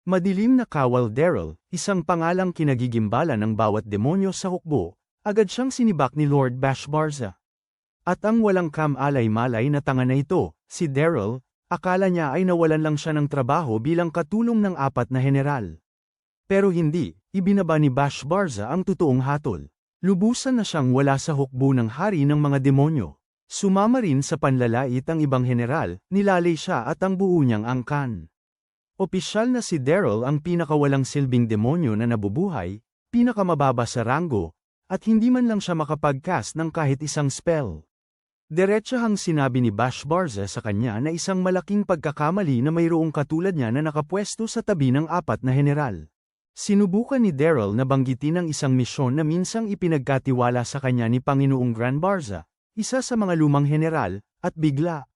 Madilim na kawal Daryl, isang pangalang kinagigimbala ng bawat demonyo sa hukbo, agad siyang sinibak ni Lord Bashbarza. At ang walang kam-alay-malay na tanga na ito, si Daryl, akala niya ay nawalan lang siya ng trabaho bilang katulong ng 4 na general. Pero hindi, ibinaba ni Bashbarza ang totoong hatol. Lubusan na siyang wala sa hukbo ng hari ng mga demonyo. Sumama rin sa panlalait ang ibang general, nilalay siya at ang buo niyang angkan. Opisyal na si Daryl ang pinakawalang silbing demonyo na nabubuhay, pinakamababa sa ranggo, at hindi man lang siya makapag-cast ng kahit isang spell. Diretsahang sinabi ni Bashbarza sa kanya na isang malaking pagkakamali na mayroong katulad niya na nakapwesto sa tabi ng 4 na general. Sinubukan ni Daryl na banggitin ang isang misyon na minsang ipinagkatiwala sa kanya ni Panginoong Granbarza, isa sa mga lumang general, at bigla.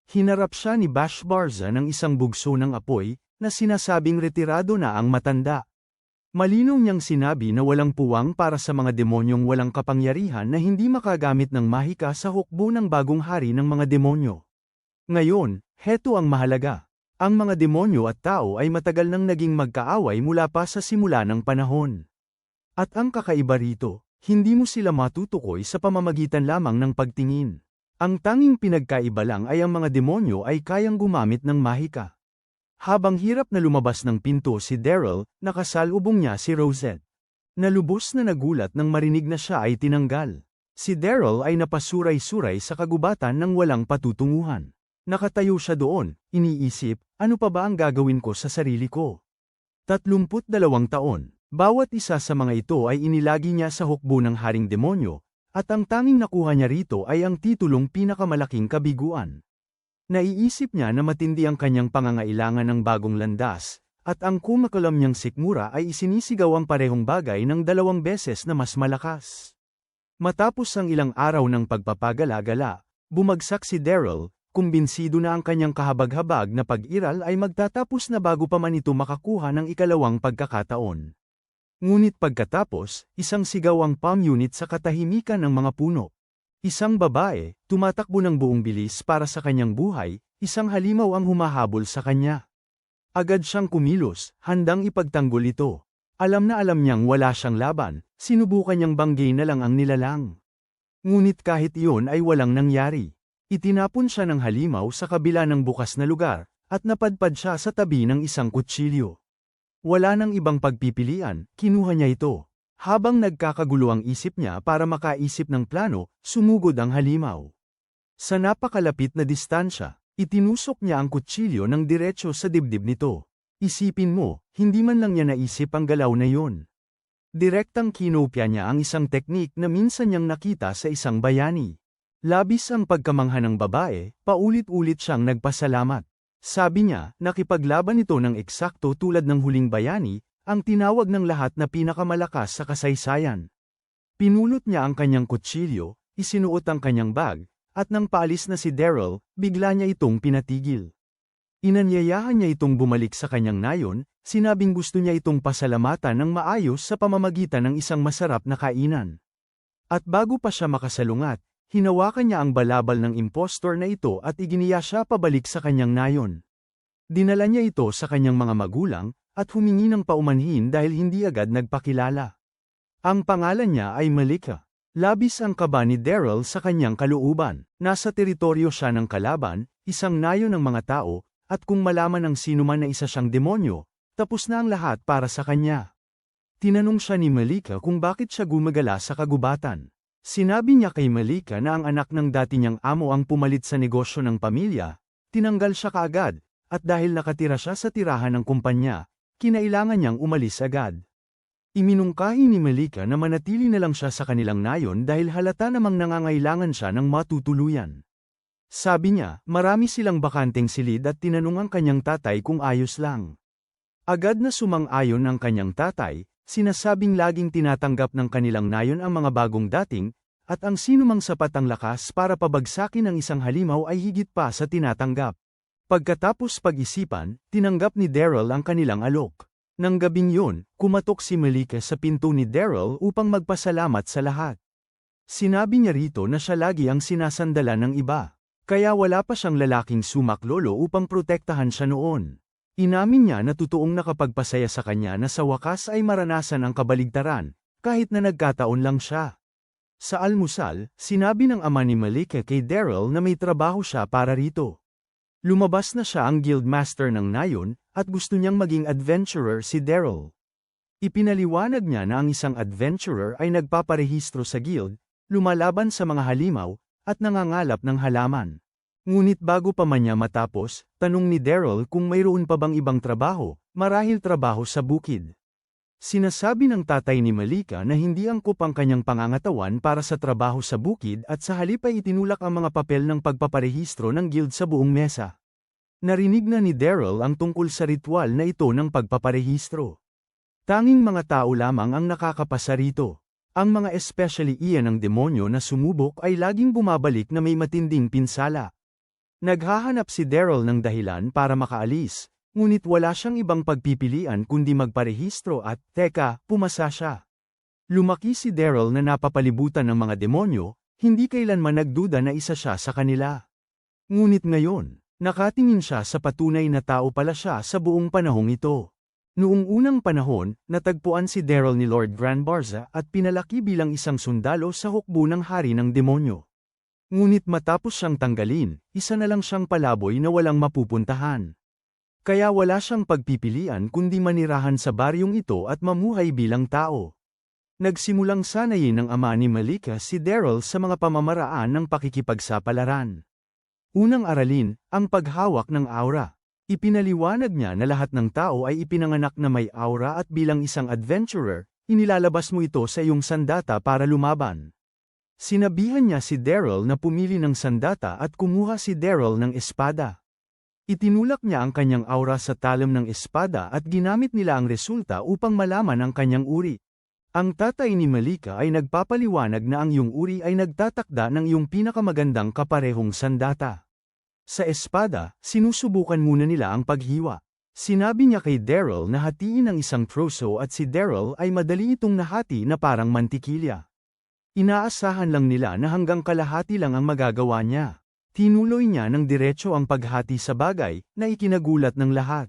Hinarap siya ni Bashbarza ng isang bugso ng apoy, na sinasabing retirado na ang matanda. Malinaw niyang sinabi na walang puwang para sa mga demonyong walang kapangyarihan na hindi makagamit ng mahika sa hukbo ng bagong hari ng mga demonyo. Ngayon, heto ang mahalaga. Ang mga demonyo at tao ay matagal nang naging magkaaway mula pa sa simula ng panahon. At ang kakaiba rito, hindi mo sila matutukoy sa pamamagitan lamang ng pagtingin. Ang tanging pinagkaiba lang ay ang mga demonyo ay kayang gumamit ng mahika. Habang hirap na lumabas ng pinto si Daryl, nakasalubong niya si Rosette. Nalubos na nagulat nang marinig na siya ay tinanggal. Si Daryl ay napasuray-suray sa kagubatan ng walang patutunguhan. Nakatayo siya doon, iniisip, ano pa ba ang gagawin ko sa sarili ko? 32 taon, bawat isa sa mga ito ay inilagi niya sa hukbo ng haring demonyo, at ang tanging nakuha niya rito ay ang titulong pinakamalaking kabiguan. Naiisip niya na matindi ang kanyang pangangailangan ng bagong landas, at ang kumakalam niyang sikmura ay isinisigaw ang parehong bagay ng 2 beses na mas malakas. Matapos ang ilang araw ng pagpapagala-gala, bumagsak si Daryl, kumbinsido na ang kanyang kahabag-habag na pag-iral ay magtatapos na bago pa man ito makakuha ng ikalawang pagkakataon. Ngunit pagkatapos, isang sigaw ang palm unit sa katahimikan ng mga puno. Isang babae, tumatakbo ng buong bilis para sa kanyang buhay, isang halimaw ang humahabol sa kanya. Agad siyang kumilos, handang ipagtanggol ito. Alam na alam niyang wala siyang laban, sinubukan niyang banggay na lang ang nilalang. Ngunit kahit iyon ay walang nangyari. Itinapon siya ng halimaw sa kabila ng bukas na lugar, at napadpad siya sa tabi ng isang kutsilyo. Wala nang ibang pagpipilian, kinuha niya ito. Habang nagkakagulo ang isip niya para makaisip ng plano, sumugod ang halimaw. Sa napakalapit na distansya, itinusok niya ang kutsilyo ng diretso sa dibdib nito. Isipin mo, hindi man lang niya naisip ang galaw na yun. Direktang kinopya niya ang isang teknik na minsan niyang nakita sa isang bayani. Labis ang pagkamangha ng babae, paulit-ulit siyang nagpasalamat. Sabi niya, nakipaglaban ito ng eksakto tulad ng huling bayani, ang tinawag ng lahat na pinakamalakas sa kasaysayan. Pinulot niya ang kanyang kutsilyo, isinuot ang kanyang bag, at nang paalis na si Daryl, bigla niya itong pinatigil. Inanyayahan niya itong bumalik sa kanyang nayon, sinabing gusto niya itong pasalamatan ng maayos sa pamamagitan ng isang masarap na kainan. At bago pa siya makasalungat, hinawakan niya ang balabal ng impostor na ito at iginiya siya pabalik sa kanyang nayon. Dinala niya ito sa kanyang mga magulang, at humingi ng paumanhin dahil hindi agad nagpakilala. Ang pangalan niya ay Malika. Labis ang kaba ni Daryl sa kanyang kalooban. Nasa teritoryo siya ng kalaban, isang nayon ng mga tao, at kung malaman ng sinuman na isa siyang demonyo, tapos na ang lahat para sa kanya. Tinanong siya ni Malika kung bakit siya gumagala sa kagubatan. Sinabi niya kay Malika na ang anak ng dati niyang amo ang pumalit sa negosyo ng pamilya, tinanggal siya kaagad, at dahil nakatira siya sa tirahan ng kumpanya, kinailangan niyang umalis agad. Iminungkahi ni Malika na manatili na lang siya sa kanilang nayon dahil halata namang nangangailangan siya ng matutuluyan. Sabi niya, marami silang bakanteng silid at tinanong ang kanyang tatay kung ayos lang. Agad na sumang-ayon ang kanyang tatay, sinasabing laging tinatanggap ng kanilang nayon ang mga bagong dating, at ang sinumang sapat ang lakas para pabagsakin ang isang halimaw ay higit pa sa tinatanggap. Pagkatapos pag-isipan, tinanggap ni Daryl ang kanilang alok. Nang gabing yun, kumatok si Malika sa pinto ni Daryl upang magpasalamat sa lahat. Sinabi niya rito na siya lagi ang sinasandalan ng iba. Kaya wala pa siyang lalaking sumaklolo upang protektahan siya noon. Inamin niya na totoong nakapagpasaya sa kanya na sa wakas ay maranasan ang kabaligtaran, kahit na nagkataon lang siya. Sa almusal, sinabi ng ama ni Malika kay Daryl na may trabaho siya para rito. Lumabas na siya ang guildmaster ng nayon, at gusto niyang maging adventurer si Daryl. Ipinaliwanag niya na ang isang adventurer ay nagpaparehistro sa guild, lumalaban sa mga halimaw, at nangangalap ng halaman. Ngunit bago pa man niya matapos, tanong ni Daryl kung mayroon pa bang ibang trabaho, marahil trabaho sa bukid. Sinasabi ng tatay ni Malika na hindi angkop ang kanyang pangangatawan para sa trabaho sa bukid at sa halip ay itinulak ang mga papel ng pagpaparehistro ng guild sa buong mesa. Narinig na ni Daryl ang tungkol sa ritual na ito ng pagpaparehistro. Tanging mga tao lamang ang nakakapasa rito. Ang mga especially iyan ng demonyo na sumubok ay laging bumabalik na may matinding pinsala. Naghahanap si Daryl ng dahilan para makaalis, ngunit wala siyang ibang pagpipilian kundi magparehistro at, teka, pumasa siya. Lumaki si Daryl na napapalibutan ng mga demonyo, hindi kailanman nagduda na isa siya sa kanila. Ngunit ngayon, nakatingin siya sa patunay na tao pala siya sa buong panahong ito. Noong unang panahon, natagpuan si Daryl ni Lord Granbarza at pinalaki bilang isang sundalo sa hukbo ng hari ng demonyo. Ngunit matapos siyang tanggalin, isa na lang siyang palaboy na walang mapupuntahan. Kaya wala siyang pagpipilian kundi manirahan sa baryong ito at mamuhay bilang tao. Nagsimulang sanayin ng ama ni Malika si Daryl sa mga pamamaraan ng pakikipagsapalaran. Unang aralin, ang paghawak ng aura. Ipinaliwanag niya na lahat ng tao ay ipinanganak na may aura at bilang isang adventurer, inilalabas mo ito sa iyong sandata para lumaban. Sinabihan niya si Daryl na pumili ng sandata at kumuha si Daryl ng espada. Itinulak niya ang kanyang aura sa talim ng espada at ginamit nila ang resulta upang malaman ang kanyang uri. Ang tatay ni Malika ay nagpapaliwanag na ang iyong uri ay nagtatakda ng iyong pinakamagandang kaparehong sandata. Sa espada, sinusubukan muna nila ang paghiwa. Sinabi niya kay Daryl na hatiin ang isang troso at si Daryl ay madali itong nahati na parang mantikilya. Inaasahan lang nila na hanggang kalahati lang ang magagawa niya. Tinuloy niya ng diretso ang paghati sa bagay na ikinagulat ng lahat.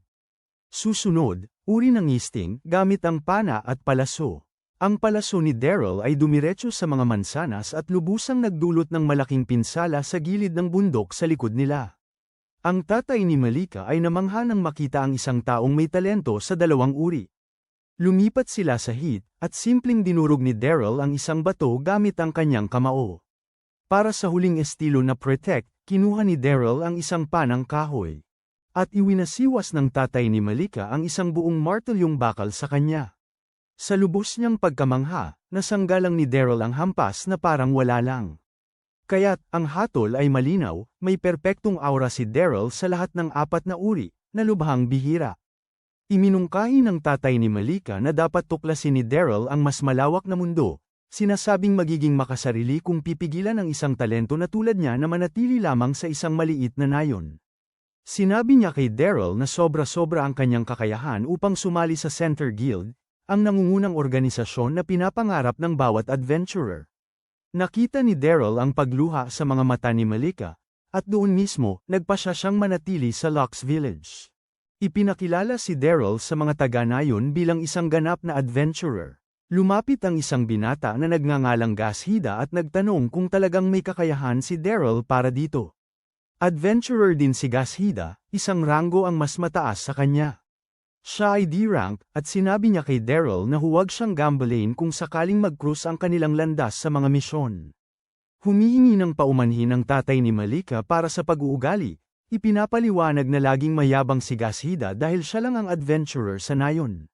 Susunod, uri ng ngisting gamit ang pana at palaso. Ang palaso ni Daryl ay dumiretso sa mga mansanas at lubusang nagdulot ng malaking pinsala sa gilid ng bundok sa likod nila. Ang tatay ni Malika ay namangha nang makita ang isang taong may talento sa dalawang uri. Lumipat sila sa hit, at simpleng dinurog ni Daryl ang isang bato gamit ang kanyang kamao. Para sa huling estilo na protect, kinuha ni Daryl ang isang panang kahoy. At iwinasiwas ng tatay ni Malika ang isang buong martelyong bakal sa kanya. Sa lubos niyang pagkamangha, nasanggalang ni Daryl ang hampas na parang wala lang. Kaya't, ang hatol ay malinaw, may perpektong aura si Daryl sa lahat ng apat na uri, na lubhang bihira. Iminungkahi ng tatay ni Malika na dapat tuklasin ni Daryl ang mas malawak na mundo, sinasabing magiging makasarili kung pipigilan ang isang talento na tulad niya na manatili lamang sa isang maliit na nayon. Sinabi niya kay Daryl na sobra-sobra ang kanyang kakayahan upang sumali sa Center Guild, ang nangungunang organisasyon na pinapangarap ng bawat adventurer. Nakita ni Daryl ang pagluha sa mga mata ni Malika, at doon mismo, nagpasya siyang manatili sa Locks Village. Ipinakilala si Daryl sa mga taga-nayon bilang isang ganap na adventurer. Lumapit ang isang binata na nagngangalang Gashida at nagtanong kung talagang may kakayahan si Daryl para dito. Adventurer din si Gashida, isang ranggo ang mas mataas sa kanya. Siya ay D-rank, at sinabi niya kay Daryl na huwag siyang gambalain kung sakaling mag-cruise ang kanilang landas sa mga misyon. Humihingi ng paumanhin ang tatay ni Malika para sa pag-uugali, ipinapaliwanag na laging mayabang si Gashida dahil siya lang ang adventurer sa nayon.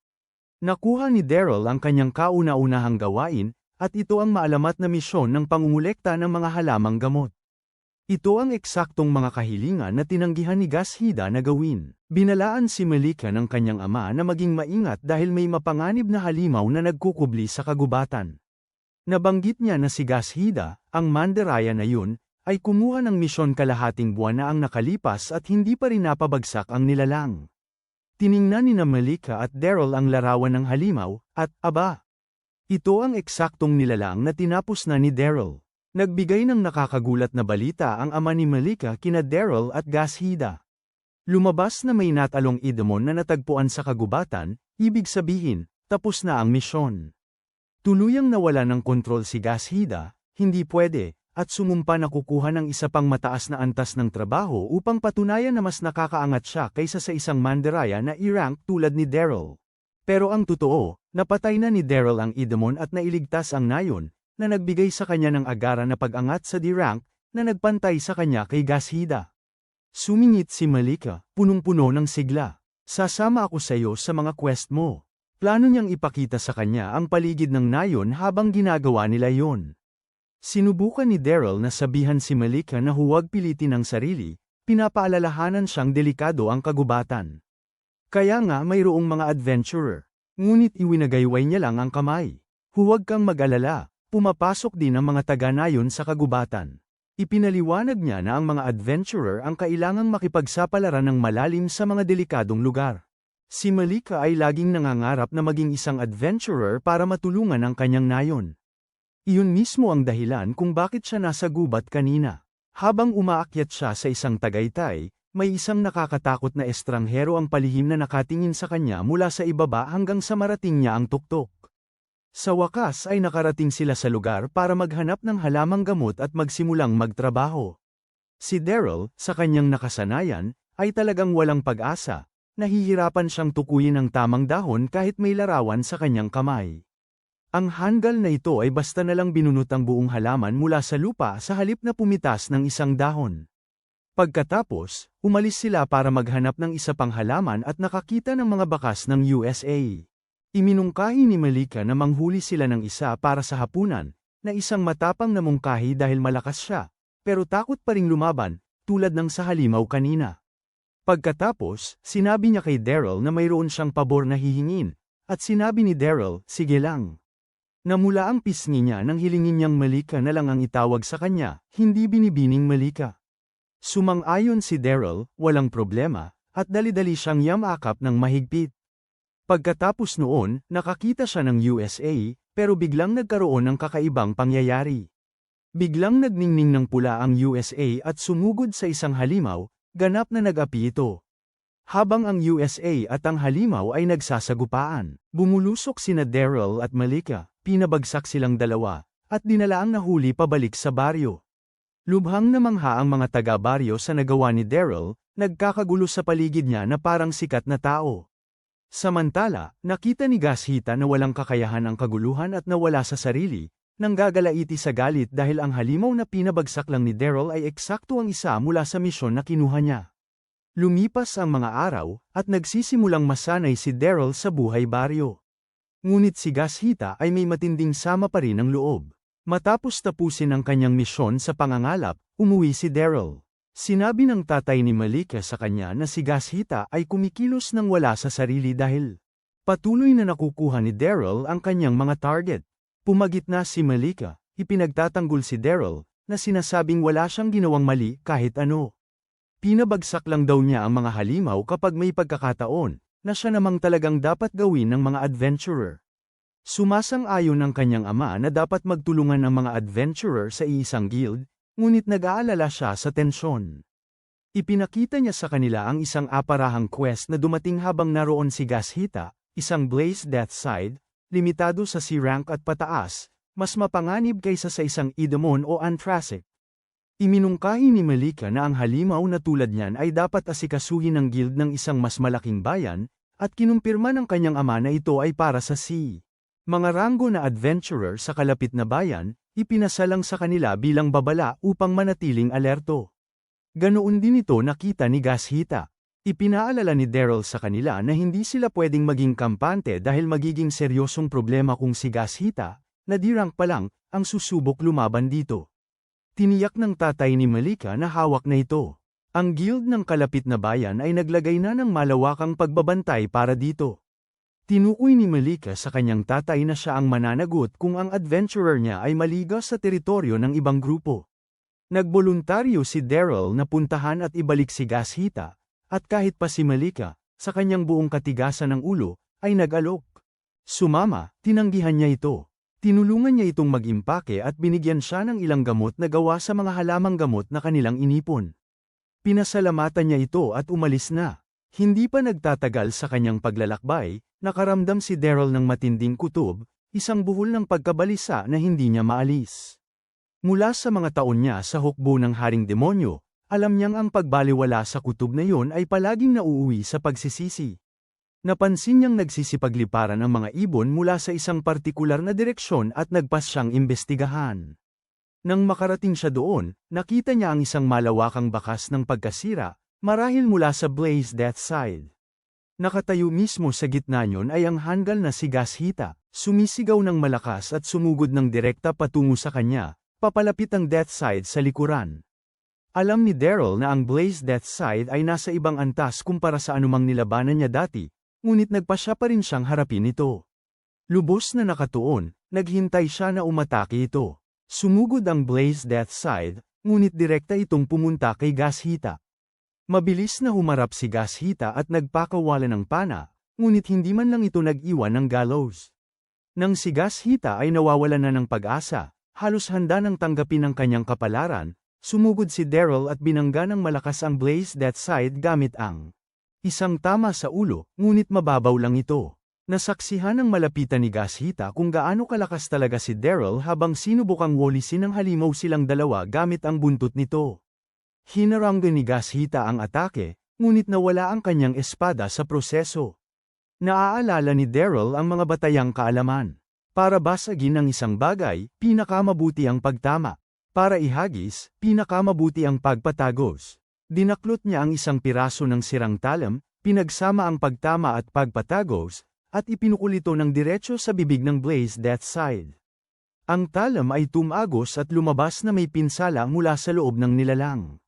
Nakuha ni Daryl ang kanyang kauna-unahang gawain, at ito ang maalamat na misyon ng pangungulekta ng mga halamang gamot. Ito ang eksaktong mga kahilingan na tinanggihan ni Gashida na gawin. Binalaan si Malika ng kanyang ama na maging maingat dahil may mapanganib na halimaw na nagkukubli sa kagubatan. Nabanggit niya na si Gashida, ang mandaraya na yun, ay kumuha ng misyon kalahating buwan na ang nakalipas at hindi pa rin napabagsak ang nilalang. Tiningnan ni na Malika at Daryl ang larawan ng halimaw, at, aba! Ito ang eksaktong nilalang na tinapos na ni Daryl. Nagbigay ng nakakagulat na balita ang ama ni Malika kina Daryl at Gashida. Lumabas na may natalong idamon na natagpuan sa kagubatan, ibig sabihin, tapos na ang misyon. Tuluyang nawala ng kontrol si Gashida, hindi pwede, at sumumpa na kukuha ng isa pang mataas na antas ng trabaho upang patunayan na mas nakakaangat siya kaysa sa isang mandaraya na i-rank tulad ni Daryl. Pero ang totoo, napatay na ni Daryl ang idamon at nailigtas ang Nayon, na nagbigay sa kanya ng agaran na pag-angat sa D-rank, na nagpantay sa kanya kay Gashida. Sumingit si Malika, punong-puno ng sigla. Sasama ako sa iyo sa mga quest mo. Plano niyang ipakita sa kanya ang paligid ng Nayon habang ginagawa nila yon. Sinubukan ni Daryl na sabihan si Malika na huwag pilitin ang sarili, pinapaalalahanan siyang delikado ang kagubatan. Kaya nga mayroong mga adventurer. Ngunit iwinagayway niya lang ang kamay. Huwag kang mag-alala, pumapasok din ang mga taga-Nayon sa kagubatan. Ipinaliwanag niya na ang mga adventurer ang kailangang makipagsapalaran ng malalim sa mga delikadong lugar. Si Malika ay laging nangangarap na maging isang adventurer para matulungan ang kanyang Nayon. Iyon mismo ang dahilan kung bakit siya nasa gubat kanina. Habang umaakyat siya sa isang tagaytay, may isang nakakatakot na estranghero ang palihim na nakatingin sa kanya mula sa ibaba hanggang sa marating niya ang tuktok. Sa wakas ay nakarating sila sa lugar para maghanap ng halamang gamot at magsimulang magtrabaho. Si Daryl, sa kanyang nakasanayan, ay talagang walang pag-asa. Nahihirapan siyang tukuyin ang tamang dahon kahit may larawan sa kanyang kamay. Ang hanggal na ito ay basta nalang binunot ang buong halaman mula sa lupa sa halip na pumitas ng isang dahon. Pagkatapos, umalis sila para maghanap ng isa pang halaman at nakakita ng mga bakas ng USA. Iminungkahi ni Malika na manghuli sila ng isa para sa hapunan, na isang matapang na mungkahi dahil malakas siya, pero takot pa ring lumaban, tulad ng sa halimaw kanina. Pagkatapos, sinabi niya kay Daryl na mayroon siyang pabor na hihingin, at sinabi ni Daryl, sige lang. Namula ang pisngi niya nang hilingin niyang Malika na lang ang itawag sa kanya, hindi binibining Malika. Sumang-ayon si Daryl, walang problema, at dali-dali siyang yamakap ng mahigpit. Pagkatapos noon, nakakita siya ng USA, pero biglang nagkaroon ng kakaibang pangyayari. Biglang nagningning ng pula ang USA at sumugod sa isang halimaw, ganap na nag-api ito. Habang ang USA at ang halimaw ay nagsasagupaan, bumulusok sina Daryl at Malika, pinabagsak silang dalawa, at dinala ang nahuli pabalik sa baryo. Lubhang namangha ang mga taga-baryo sa nagawa ni Daryl, nagkakagulo sa paligid niya na parang sikat na tao. Samantala, nakita ni Gashida na walang kakayahan ang kaguluhan at nawala sa sarili, nang gagalaiti sa galit dahil ang halimaw na pinabagsak lang ni Daryl ay eksakto ang isa mula sa misyon na kinuha niya. Lumipas ang mga araw, at nagsisimulang masanay si Daryl sa buhay baryo. Ngunit si Gashida ay may matinding sama pa rin ang loob. Matapos tapusin ang kanyang misyon sa pangangalap, umuwi si Daryl. Sinabi ng tatay ni Malika sa kanya na si Gashida ay kumikilos nang wala sa sarili dahil patuloy na nakukuha ni Daryl ang kanyang mga target. Pumagitna si Malika, ipinagtatanggol si Daryl, na sinasabing wala siyang ginawang mali kahit ano. Pinabagsak lang daw niya ang mga halimaw kapag may pagkakataon, na siya namang talagang dapat gawin ng mga adventurer. Sumasang-ayon ang kanyang ama na dapat magtulungan ang mga adventurer sa isang guild, ngunit nag-aalala siya sa tensyon. Ipinakita niya sa kanila ang isang aparahang quest na dumating habang naroon si Gashida, isang Blaze Death Side, limitado sa C-rank at pataas, mas mapanganib kaysa sa isang Idamon o Anthrasic. Iminungkahi ni Malika na ang halimaw na tulad niyan ay dapat asikasuhin ng guild ng isang mas malaking bayan, at kinumpirma ng kanyang ama na ito ay para sa C. Mga ranggo na adventurer sa kalapit na bayan, ipinasalang sa kanila bilang babala upang manatiling alerto. Ganoon din ito nakita ni Gashida. Ipinaalala ni Daryl sa kanila na hindi sila pwedeng maging kampante dahil magiging seryosong problema kung si Gashida, na D-rank pa lang, ang susubok lumaban dito. Tiniyak ng tatay ni Malika na hawak na ito. Ang guild ng kalapit na bayan ay naglagay na ng malawakang pagbabantay para dito. Tinukoy ni Malika sa kanyang tatay na siya ang mananagot kung ang adventurer niya ay maligaw sa teritoryo ng ibang grupo. Nagboluntaryo si Daryl na puntahan at ibalik si Gashida, at kahit pa si Malika, sa kanyang buong katigasan ng ulo, ay nag-alok. Sumama, tinanggihan niya ito. Tinulungan niya itong mag-impake at binigyan siya ng ilang gamot na gawa sa mga halamang gamot na kanilang inipon. Pinasalamatan niya ito at umalis na. Hindi pa nagtatagal sa kanyang paglalakbay, nakaramdam si Daryl ng matinding kutob, isang buhol ng pagkabalisa na hindi niya maalis. Mula sa mga taon niya sa hukbo ng Haring Demonyo, alam niyang ang pagbaliwala sa kutob na yon ay palaging nauuwi sa pagsisisi. Napansin niyang nagsisipagliparan ang mga ibon mula sa isang partikular na direksyon at nagpas siyang imbestigahan. Nang makarating siya doon, nakita niya ang isang malawakang bakas ng pagkasira, marahil mula sa Blaze Death Side. Nakatayo mismo sa gitna niyon ay ang hanggal na si Gashita, sumisigaw ng malakas at sumugod ng direkta patungo sa kanya, papalapit ang Death Side sa likuran. Alam ni Daryl na ang Blaze Death Side ay nasa ibang antas kumpara sa anumang nilabanan niya dati, ngunit nagpasya pa rin siyang harapin ito. Lubos na nakatuon, naghintay siya na umatake ito. Sumugod ang Blaze Death Side, ngunit direkta itong pumunta kay Gashita. Mabilis na humarap si Gashita at nagpakawala ng pana, ngunit hindi man lang ito nag-iwan ng gallows. Nang si Gashita ay nawawalan na ng pag-asa, halos handa nang tanggapin ang kanyang kapalaran, sumugod si Daryl at binangga ng malakas ang Blaze Death Side gamit ang isang tama sa ulo, ngunit mababaw lang ito. Nasaksihan ng malapitan ni Gashita kung gaano kalakas talaga si Daryl habang sinubukang walisin ng halimaw silang dalawa gamit ang buntot nito. Hinaranggan ni Gashita ang atake, ngunit nawala ang kanyang espada sa proseso. Naaalala ni Daryl ang mga batayang kaalaman. Para basagin ang isang bagay, pinakamabuti ang pagtama. Para ihagis, pinakamabuti ang pagpatagos. Dinaklot niya ang isang piraso ng sirang talam, pinagsama ang pagtama at pagpatagos, at ipinukul ito ng diretso sa bibig ng Blaze Death Side. Ang talam ay tumagos at lumabas na may pinsala mula sa loob ng nilalang.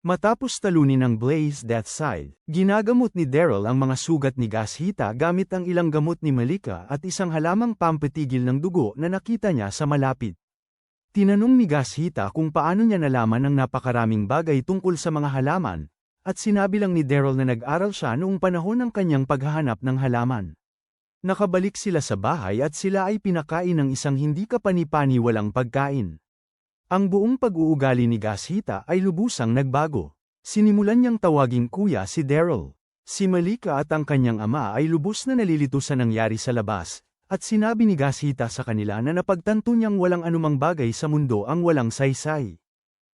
Matapos talunin ng Blaze Death Side, ginagamot ni Daryl ang mga sugat ni Gashita gamit ang ilang gamot ni Malika at isang halamang pampatigil ng dugo na nakita niya sa malapit. Tinanong ni Gashita kung paano niya nalaman ang napakaraming bagay tungkol sa mga halaman, at sinabi lang ni Daryl na nag-aral siya noong panahon ng kanyang paghahanap ng halaman. Nakabalik sila sa bahay at sila ay pinakain ng isang hindi kapani-paniwalang pagkain. Ang buong pag-uugali ni Gashita ay lubusang nagbago. Sinimulan niyang tawaging kuya si Daryl. Si Malika at ang kanyang ama ay lubos na nalilito sa nangyari sa labas, at sinabi ni Gashita sa kanila na napagtanto niyang walang anumang bagay sa mundo ang walang saysay.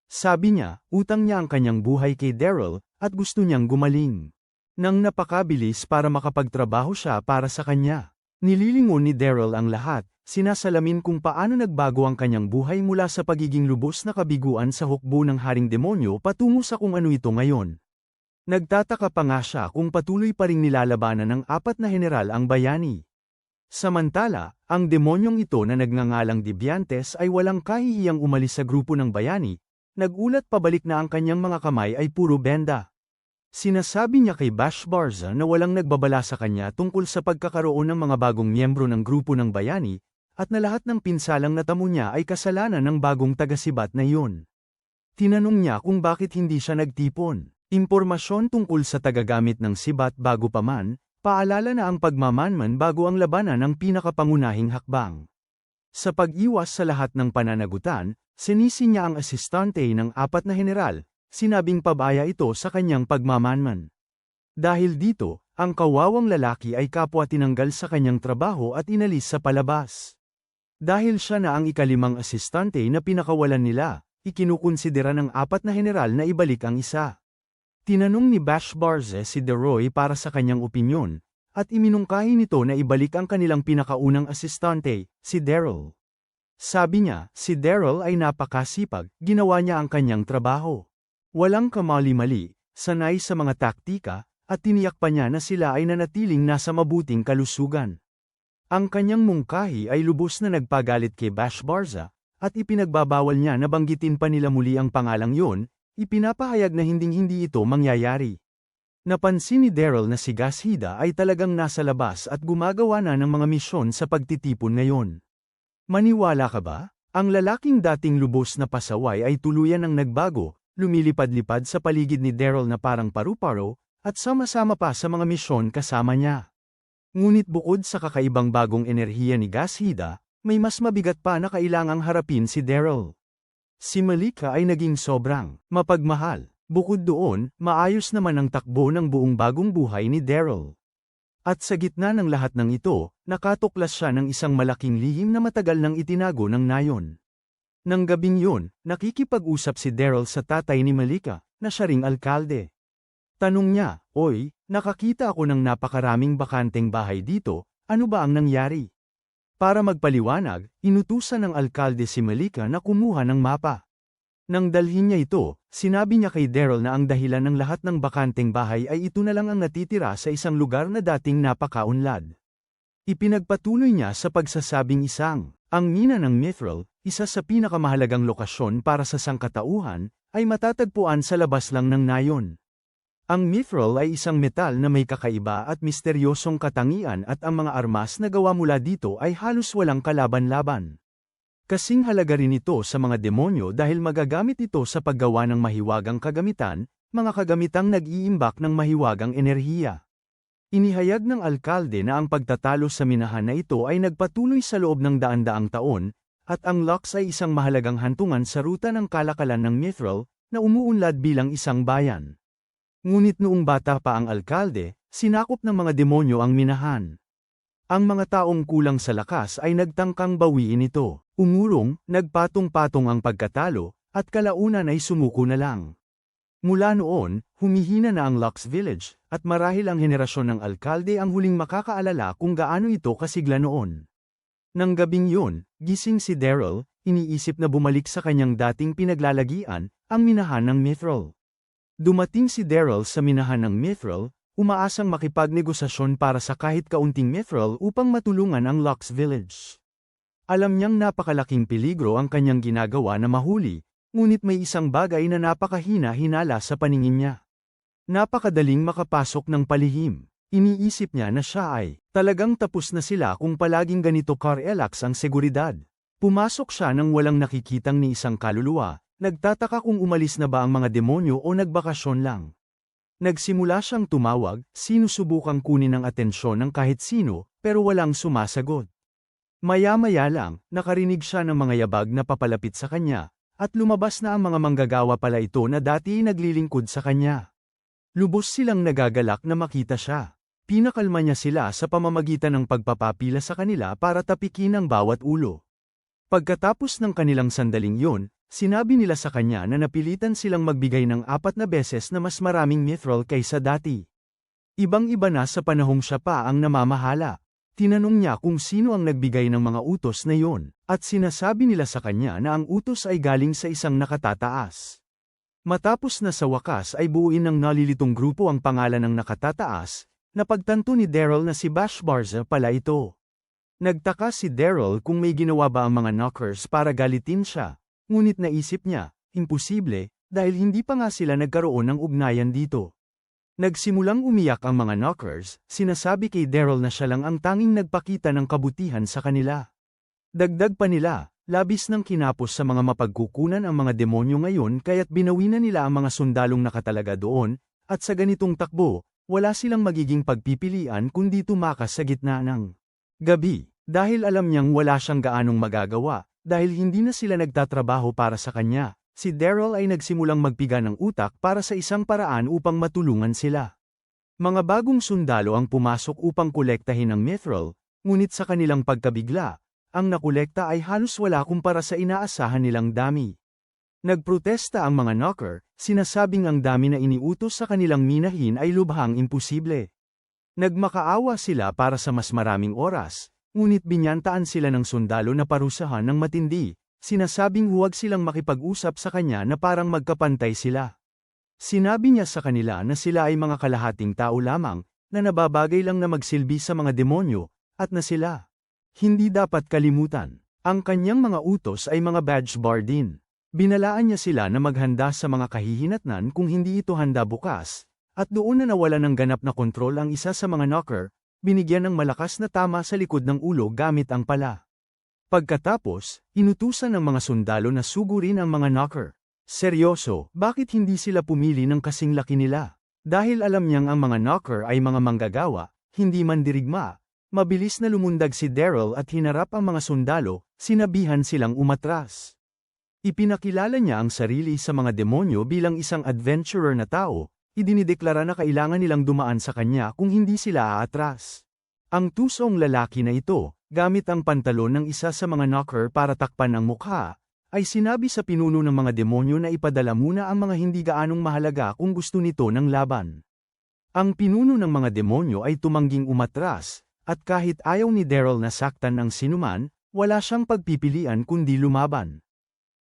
Sabi niya, utang niya ang kanyang buhay kay Daryl, at gusto niyang gumaling. Nang napakabilis para makapagtrabaho siya para sa kanya. Nililingon ni Daryl ang lahat, sinasalamin kung paano nagbago ang kanyang buhay mula sa pagiging lubos na kabiguan sa hukbo ng Haring Demonyo patungo sa kung ano ito ngayon. Nagtataka pa nga siya kung patuloy pa ring nilalabanan ng 4 na general ang bayani. Samantala, ang demonyong ito na nagngangalang Dibiantes ay walang kahihiyang umalis sa grupo ng bayani, nagulat pabalik na ang kanyang mga kamay ay puro benda. Sinasabi niya kay Bashbarza na walang nagbabala sa kanya tungkol sa pagkakaroon ng mga bagong miyembro ng grupo ng bayani, at na lahat ng pinsalang natamo niya ay kasalanan ng bagong tagasibat na iyon. Tinanong niya kung bakit hindi siya nagtipon. Impormasyon tungkol sa tagagamit ng sibat bago pa man, paalala na ang pagmamanman bago ang labanan ang pinakapangunahing hakbang. Sa pag-iwas sa lahat ng pananagutan, sinisi niya ang asistante ng 4 na general, sinabing pabaya ito sa kanyang pagmamanman. Dahil dito, ang kawawang lalaki ay kapwa tinanggal sa kanyang trabaho at inalis sa palabas. Dahil siya na ang ikalimang asistante na pinakawalan nila, ikinukonsidera ng 4 na general na ibalik ang isa. Tinanong ni Bashbarze si DeRoy para sa kanyang opinyon, at iminungkahi nito na ibalik ang kanilang pinakaunang asistante, si Daryl. Sabi niya, si Daryl ay napakasipag, ginawa niya ang kanyang trabaho. Walang kamali-mali, sanay sa mga taktika, at tiniyak pa niya na sila ay nanatiling nasa mabuting kalusugan. Ang kanyang mungkahi ay lubos na nagpagalit kay Bashbarza, at ipinagbabawal niya na banggitin pa nila muli ang pangalang yon, ipinapahayag na hinding-hindi ito mangyayari. Napansin ni Daryl na si Gashida ay talagang nasa labas at gumagawa na ng mga misyon sa pagtitipon ngayon. Maniwala ka ba? Ang lalaking dating lubos na pasaway ay tuluyan ang nagbago, lumilipad-lipad sa paligid ni Daryl na parang paru-paro, at sama-sama pa sa mga misyon kasama niya. Ngunit bukod sa kakaibang bagong enerhiya ni Gashida, may mas mabigat pa na kailangang harapin si Daryl. Si Malika ay naging sobrang mapagmahal. Bukod doon, maayos naman ang takbo ng buong bagong buhay ni Daryl. At sa gitna ng lahat ng ito, nakatuklas siya ng isang malaking lihim na matagal nang itinago ng nayon. Nang gabing yun, nakikipag-usap si Daryl sa tatay ni Malika, na siya ring alkalde. Tanong niya, "Oy, nakakita ako ng napakaraming bakanteng bahay dito, ano ba ang nangyari?" Para magpaliwanag, inutusan ng alkalde si Malika na kumuha ng mapa. Nang dalhin niya ito, sinabi niya kay Daryl na ang dahilan ng lahat ng bakanteng bahay ay ito na lang ang natitira sa isang lugar na dating napakaunlad. Ipinagpatuloy niya sa pagsasabing ang mina ng Mithril, isa sa pinakamahalagang lokasyon para sa sangkatauhan, ay matatagpuan sa labas lang ng nayon. Ang Mithril ay isang metal na may kakaiba at misteryosong katangian at ang mga armas na gawa mula dito ay halos walang kalaban-laban. Kasing halaga rin ito sa mga demonyo dahil magagamit ito sa paggawa ng mahiwagang kagamitan, mga kagamitang nag-iimbak ng mahiwagang enerhiya. Inihayag ng alkalde na ang pagtatalo sa minahan na ito ay nagpatuloy sa loob ng daan-daang taon, at ang Lux ay isang mahalagang hantungan sa ruta ng kalakalan ng Mithril, na umuunlad bilang isang bayan. Ngunit noong bata pa ang alkalde, sinakop ng mga demonyo ang minahan. Ang mga taong kulang sa lakas ay nagtangkang bawiin ito. Umurong, nagpatong-patong ang pagkatalo, at kalaunan ay sumuko na lang. Mula noon, humihina na ang Lux Village, at marahil ang henerasyon ng alkalde ang huling makakaalala kung gaano ito kasigla noon. Nang gabing yun, gising si Daryl, iniisip na bumalik sa kanyang dating pinaglalagian, ang minahan ng Mithril. Dumating si Daryl sa minahan ng Mithril, umaasang makipagnegosasyon para sa kahit kaunting Mithril upang matulungan ang Lux Village. Alam niyang napakalaking peligro ang kanyang ginagawa na mahuli, ngunit may isang bagay na napakahina-hinala sa paningin niya. Napakadaling makapasok ng palihim. Iniisip niya na siya ay, talagang tapos na sila kung palaging ganito ka-relax ang seguridad. Pumasok siya nang walang nakikitang ni isang kaluluwa, nagtataka kung umalis na ba ang mga demonyo o nagbakasyon lang. Nagsimula siyang tumawag, sinusubukang kunin ang atensyon ng kahit sino, pero walang sumasagot. Maya-maya lang, nakarinig siya ng mga yabag na papalapit sa kanya, at lumabas na ang mga manggagawa pala ito na dati naglilingkod sa kanya. Lubos silang nagagalak na makita siya. Pinakalma niya sila sa pamamagitan ng pagpapapila sa kanila para tapikin ang bawat ulo. Pagkatapos ng kanilang sandaling yun, sinabi nila sa kanya na napilitan silang magbigay ng 4 na beses na mas maraming Mithril kaysa dati. Ibang-iba na sa panahong siya pa ang namamahala. Tinanong niya kung sino ang nagbigay ng mga utos na yon, at sinasabi nila sa kanya na ang utos ay galing sa isang nakatataas. Matapos na sa wakas ay buuin ng nalilitong grupo ang pangalan ng nakatataas, napagtanto ni Daryl na si Bashbarza pala ito. Nagtaka si Daryl kung may ginawa ba ang mga knockers para galitin siya, ngunit naisip niya, imposible, dahil hindi pa nga sila nagkaroon ng ugnayan dito. Nagsimulang umiyak ang mga knockers, sinasabi kay Daryl na siya lang ang tanging nagpakita ng kabutihan sa kanila. Dagdag pa nila, labis ng kinapos sa mga mapagkukunan ang mga demonyo ngayon kaya't binawi na nila ang mga sundalong nakatalaga doon, at sa ganitong takbo, wala silang magiging pagpipilian kundi tumakas sa gitna ng gabi, dahil alam niyang wala siyang gaanong magagawa, dahil hindi na sila nagtatrabaho para sa kanya. Si Daryl ay nagsimulang magpiga ng utak para sa isang paraan upang matulungan sila. Mga bagong sundalo ang pumasok upang kolektahin ang Mithril, ngunit sa kanilang pagkabigla, ang nakolekta ay halos wala kumpara sa inaasahan nilang dami. Nagprotesta ang mga knocker, sinasabing ang dami na iniutos sa kanilang minahin ay lubhang imposible. Nagmakaawa sila para sa mas maraming oras, ngunit binyantaan sila ng sundalo na parusahan ng matindi. Sinasabing huwag silang makipag-usap sa kanya na parang magkapantay sila. Sinabi niya sa kanila na sila ay mga kalahating tao lamang, na nababagay lang na magsilbi sa mga demonyo, at na sila hindi dapat kalimutan. Ang kanyang mga utos ay mga badge bar din. Binalaan niya sila na maghanda sa mga kahihinatnan kung hindi ito handa bukas, at doon na nawala ng ganap na kontrol ang isa sa mga knocker, binigyan ng malakas na tama sa likod ng ulo gamit ang pala. Pagkatapos, inutusan ng mga sundalo na sugurin ang mga knocker. Seryoso, bakit hindi sila pumili ng kasing laki nila? Dahil alam niyang ang mga knocker ay mga manggagawa, hindi mandirigma. Mabilis na lumundag si Daryl at hinarap ang mga sundalo, sinabihan silang umatras. Ipinakilala niya ang sarili sa mga demonyo bilang isang adventurer na tao, idinideklara na kailangan nilang dumaan sa kanya kung hindi sila aatras. Ang tusong lalaki na ito, gamit ang pantalon ng isa sa mga knocker para takpan ang mukha, ay sinabi sa pinuno ng mga demonyo na ipadala muna ang mga hindi gaanong mahalaga kung gusto nito ng laban. Ang pinuno ng mga demonyo ay tumangging umatras, at kahit ayaw ni Daryl na saktan ng sinuman, wala siyang pagpipilian kundi lumaban.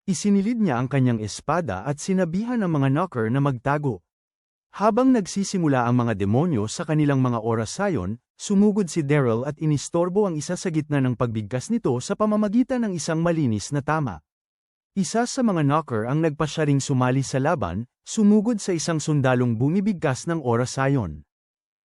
Isinilid niya ang kanyang espada at sinabihan ang mga knocker na magtago. Habang nagsisimula ang mga demonyo sa kanilang mga orasayon, sumugod si Daryl at inistorbo ang isa sa gitna ng pagbigkas nito sa pamamagitan ng isang malinis na tama. Isa sa mga knocker ang nagpasya ring sumali sa laban, sumugod sa isang sundalong bumibigkas ng orasayon.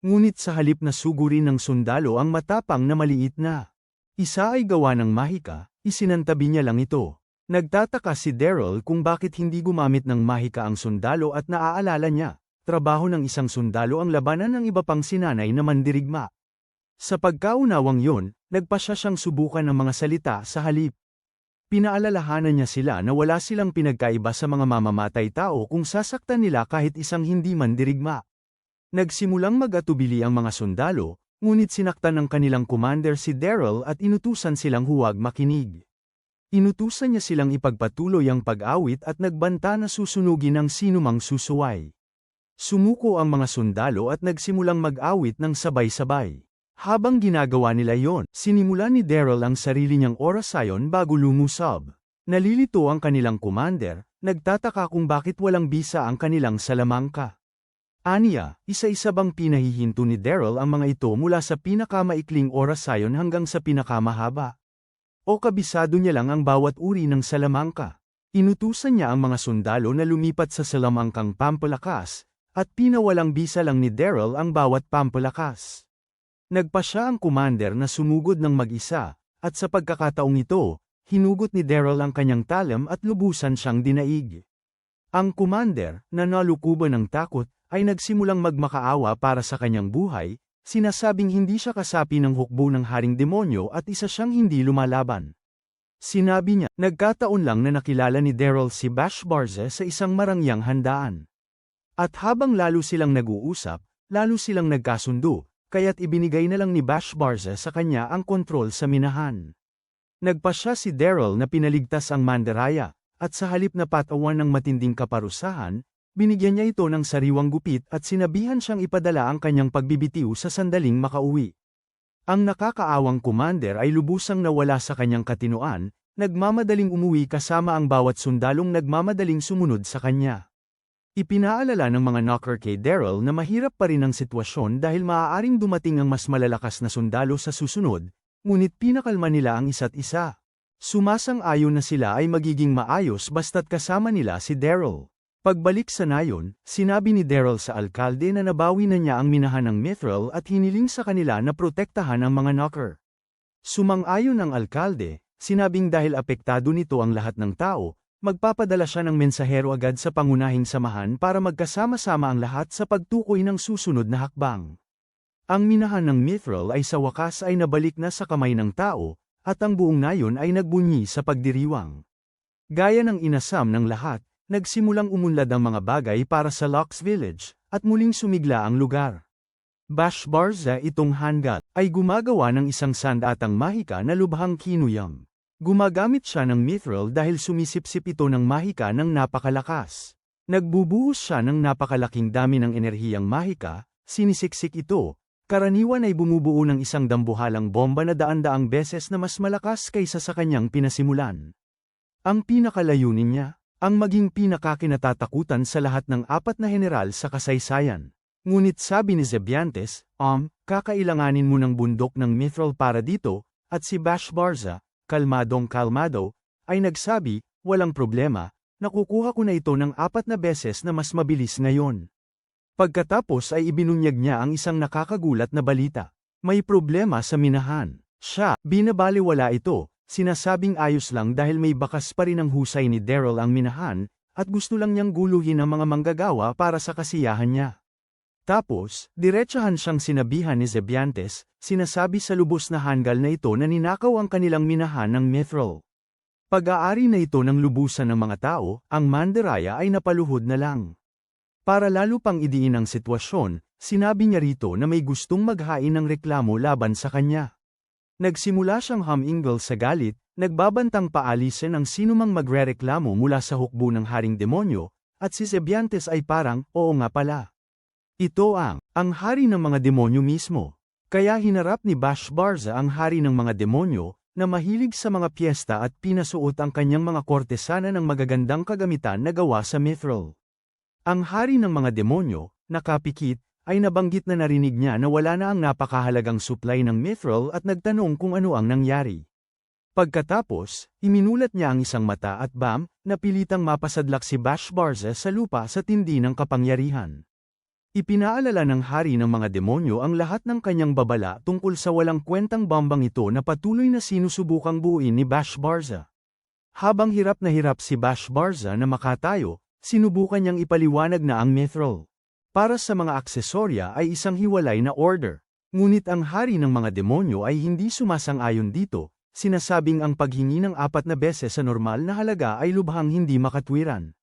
Ngunit sa halip na sugurin ng sundalo ang matapang na maliit na isa ay gawa ng mahika, isinantabi niya lang ito. Nagtataka si Daryl kung bakit hindi gumamit ng mahika ang sundalo at naaalala niya, trabaho ng isang sundalo ang labanan ng iba pang sinanay na mandirigma. Sa pagkaunawang yon, nagpasya siyang subukan ng mga salita sa halip. Pinaalalahanan niya sila na wala silang pinagkaiba sa mga mamamatay tao kung sasaktan nila kahit isang hindi mandirigma. Nagsimulang mag-atubili ang mga sundalo, ngunit sinaktan ng kanilang commander si Daryl at inutusan silang huwag makinig. Inutusan niya silang ipagpatuloy ang pag-awit at nagbanta na susunugin ang sinumang susuway. Sumuko ang mga sundalo at nagsimulang mag-awit ng sabay-sabay. Habang ginagawa nila yon, sinimula ni Daryl ang sarili niyang orasayon bago lumusob. Nalilito ang kanilang commander, nagtataka kung bakit walang bisa ang kanilang salamangka. Aniya, isa-isa bang pinahihinto ni Daryl ang mga ito mula sa pinakamaikling orasayon hanggang sa pinakamahaba? O kabisado niya lang ang bawat uri ng salamangka? Inutusan niya ang mga sundalo na lumipat sa salamangkang pampalakas, at pinawalang bisa lang ni Daryl ang bawat pampalakas. Nagpasya ang commander na sumugod ng mag-isa, at sa pagkakataong ito, hinugot ni Daryl ang kanyang talam at lubusan siyang dinaig. Ang commander, na nalukuban ng takot, ay nagsimulang magmakaawa para sa kanyang buhay, sinasabing hindi siya kasapi ng hukbo ng haring demonyo at isa siyang hindi lumalaban. Sinabi niya, nagkataon lang na nakilala ni Daryl si Bashbarza sa isang marangyang handaan. At habang lalo silang nag-uusap, lalo silang nagkasundo, kaya't ibinigay na lang ni Bashbarza sa kanya ang kontrol sa minahan. Nagpasya si Daryl na pinaligtas ang mandaraya, at sa halip na patawan ng matinding kaparusahan, binigyan niya ito ng sariwang gupit at sinabihan siyang ipadala ang kanyang pagbibitiw sa sandaling makauwi. Ang nakakaawang commander ay lubusang nawala sa kanyang katinoan, nagmamadaling umuwi kasama ang bawat sundalong nagmamadaling sumunod sa kanya. Ipinaalala ng mga knocker kay Daryl na mahirap pa rin ang sitwasyon dahil maaaring dumating ang mas malalakas na sundalo sa susunod, ngunit pinakalma nila ang isa't isa. Sumasang-ayon na sila ay magiging maayos basta't kasama nila si Daryl. Pagbalik sa nayon, sinabi ni Daryl sa alkalde na nabawi na niya ang minahan ng Mithril at hiniling sa kanila na protektahan ang mga knocker. Sumang-ayon ang alkalde, sinabing dahil apektado nito ang lahat ng tao, magpapadala siya ng mensahero agad sa pangunahing samahan para magkasama-sama ang lahat sa pagtukoy ng susunod na hakbang. Ang minahan ng Mithril ay sa wakas ay nabalik na sa kamay ng tao, at ang buong nayon ay nagbunyi sa pagdiriwang. Gaya ng inasam ng lahat, nagsimulang umunlad ang mga bagay para sa Locks Village, at muling sumigla ang lugar. Bashbarza itong Hangat, ay gumagawa ng isang sandatang mahika na lubhang kinuyam. Gumagamit siya ng Mithril dahil sumisipsip ito ng mahika ng napakalakas. Nagbubuhos siya ng napakalaking dami ng enerhiyang mahika, sinisiksik ito, karaniwan ay bumubuo ng isang dambuhalang bomba na daan-daang beses na mas malakas kaysa sa kanyang pinasimulan. Ang pinakalayunin niya, ang maging pinakakinatatakutan sa lahat ng 4 na general sa kasaysayan. Ngunit sabi ni Zebiantes, kakailanganin mo ng bundok ng Mithril para dito, at si Bashbarza, kalmadong-kalmado, ay nagsabi, walang problema, nakukuha ko na ito ng 4 na beses na mas mabilis ngayon. Pagkatapos ay ibinunyag niya ang isang nakakagulat na balita. May problema sa minahan. Siya, binabaliwala ito. Sinasabing ayos lang dahil may bakas pa rin ang husay ni Daryl ang minahan, at gusto lang niyang guluhin ang mga manggagawa para sa kasiyahan niya. Tapos, diretsahan siyang sinabihan ni Zebiantes, sinasabi sa lubos na hanggal na ito na ninakaw ang kanilang minahan ng Mithril. Pag-aari na ito ng lubusan ng mga tao, ang mandaraya ay napaluhod na lang. Para lalo pang idiin ang sitwasyon, sinabi niya rito na may gustong maghain ng reklamo laban sa kanya. Nagsimula siyang humingle sa galit, nagbabantang paalisin ang sinumang magrereklamo mula sa hukbo ng Haring Demonyo, at si Sebiantes ay parang, oo nga pala. Ito ang hari ng mga demonyo mismo. Kaya hinarap ni Bashbarza ang hari ng mga demonyo, na mahilig sa mga piyesta at pinasuot ang kanyang mga kortesana ng magagandang kagamitan na gawa sa mithril. Ang hari ng mga demonyo, nakapikit, ay nabanggit na narinig niya na wala na ang napakahalagang supply ng mithril at nagtanong kung ano ang nangyari. Pagkatapos, iminulat niya ang isang mata at bam, napilitang mapasadlak si Bashbarza sa lupa sa tindi ng kapangyarihan. Ipinaalala ng hari ng mga demonyo ang lahat ng kanyang babala tungkol sa walang kwentang bombang ito na patuloy na sinusubukang buuin ni Bashbarza. Habang hirap na hirap si Bashbarza na makatayo, sinubukan niyang ipaliwanag na ang mithril para sa mga aksesorya ay isang hiwalay na order. Ngunit ang hari ng mga demonyo ay hindi sumasang-ayon dito, sinasabing ang paghingi ng 4 na beses sa normal na halaga ay lubhang hindi makatwiran.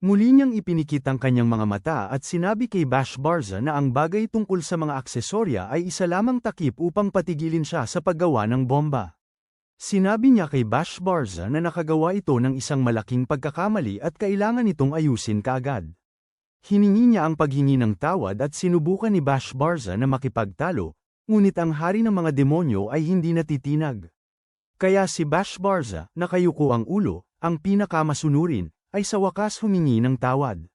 Muli niyang ipinikit ang kanyang mga mata at sinabi kay Bashbarza na ang bagay tungkol sa mga aksesorya ay isa lamang takip upang patigilin siya sa paggawa ng bomba. Sinabi niya kay Bashbarza na nakagawa ito ng isang malaking pagkakamali at kailangan itong ayusin kaagad. Hiningi niya ang paghingi ng tawad at sinubukan ni Bashbarza na makipagtalo, ngunit ang hari ng mga demonyo ay hindi natitinag. Kaya si Bashbarza, nakayuko ang ulo, ang pinakamasunurin, ay sa wakas humingi ng tawad.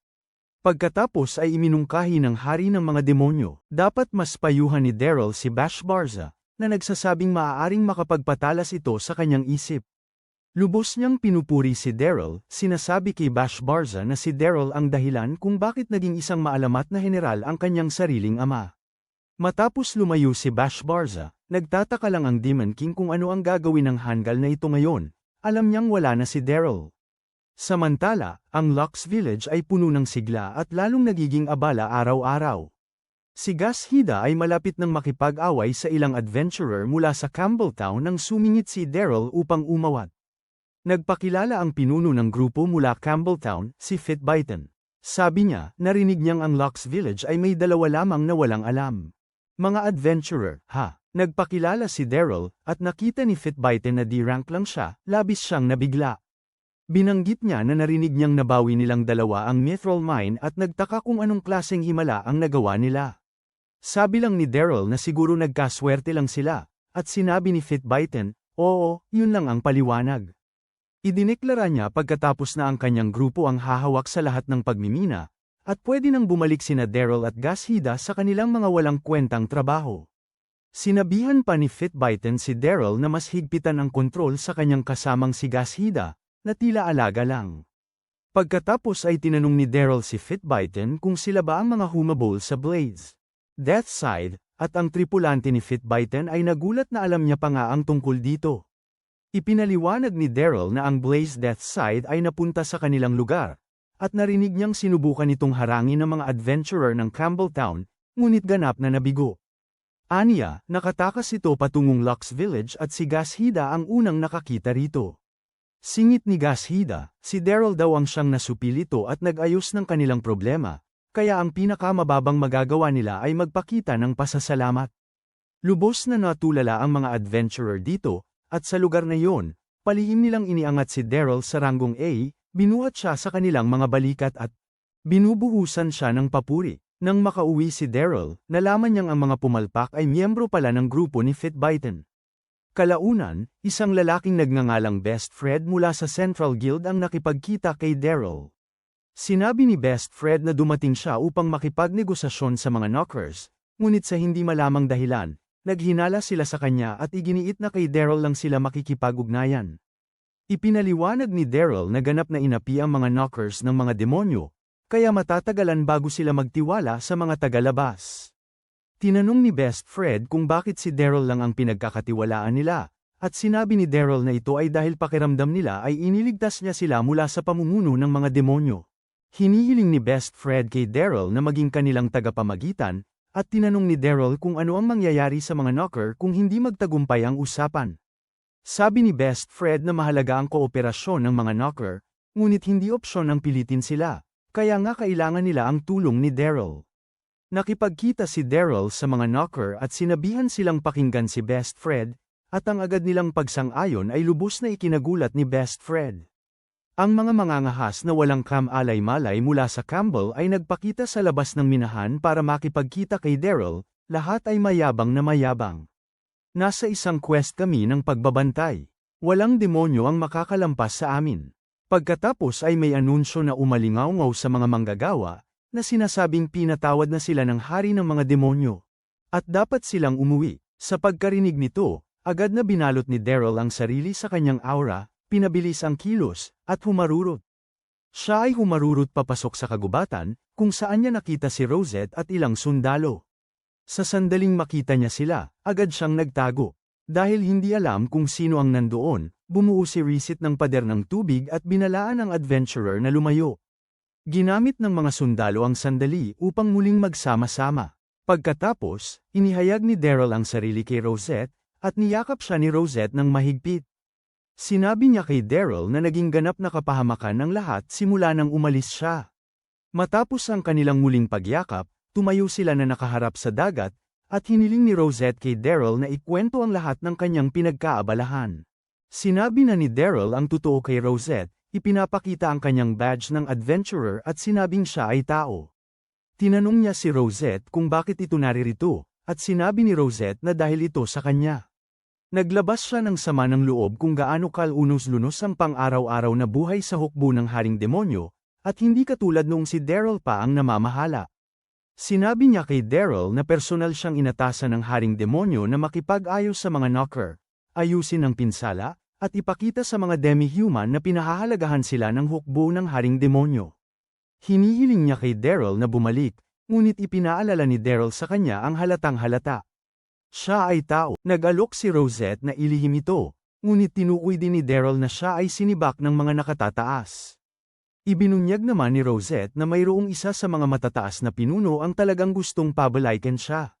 Pagkatapos ay iminungkahi ng hari ng mga demonyo, dapat mas payuhan ni Daryl si Bashbarza, na nagsasabing maaaring makapagpatalas ito sa kanyang isip. Lubos niyang pinupuri si Daryl, sinasabi kay Bashbarza na si Daryl ang dahilan kung bakit naging isang maalamat na general ang kanyang sariling ama. Matapos lumayo si Bashbarza, nagtataka lang ang Demon King kung ano ang gagawin ng hanggal na ito ngayon. Alam niyang wala na si Daryl. Samantala, ang Lux Village ay puno ng sigla at lalong nagiging abala araw-araw. Si Gashida ay malapit nang makipag-away sa ilang adventurer mula sa Campbelltown nang sumingit si Daryl upang umawat. Nagpakilala ang pinuno ng grupo mula Campbelltown, si Fitbyton. Sabi niya, narinig niyang ang Lux Village ay may 2 lamang na walang alam. Mga adventurer, ha? Nagpakilala si Daryl, at nakita ni Fitbyton na D-rank lang siya, labis siyang nabigla. Binanggit niya na narinig niyang nabawi nilang 2 ang mithril mine at nagtaka kung anong klaseng himala ang nagawa nila. Sabi lang ni Daryl na siguro nagkaswerte lang sila, at sinabi ni Fitbyton, oo, yun lang ang paliwanag. Idineklara niya pagkatapos na ang kanyang grupo ang hahawak sa lahat ng pagmimina, at pwede nang bumalik sina Daryl at Gashida sa kanilang mga walang kwentang trabaho. Sinabihan pa ni Fitbyton si Daryl na mas higpitan ang kontrol sa kanyang kasamang si Gashida, na tila alaga lang. Pagkatapos ay tinanong ni Daryl si Fitbyton kung sila ba ang mga humabol sa Blaze Deathside, at ang tripulante ni Fitbyton ay nagulat na alam niya pa nga ang tungkol dito. Ipinaliwanag ni Daryl na ang Blaze Deathside ay napunta sa kanilang lugar, at narinig niyang sinubukan itong harangin ng mga adventurer ng Campbelltown, ngunit ganap na nabigo. Aniya, nakatakas ito patungong Lux Village at si Gashida ang unang nakakita rito. Singit ni Gashida, si Daryl daw ang siyang nasupilito at nag-ayos ng kanilang problema, kaya ang pinakamababang magagawa nila ay magpakita ng pasasalamat. Lubos na natulala ang mga adventurer dito, at sa lugar na iyon, palihim nilang iniangat si Daryl sa ranggong A, binuhat siya sa kanilang mga balikat at binubuhusan siya ng papuri. Nang makauwi si Daryl, nalaman niyang ang mga pumalpak ay miyembro pala ng grupo ni Fitbyton. Kalaunan, isang lalaking nagngangalang Best Fred mula sa Central Guild ang nakipagkita kay Daryl. Sinabi ni Best Fred na dumating siya upang makipagnegosasyon sa mga knockers, ngunit sa hindi malamang dahilan, naghinala sila sa kanya at iginiit na kay Daryl lang sila makikipag-ugnayan. Ipinaliwanag ni Daryl na ganap na inapi ang mga knockers ng mga demonyo, kaya matatagalan bago sila magtiwala sa mga tagalabas. Tinanong ni Best Fred kung bakit si Daryl lang ang pinagkakatiwalaan nila, at sinabi ni Daryl na ito ay dahil pakiramdam nila ay iniligtas niya sila mula sa pamumuno ng mga demonyo. Hinihiling ni Best Fred kay Daryl na maging kanilang tagapamagitan, at tinanong ni Daryl kung ano ang mangyayari sa mga knocker kung hindi magtagumpay ang usapan. Sabi ni Best Fred na mahalaga ang kooperasyon ng mga knocker, ngunit hindi opsyon ang pilitin sila, kaya nga kailangan nila ang tulong ni Daryl. Nakipagkita si Daryl sa mga knocker at sinabihan silang pakinggan si Best Fred, at ang agad nilang pagsang-ayon ay lubos na ikinagulat ni Best Fred. Ang mga mangangahas na walang kam-alay-malay mula sa Campbell ay nagpakita sa labas ng minahan para makipagkita kay Daryl, lahat ay mayabang na mayabang. Nasa isang quest kami ng pagbabantay. Walang demonyo ang makakalampas sa amin. Pagkatapos ay may anunsyo na umalingaw-ngaw sa mga manggagawa, na sinasabing pinatawad na sila ng hari ng mga demonyo. At dapat silang umuwi. Sa pagkarinig nito, agad na binalot ni Daryl ang sarili sa kanyang aura, pinabilis ang kilos, at humarurot. Siya ay humarurot papasok sa kagubatan, kung saan niya nakita si Rosette at ilang sundalo. Sa sandaling makita niya sila, agad siyang nagtago. Dahil hindi alam kung sino ang nandoon, bumuo si Reset ng pader ng tubig at binalaan ang adventurer na lumayo. Ginamit ng mga sundalo ang sandali upang muling magsama-sama. Pagkatapos, inihayag ni Daryl ang sarili kay Rosette, at niyakap siya ni Rosette ng mahigpit. Sinabi niya kay Daryl na naging ganap na kapahamakan ng lahat simula nang umalis siya. Matapos ang kanilang muling pagyakap, tumayo sila na nakaharap sa dagat, at hiniling ni Rosette kay Daryl na ikwento ang lahat ng kanyang pinagkaabalahan. Sinabi na ni Daryl ang totoo kay Rosette, ipinapakita ang kanyang badge ng adventurer at sinabing siya ay tao. Tinanong niya si Rosette kung bakit ito naririto, at sinabi ni Rosette na dahil ito sa kanya. Naglabas siya ng sama ng loob kung gaano kalunos-lunos ang pang-araw-araw na buhay sa hukbo ng haring demonyo, at hindi katulad noong si Daryl pa ang namamahala. Sinabi niya kay Daryl na personal siyang inatasan ng haring demonyo na makipag-ayos sa mga knocker, ayusin ang pinsala, at ipakita sa mga demi-human na pinahahalagahan sila ng hukbo ng haring demonyo. Hinihiling niya kay Daryl na bumalik, ngunit ipinaalala ni Daryl sa kanya ang halatang halata. Siya ay tao. Nag-alok si Rosette na ilihim ito, ngunit tinukoy din ni Daryl na siya ay sinibak ng mga nakatataas. Ibinunyag naman ni Rosette na mayroong isa sa mga matataas na pinuno ang talagang gustong pabalaykan siya.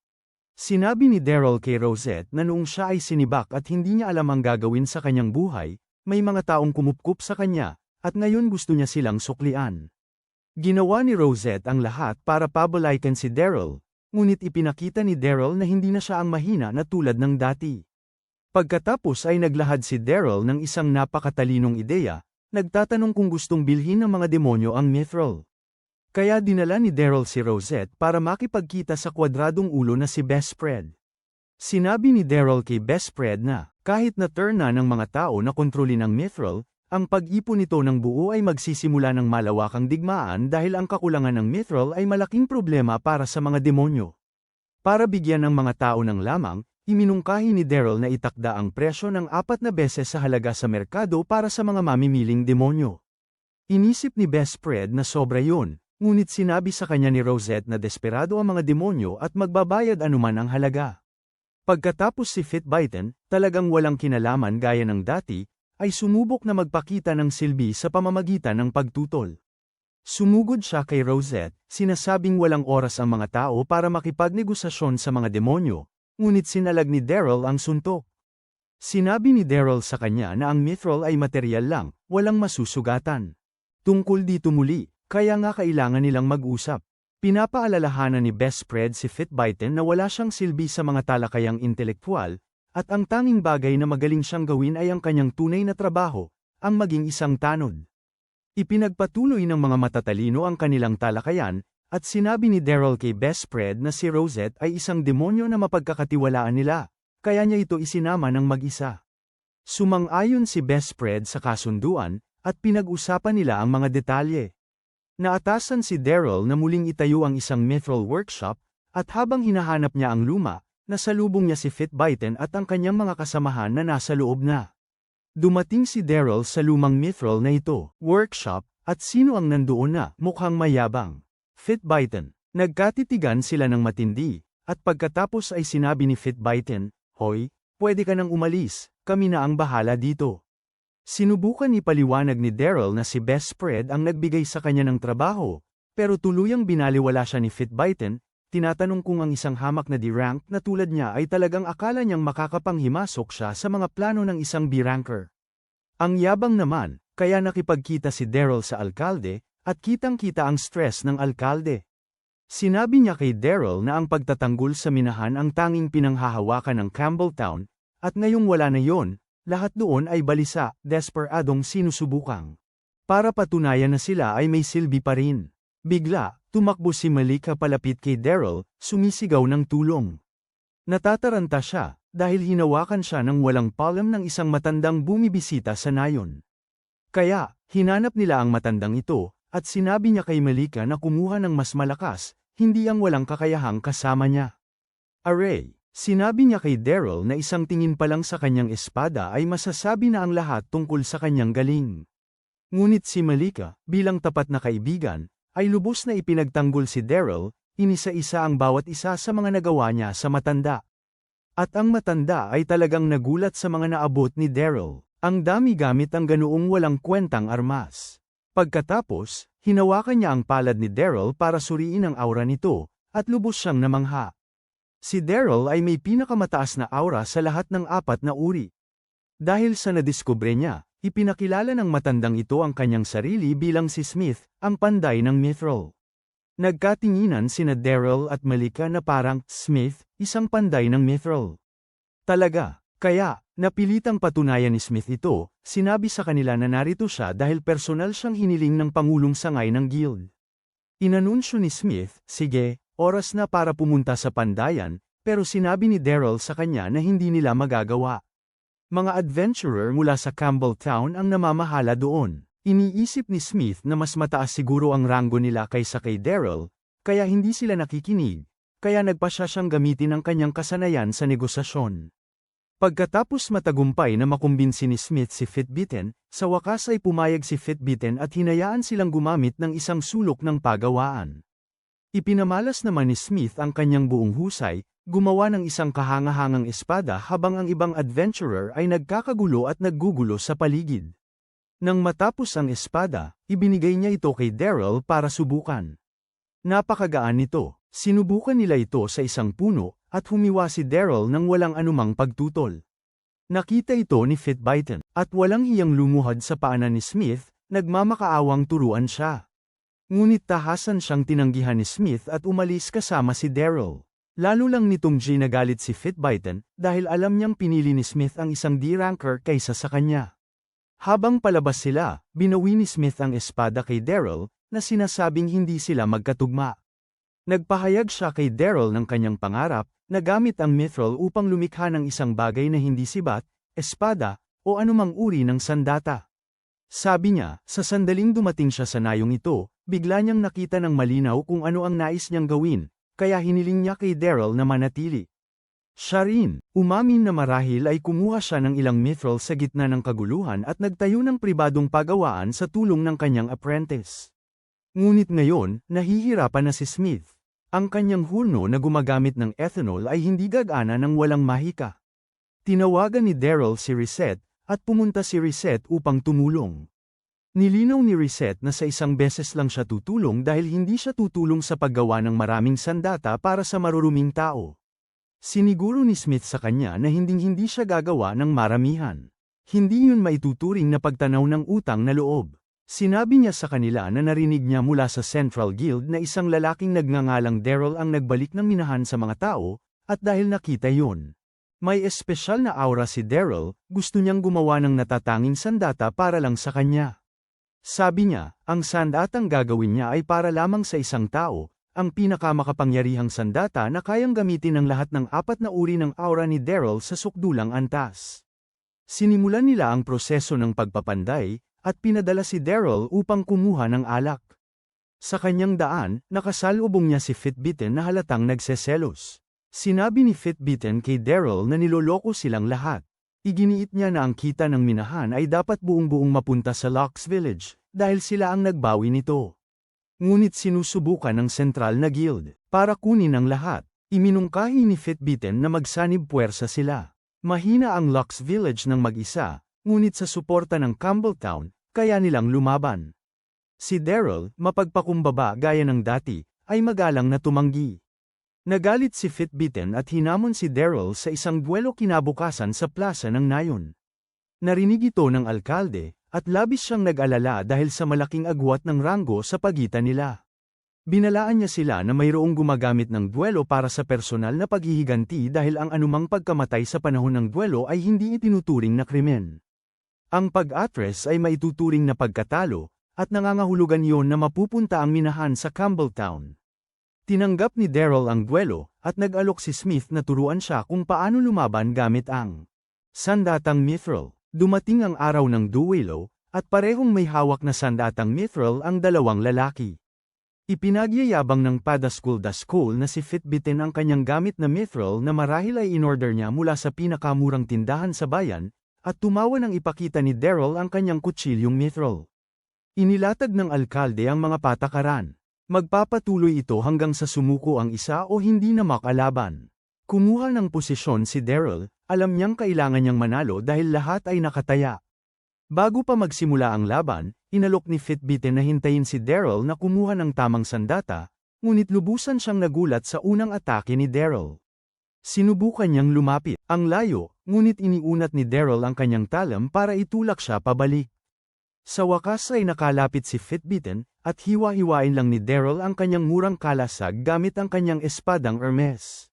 Sinabi ni Daryl kay Rosette na noong siya ay sinibak at hindi niya alam ang gagawin sa kanyang buhay, may mga taong kumupkup sa kanya, at ngayon gusto niya silang suklian. Ginawa ni Rosette ang lahat para pabalaykan si Daryl, ngunit ipinakita ni Daryl na hindi na siya ang mahina na tulad ng dati. Pagkatapos ay naglahad si Daryl ng isang napakatalinong ideya, nagtatanong kung gustong bilhin ng mga demonyo ang mithril. Kaya dinala ni Daryl si Rosette para makipagkita sa kwadradong ulo na si Best Fred. Sinabi ni Daryl kay Best Fred na, kahit na turn na ng mga tao na kontrolin ang mithril, ang pag-ipon nito ng buo ay magsisimula ng malawakang digmaan dahil ang kakulangan ng mithril ay malaking problema para sa mga demonyo. Para bigyan ng mga tao ng lamang, iminungkahi ni Daryl na itakda ang presyo ng 4 na beses sa halaga sa merkado para sa mga mamimiling demonyo. Inisip ni Best Fred na sobra yun, ngunit sinabi sa kanya ni Rosette na desperado ang mga demonyo at magbabayad anuman ang halaga. Pagkatapos si Fitbiten, talagang walang kinalaman gaya ng dati, ay sumubok na magpakita ng silbi sa pamamagitan ng pagtutol. Sumugod siya kay Rosette, sinasabing walang oras ang mga tao para makipagnegosasyon sa mga demonyo, ngunit sinalag ni Daryl ang suntok. Sinabi ni Daryl sa kanya na ang mithril ay materyal lang, walang masusugatan. Tungkol dito muli, kaya nga kailangan nilang mag-usap. Pinapaalalahanan ni Best Fred si Fitbiten na wala siyang silbi sa mga talakayang intelektual, at ang tanging bagay na magaling siyang gawin ay ang kanyang tunay na trabaho, ang maging isang tanod. Ipinagpatuloy ng mga matatalino ang kanilang talakayan, at sinabi ni Daryl kay Best Fred na si Rosette ay isang demonyo na mapagkakatiwalaan nila, kaya niya ito isinama ng mag-isa. Sumang-ayon si Best Fred sa kasunduan, at pinag-usapan nila ang mga detalye. Naatasan si Daryl na muling itayo ang isang mithril workshop, at habang hinahanap niya ang luma, nasalubong niya si Fitbiten at ang kanyang mga kasamahan na nasa loob na. Dumating si Daryl sa lumang mithril na ito, workshop, at sino ang nandoon na, mukhang mayabang. Fitbiten. Nagkatitigan sila ng matindi, at pagkatapos ay sinabi ni Fitbiten, "Hoy, pwede ka nang umalis, kami na ang bahala dito." Sinubukan ipaliwanag ni Daryl na si Best Fred ang nagbigay sa kanya ng trabaho, pero tuluyang binaliwala siya ni Fitbiten, tinatanong kung ang isang hamak na D-rank na tulad niya ay talagang akala niyang makakapanghimasok siya sa mga plano ng isang B-ranker. Ang yabang naman, kaya nakipagkita si Daryl sa alkalde, at kitang-kita ang stress ng alkalde. Sinabi niya kay Daryl na ang pagtatanggol sa minahan ang tanging pinanghahawakan ng Campbelltown, at ngayong wala na yon, lahat doon ay balisa, desperadong sinusubukang. Para patunayan na sila ay may silbi pa rin. Bigla, tumakbo si Malika palapit kay Daryl, sumisigaw ng tulong. Natataranta siya, dahil hinawakan siya ng walang palm ng isang matandang bumibisita sa nayon. Kaya, hinanap nila ang matandang ito, at sinabi niya kay Malika na kumuha ng mas malakas, hindi ang walang kakayahang kasama niya. Aray, sinabi niya kay Daryl na isang tingin pa lang sa kanyang espada ay masasabi na ang lahat tungkol sa kanyang galing. Ngunit si Malika, bilang tapat na kaibigan, ay lubos na ipinagtanggol si Daryl, inisa-isa ang bawat isa sa mga nagawa niya sa matanda. At ang matanda ay talagang nagulat sa mga naabot ni Daryl. Ang dami gamit ang ganoong walang kwentang armas. Pagkatapos, hinawakan niya ang palad ni Daryl para suriin ang aura nito, at lubos siyang namangha. Si Daryl ay may pinakamataas na aura sa lahat ng 4 na uri. Dahil sa nadiskubre niya, ipinakilala ng matandang ito ang kanyang sarili bilang si Smith, ang panday ng Mithril. Nagkatinginan sina Daryl at Malika na parang, Smith, isang panday ng Mithril. Talaga, kaya, napilitang patunayan ni Smith ito, sinabi sa kanila na narito siya dahil personal siyang hiniling ng Pangulong Sangay ng Guild. Inanunsyo ni Smith, sige, oras na para pumunta sa pandayan, pero sinabi ni Daryl sa kanya na hindi nila magagawa. Mga adventurer mula sa Campbelltown ang namamahala doon. Iniisip ni Smith na mas mataas siguro ang ranggo nila kaysa kay Daryl, kaya hindi sila nakikinig, kaya nagpasya siyang gamitin ang kanyang kasanayan sa negosasyon. Pagkatapos matagumpay na makumbinsi ni Smith si Fitbitten, sa wakas ay pumayag si Fitbitten at hinayaan silang gumamit ng isang sulok ng pagawaan. Ipinamalas naman ni Smith ang kanyang buong husay, gumawa ng isang kahangahangang espada habang ang ibang adventurer ay nagkakagulo at naggugulo sa paligid. Nang matapos ang espada, ibinigay niya ito kay Daryl para subukan. Napakagaan nito, sinubukan nila ito sa isang puno, at humiwa si Daryl nang walang anumang pagtutol. Nakita ito ni Fitbitten, at walang hiyang lumuhad sa paanan ni Smith, nagmamakaawang turuan siya. Ngunit tahasan siyang tinanggihan ni Smith at umalis kasama si Daryl. Lalo lang nitong ginagalit si Fitbitten, dahil alam niyang pinili ni Smith ang isang D-ranker kaysa sa kanya. Habang palabas sila, binawi ni Smith ang espada kay Daryl, na sinasabing hindi sila magkatugma. Nagpahayag siya kay Daryl ng kanyang pangarap, na gamit ang Mithril upang lumikha ng isang bagay na hindi sibat, espada, o anumang uri ng sandata. Sabi niya, sa sandaling dumating siya sa nayong ito, bigla niyang nakita ng malinaw kung ano ang nais niyang gawin, kaya hiniling niya kay Daryl na manatili. Siya rin, umamin na marahil ay kumuha siya ng ilang Mithril sa gitna ng kaguluhan at nagtayo ng pribadong pagawaan sa tulong ng kanyang apprentice. Ngunit ngayon, nahihirapan na si Smith. Ang kanyang hulno na gumagamit ng ethanol ay hindi gagana ng walang mahika. Tinawagan ni Daryl si Reset, at pumunta si Reset upang tumulong. Nilinaw ni Reset na sa isang beses lang siya tutulong dahil hindi siya tutulong sa paggawa ng maraming sandata para sa maruruming tao. Siniguro ni Smith sa kanya na hinding-hindi siya gagawa ng maramihan. Hindi yun maituturing na pagtanaw ng utang na loob. Sinabi niya sa kanila na narinig niya mula sa Central Guild na isang lalaking nagngangalang Daryl ang nagbalik ng minahan sa mga tao, at dahil nakita yun. May espesyal na aura si Daryl, gusto niyang gumawa ng natatanging sandata para lang sa kanya. Sabi niya, ang sandatang gagawin niya ay para lamang sa isang tao, ang pinakamakapangyarihang sandata na kayang gamitin ng lahat ng 4 na uri ng aura ni Daryl sa sukdulang antas. Sinimulan nila ang proseso ng pagpapanday, at pinadala si Daryl upang kumuha ng alak. Sa kanyang daan, nakasalubong niya si Fitbitten na halatang nagseselos. Sinabi ni Fitbitten kay Daryl na niloloko silang lahat. Iginiit niya na ang kita ng minahan ay dapat buong-buong mapunta sa Locks Village, dahil sila ang nagbawi nito. Ngunit sinusubukan ng sentral na guild, para kunin ang lahat. Iminungkahi ni Fitbitten na magsanib puwersa sila. Mahina ang Locks Village ng mag-isa, ngunit sa suporta ng Campbelltown, kaya nilang lumaban. Si Daryl, mapagpakumbaba gaya ng dati, ay magalang na tumanggi. Nagalit si Fitbitten at hinamon si Daryl sa isang duelo kinabukasan sa plaza ng Nayon. Narinig ito ng alkalde, at labis siyang nag-alala dahil sa malaking agwat ng ranggo sa pagitan nila. Binalaan niya sila na mayroong gumagamit ng duelo para sa personal na paghihiganti dahil ang anumang pagkamatay sa panahon ng duelo ay hindi itinuturing na krimen. Ang pag-atres ay maituturing na pagkatalo, at nangangahulugan iyon na mapupunta ang minahan sa Campbelltown. Tinanggap ni Daryl ang duelo, at nag-alok si Smith na turuan siya kung paano lumaban gamit ang sandatang mithril. Dumating ang araw ng duelo, at parehong may hawak na sandatang mithril ang dalawang lalaki. Ipinagyayabang ng Padaskul na si Fitbitten ang kanyang gamit na mithril na marahil ay inorder niya mula sa pinakamurang tindahan sa bayan, at tumawa nang ipakita ni Daryl ang kanyang kutsilyong mithril. Inilatag ng alkalde ang mga patakaran. Magpapatuloy ito hanggang sa sumuko ang isa o hindi na makalaban. Kumuha ng posisyon si Daryl, alam niyang kailangan niyang manalo dahil lahat ay nakataya. Bago pa magsimula ang laban, inalok ni Fitbitten na hintayin si Daryl na kumuha ng tamang sandata, ngunit lubusan siyang nagulat sa unang atake ni Daryl. Sinubukan niyang lumapit ang layo, ngunit iniunat ni Daryl ang kanyang talam para itulak siya pabalik. Sa wakas ay nakalapit si Fitbitten, at hiwa-hiwain lang ni Daryl ang kanyang murang kalasag gamit ang kanyang espadang Hermes.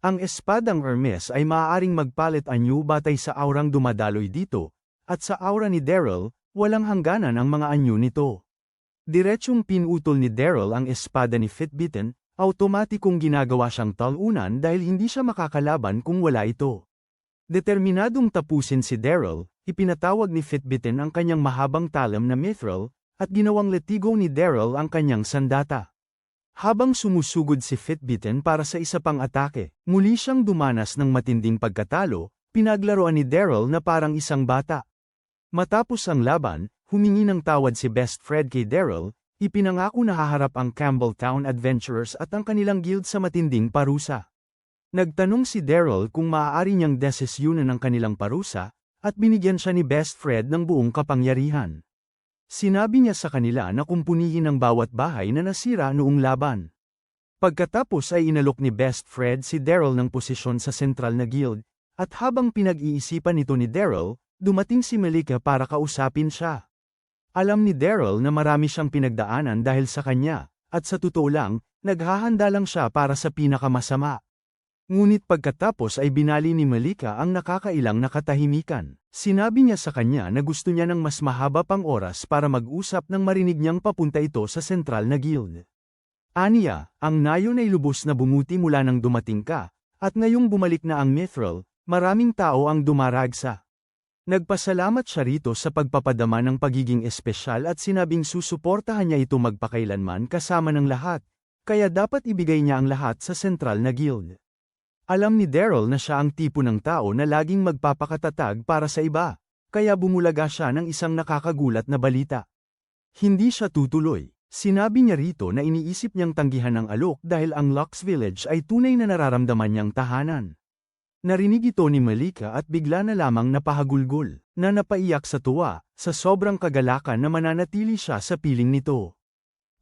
Ang espadang Hermes ay maaaring magpalit anyo batay sa aurang dumadaloy dito, at sa aura ni Daryl, walang hangganan ang mga anyo nito. Diretsyong pinutol ni Daryl ang espada ni Fitbitten, automatikong ginagawa siyang talunan dahil hindi siya makakalaban kung wala ito. Determinadong tapusin si Daryl, ipinatawag ni Fitbitten ang kanyang mahabang talam na mithril, at ginawang letigo ni Daryl ang kanyang sandata. Habang sumusugod si Fitbitten para sa isa pang atake, muli siyang dumanas ng matinding pagkatalo, pinaglaruan ni Daryl na parang isang bata. Matapos ang laban, humingi ng tawad si Best Fred kay Daryl, ipinangako na haharap ang Campbelltown Adventurers at ang kanilang guild sa matinding parusa. Nagtanong si Daryl kung maaari niyang desisyunan ang kanilang parusa, at binigyan siya ni Best Fred ng buong kapangyarihan. Sinabi niya sa kanila na kumpunihin ang bawat bahay na nasira noong laban. Pagkatapos ay inalok ni Best Fred si Daryl ng posisyon sa sentral na guild, at habang pinag-iisipan ito ni Daryl, dumating si Malika para kausapin siya. Alam ni Daryl na marami siyang pinagdaanan dahil sa kanya, at sa totoo lang, naghahanda lang siya para sa pinakamasama. Ngunit pagkatapos ay binali ni Malika ang nakakailang na katahimikan. Sinabi niya sa kanya na gusto niya ng mas mahaba pang oras para mag-usap nang marinig niyang papunta ito sa sentral na guild. Aniya, ang Nayon ay lubos na bumuti mula nang dumating ka, at ngayong bumalik na ang mithril, maraming tao ang dumaragsa. Nagpasalamat siya rito sa pagpapadama ng pagiging espesyal at sinabing susuportahan niya ito magpakailanman kasama ng lahat, kaya dapat ibigay niya ang lahat sa sentral na guild. Alam ni Daryl na siya ang tipo ng tao na laging magpapakatatag para sa iba, kaya bumulaga siya ng isang nakakagulat na balita. Hindi siya tutuloy. Sinabi niya rito na iniisip niyang tanggihan ang alok dahil ang Lux Village ay tunay na nararamdaman niyang tahanan. Narinig ito ni Malika at bigla na lamang napahagulgol, na napaiyak sa tuwa, sa sobrang kagalakan na mananatili siya sa piling nito.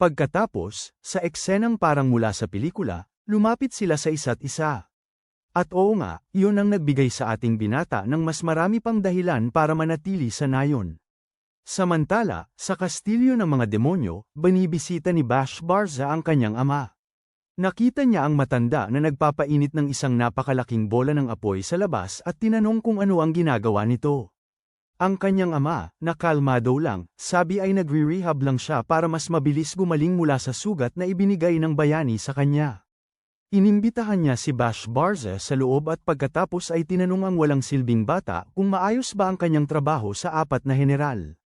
Pagkatapos, sa eksenang parang mula sa pelikula, lumapit sila sa isa't isa. At oo nga, iyon ang nagbigay sa ating binata ng mas marami pang dahilan para manatili sa Nayon. Samantala, sa kastilyo ng mga demonyo, binibisita ni Bash Barza ang kanyang ama. Nakita niya ang matanda na nagpapainit ng isang napakalaking bola ng apoy sa labas at tinanong kung ano ang ginagawa nito. Ang kanyang ama, na kalmado lang, sabi ay nagre-rehab lang siya para mas mabilis gumaling mula sa sugat na ibinigay ng bayani sa kanya. Inimbitahan niya si Bash Barza sa loob at pagkatapos ay tinanong ang walang silbing bata kung maayos ba ang kanyang trabaho sa apat na general.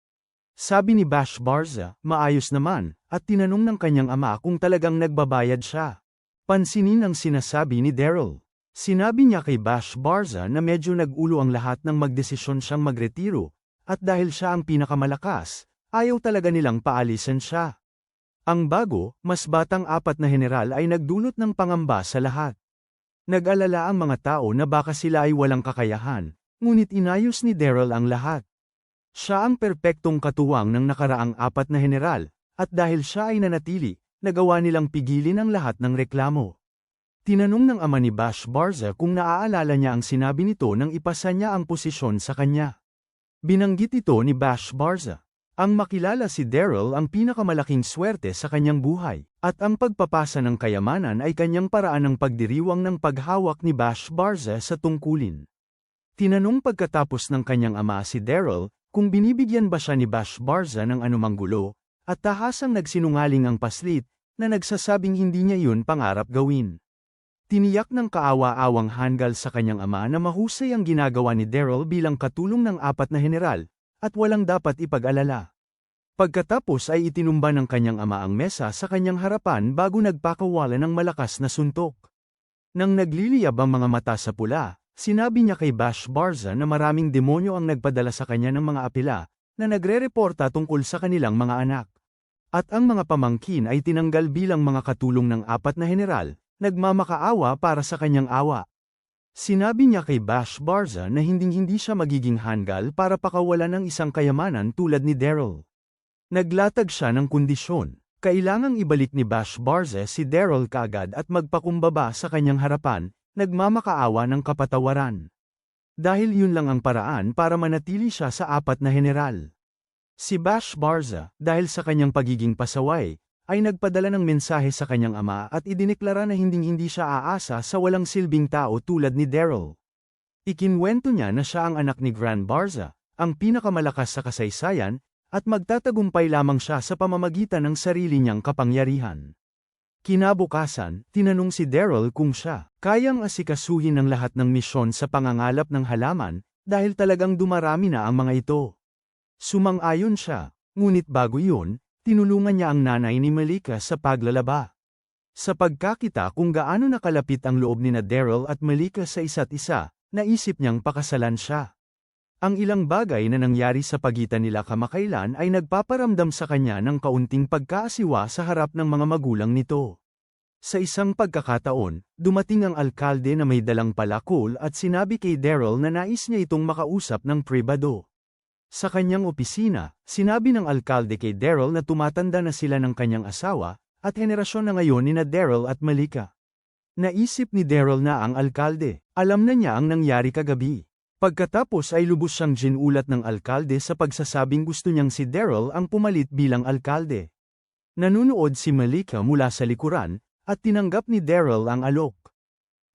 Sabi ni Bash Barza, maayos naman, at tinanong ng kanyang ama kung talagang nagbabayad siya. Pansinin ang sinasabi ni Daryl. Sinabi niya kay Bash Barza na medyo nag-ulo ang lahat nang magdesisyon siyang magretiro, at dahil siya ang pinakamalakas, ayaw talaga nilang paalisan siya. Ang bago, mas batang apat na general ay nagdulot ng pangamba sa lahat. Nag-alala ang mga tao na baka sila ay walang kakayahan, ngunit inayos ni Daryl ang lahat. Siya ang perpektong katuwang ng nakaraang apat na general, at dahil siya ay nanatili, nagawa nilang pigilin ang lahat ng reklamo. Tinanong ng ama ni Bashbarza kung naaalala niya ang sinabi nito nang ipasa niya ang posisyon sa kanya. Binanggit ito ni Bashbarza. Ang makilala si Daryl ang pinakamalaking swerte sa kanyang buhay, at ang pagpapasa ng kayamanan ay kanyang paraan ng pagdiriwang ng paghawak ni Bashbarza sa tungkulin. Tinanong pagkatapos ng kanyang ama si Daryl kung binibigyan ba siya ni Bashbarza ng anumang gulo, at tahasang nagsinungaling ang paslit na nagsasabing hindi niya yun pangarap gawin. Tiniyak ng kaawa-awang Hangul sa kanyang ama na mahusay ang ginagawa ni Daryl bilang katulong ng 4 na heneral, at walang dapat ipag-alala. Pagkatapos ay itinumba ng kanyang ama ang mesa sa kanyang harapan bago nagpakawala ng malakas na suntok. Nang nagliliyab ang mga mata sa pula, sinabi niya kay Bashbarza na maraming demonyo ang nagpadala sa kanya ng mga apela, na nagre-reporta tungkol sa kanilang mga anak. At ang mga pamangkin ay tinanggal bilang mga katulong ng 4 na heneral, nagmamakaawa para sa kanyang awa. Sinabi niya kay Bashbarza na hinding-hindi siya magiging Hangul para pakawalan ng isang kayamanan tulad ni Daryl. Naglatag siya ng kondisyon. Kailangang ibalik ni Bashbarza si Daryl kaagad at magpakumbaba sa kanyang harapan, nagmamakaawa ng kapatawaran. Dahil yun lang ang paraan para manatili siya sa 4 na heneral. Si Bashbarza, dahil sa kanyang pagiging pasaway, ay nagpadala ng mensahe sa kanyang ama at idineklara na hinding-hindi siya aasa sa walang silbing tao tulad ni Daryl. Ikinwento niya na siya ang anak ni Gran Barza, ang pinakamalakas sa kasaysayan, at magtatagumpay lamang siya sa pamamagitan ng sarili niyang kapangyarihan. Kinabukasan, tinanong si Daryl kung siya kayang asikasuhin ng lahat ng misyon sa pangangalap ng halaman, dahil talagang dumarami na ang mga ito. Sumang-ayon siya, ngunit bago yun, tinulungan niya ang nanay ni Malika sa paglalaba. Sa pagkakita kung gaano nakalapit ang loob ni Daryl at Malika sa isa't isa, naisip niyang pakasalan siya. Ang ilang bagay na nangyari sa pagitan nila kamakailan ay nagpaparamdam sa kanya ng kaunting pagkaasiwa sa harap ng mga magulang nito. Sa isang pagkakataon, dumating ang alkalde na may dalang palakol at sinabi kay Daryl na nais niya itong makausap ng pribado. Sa kanyang opisina, sinabi ng alkalde kay Daryl na tumatanda na sila ng kanyang asawa, at henerasyon na ngayon ni Daryl at Malika. Naisip ni Daryl na ang alkalde, alam na niya ang nangyari kagabi. Pagkatapos ay lubos siyang ginulat ng alkalde sa pagsasabing gusto niyang si Daryl ang pumalit bilang alkalde. Nanunood si Malika mula sa likuran, at tinanggap ni Daryl ang alok.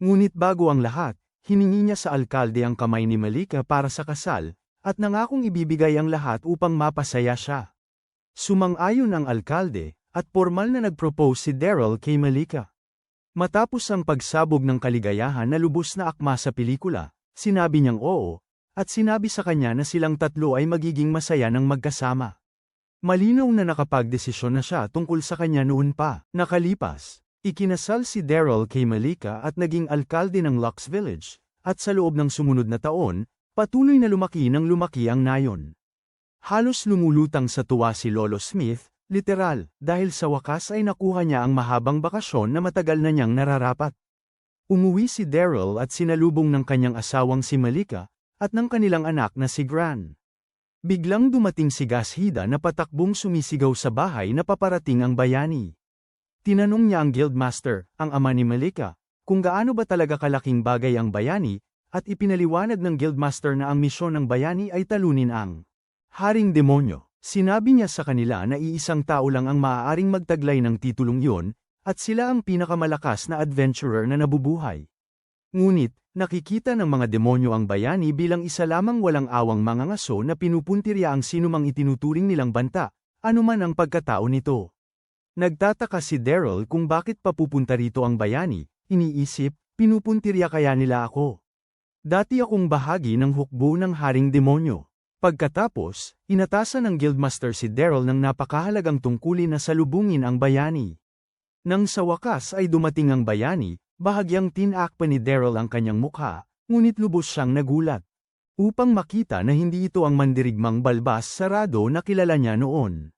Ngunit bago ang lahat, hiningi niya sa alkalde ang kamay ni Malika para sa kasal, at nangakong ibibigay ang lahat upang mapasaya siya. Sumang-ayon ang alkalde, at formal na nag-propose si Daryl kay Malika. Matapos ang pagsabog ng kaligayahan na lubos na akma sa pelikula, sinabi niyang oo, at sinabi sa kanya na silang tatlo ay magiging masaya ng magkasama. Malinaw na nakapagdesisyon na siya tungkol sa kanya noon pa. Nakalipas, ikinasal si Daryl kay Malika at naging alkalde ng Lux Village, at sa loob ng sumunod na taon, patuloy na lumaki ng lumaki ang nayon. Halos lumulutang sa tuwa si Lolo Smith, literal, dahil sa wakas ay nakuha niya ang mahabang bakasyon na matagal na niyang nararapat. Umuwi si Daryl at sinalubong ng kanyang asawang si Malika, at ng kanilang anak na si Gran. Biglang dumating si Gashida na patakbong sumisigaw sa bahay na paparating ang bayani. Tinanong niya ang guildmaster, ang ama ni Malika, kung gaano ba talaga kalaking bagay ang bayani, at ipinaliwanag ng guildmaster na ang misyon ng bayani ay talunin ang Haring Demonyo. Sinabi niya sa kanila na iisang tao lang ang maaaring magtaglay ng titulong iyon, at sila ang pinakamalakas na adventurer na nabubuhay. Ngunit, nakikita ng mga demonyo ang bayani bilang isa lamang walang awang mangangaso na pinupuntirya ang sinumang itinuturing nilang banta, anuman ang pagkatao nito. Nagtataka si Daryl kung bakit papupunta rito ang bayani, iniisip, pinupuntirya kaya nila ako. Dati akong bahagi ng hukbo ng Haring Demonyo. Pagkatapos, inatasan ng guildmaster si Daryl ng napakahalagang tungkulin na salubungin ang bayani. Nang sa wakas ay dumating ang bayani, bahagyang tinakpa ni Daryl ang kanyang mukha, ngunit lubos siyang nagulat. Upang makita na hindi ito ang mandirigmang balbas sarado na kilala niya noon.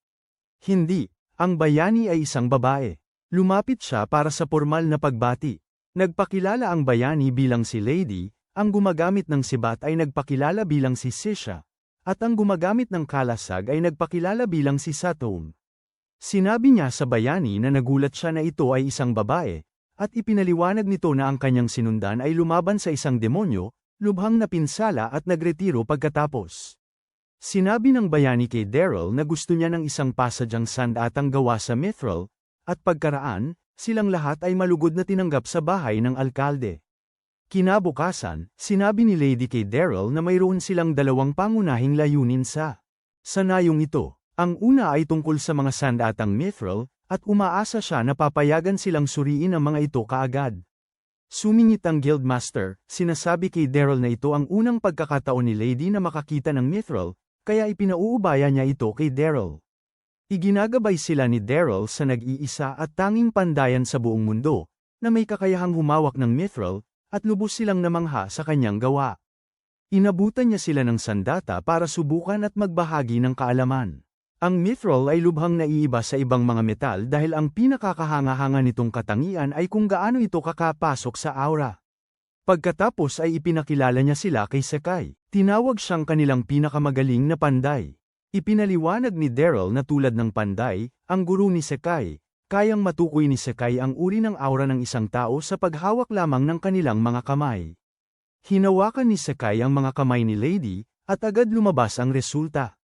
Hindi, ang bayani ay isang babae. Lumapit siya para sa formal na pagbati. Nagpakilala ang bayani bilang si Lady, ang gumagamit ng sibat ay nagpakilala bilang si Sisha, at ang gumagamit ng kalasag ay nagpakilala bilang si Satom. Sinabi niya sa bayani na nagulat siya na ito ay isang babae, at ipinaliwanag nito na ang kanyang sinundan ay lumaban sa isang demonyo, lubhang napinsala at nagretiro pagkatapos. Sinabi ng bayani kay Daryl na gusto niya ng isang pasadyang sandatang gawa sa mithril, at pagkaraan, silang lahat ay malugod na tinanggap sa bahay ng alkalde. Kinabukasan, sinabi ni Lady kay Daryl na mayroon silang dalawang pangunahing layunin sa sanayong ito. Ang una ay tungkol sa mga sandatang mithril, at umaasa siya na papayagan silang suriin ang mga ito kaagad. Sumingit ang Guildmaster, sinasabi kay Daryl na ito ang unang pagkakataon ni Lady na makakita ng mithril, kaya ipinauubaya niya ito kay Daryl. Iginagabay sila ni Daryl sa nag-iisa at tanging pandayan sa buong mundo, na may kakayahang humawak ng mithril, at lubos silang namangha sa kanyang gawa. Inabutan niya sila ng sandata para subukan at magbahagi ng kaalaman. Ang mithril ay lubhang naiiba sa ibang mga metal dahil ang pinakakahanga-hanga nitong katangian ay kung gaano ito kakapasok sa aura. Pagkatapos ay ipinakilala niya sila kay Sekai. Tinawag siyang kanilang pinakamagaling na panday. Ipinaliwanag ni Daryl na tulad ng panday, ang guru ni Sekai, kayang matukoy ni Sekai ang uri ng aura ng isang tao sa paghawak lamang ng kanilang mga kamay. Hinawakan ni Sekai ang mga kamay ni Lady, at agad lumabas ang resulta.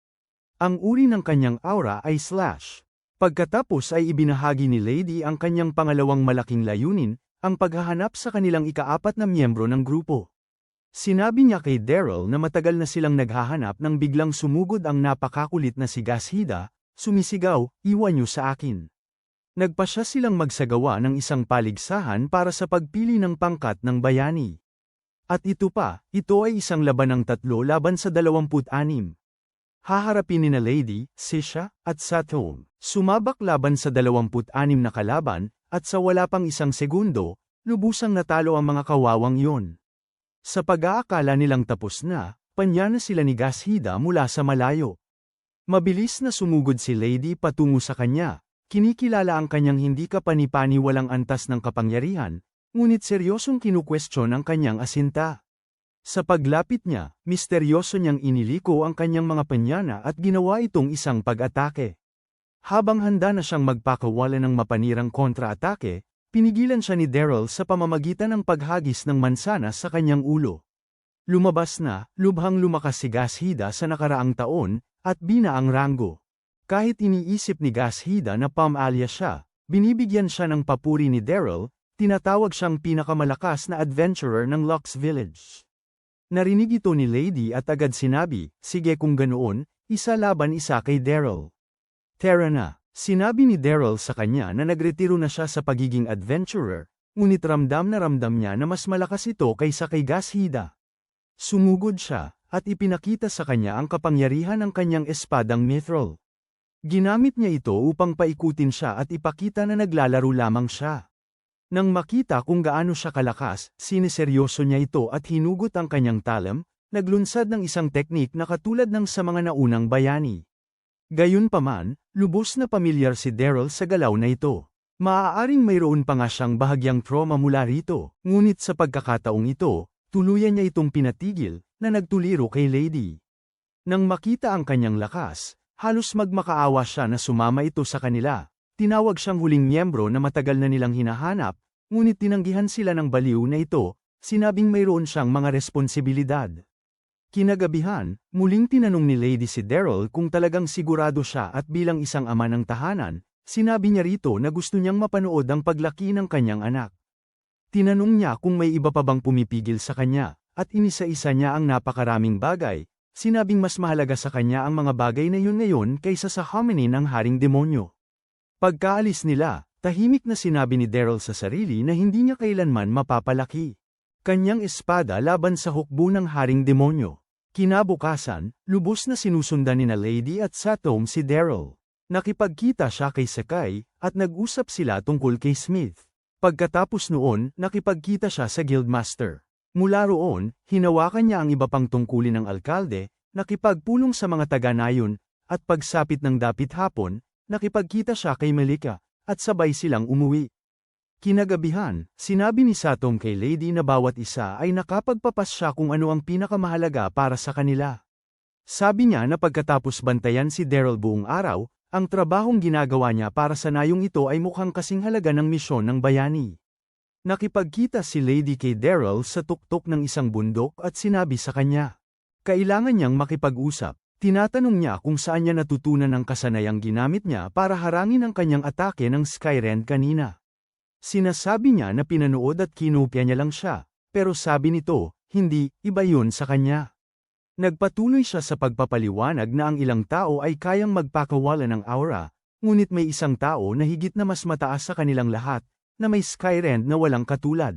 Ang uri ng kanyang aura ay slash. Pagkatapos ay ibinahagi ni Lady ang kanyang pangalawang malaking layunin, ang paghahanap sa kanilang ikaapat na miyembro ng grupo. Sinabi niya kay Daryl na matagal na silang naghahanap nang biglang sumugod ang napakakulit na si Gashida, sumisigaw, "Iwan niyo sa akin." Nagpasya silang magsagawa ng isang paligsahan para sa pagpili ng pangkat ng bayani. At ito ay isang laban ng 3 laban sa 26. Haharapin ni na Lady, Sisha, at Satom. Sumabak laban sa 26 na kalaban, at sa wala pang isang segundo, lubusang natalo ang mga kawawang yon. Sa pag-aakala nilang tapos na, panya na sila ni Gashida mula sa malayo. Mabilis na sumugod si Lady patungo sa kanya, kinikilala ang kanyang hindi kapani-pani walang antas ng kapangyarihan, ngunit seryosong kinukwestiyon ang kanyang asinta. Sa paglapit niya, misteryoso niyang iniliko ang kanyang mga panyana at ginawa itong isang pag-atake. Habang handa na siyang magpakawala ng mapanirang kontra-atake, pinigilan siya ni Daryl sa pamamagitan ng paghagis ng mansanas sa kanyang ulo. Lumabas na, lubhang lumakas si Gashida sa nakaraang taon, at binaang ranggo. Kahit iniisip ni Gashida na pam-alya siya, binibigyan siya ng papuri ni Daryl, tinatawag siyang pinakamalakas na adventurer ng Lux Village. Narinig ito ni Lady at agad sinabi, "Sige kung ganoon, 1-laban-1 kay Daryl." Tara na. Sinabi ni Daryl sa kanya na nagretiro na siya sa pagiging adventurer, ngunit ramdam niya na mas malakas ito kaysa kay Gashida. Sumugod siya, at ipinakita sa kanya ang kapangyarihan ng kanyang espadang mithril. Ginamit niya ito upang paikutin siya at ipakita na naglalaro lamang siya. Nang makita kung gaano siya kalakas, siniseryoso niya ito at hinugot ang kanyang talam, naglunsad ng isang teknik na katulad ng sa mga naunang bayani. Gayunpaman, lubos na pamilyar si Daryl sa galaw na ito. Maaaring mayroon pa nga siyang bahagyang trauma mula rito, ngunit sa pagkakataong ito, tuluyan niya itong pinatigil, na nagtuliro kay Lady. Nang makita ang kanyang lakas, halos magmakaawa siya na sumama ito sa kanila. Tinawag siyang huling miyembro na matagal na nilang hinahanap, ngunit tinanggihan sila ng baliw na ito, sinabing mayroon siyang mga responsibilidad. Kinagabihan, muling tinanong ni Lady si Daryl kung talagang sigurado siya at bilang isang ama ng tahanan, sinabi niya rito na gusto niyang mapanood ang paglaki ng kanyang anak. Tinanong niya kung may iba pa bang pumipigil sa kanya, at inisa-isa niya ang napakaraming bagay, sinabing mas mahalaga sa kanya ang mga bagay na yun ngayon kaysa sa hominin ng haring demonyo. Pagkaalis nila, tahimik na sinabi ni Daryl sa sarili na hindi niya kailanman mapapalaki kanyang espada laban sa hukbo ng haring demonyo. Kinabukasan, lubos na sinusundan ni na Lady at Satom si Daryl. Nakipagkita siya kay Sekai, at nag-usap sila tungkol kay Smith. Pagkatapos noon, nakipagkita siya sa Guildmaster. Mula roon, hinawakan niya ang iba pang tungkulin ng alkalde, nakipagpulong sa mga taga-nayon, at pagsapit ng dapit hapon, nakipagkita siya kay Malika, at sabay silang umuwi. Kinagabihan, sinabi ni Satom kay Lady na bawat isa ay nakapagpapas siya kung ano ang pinakamahalaga para sa kanila. Sabi niya na pagkatapos bantayan si Daryl buong araw, ang trabahong ginagawa niya para sa nayong ito ay mukhang kasing halaga ng misyon ng bayani. Nakipagkita si Lady kay Daryl sa tuktok ng isang bundok at sinabi sa kanya. Kailangan niyang makipag-usap. Tinatanong niya kung saan niya natutunan ang kasanayang ginamit niya para harangin ang kanyang atake ng Skyrend kanina. Sinasabi niya na pinanood at kinopya niya lang siya, pero sabi nito, hindi, iba yun sa kanya. Nagpatuloy siya sa pagpapaliwanag na ang ilang tao ay kayang magpakawala ng aura, ngunit may isang tao na higit na mas mataas sa kanilang lahat, na may Skyrend na walang katulad.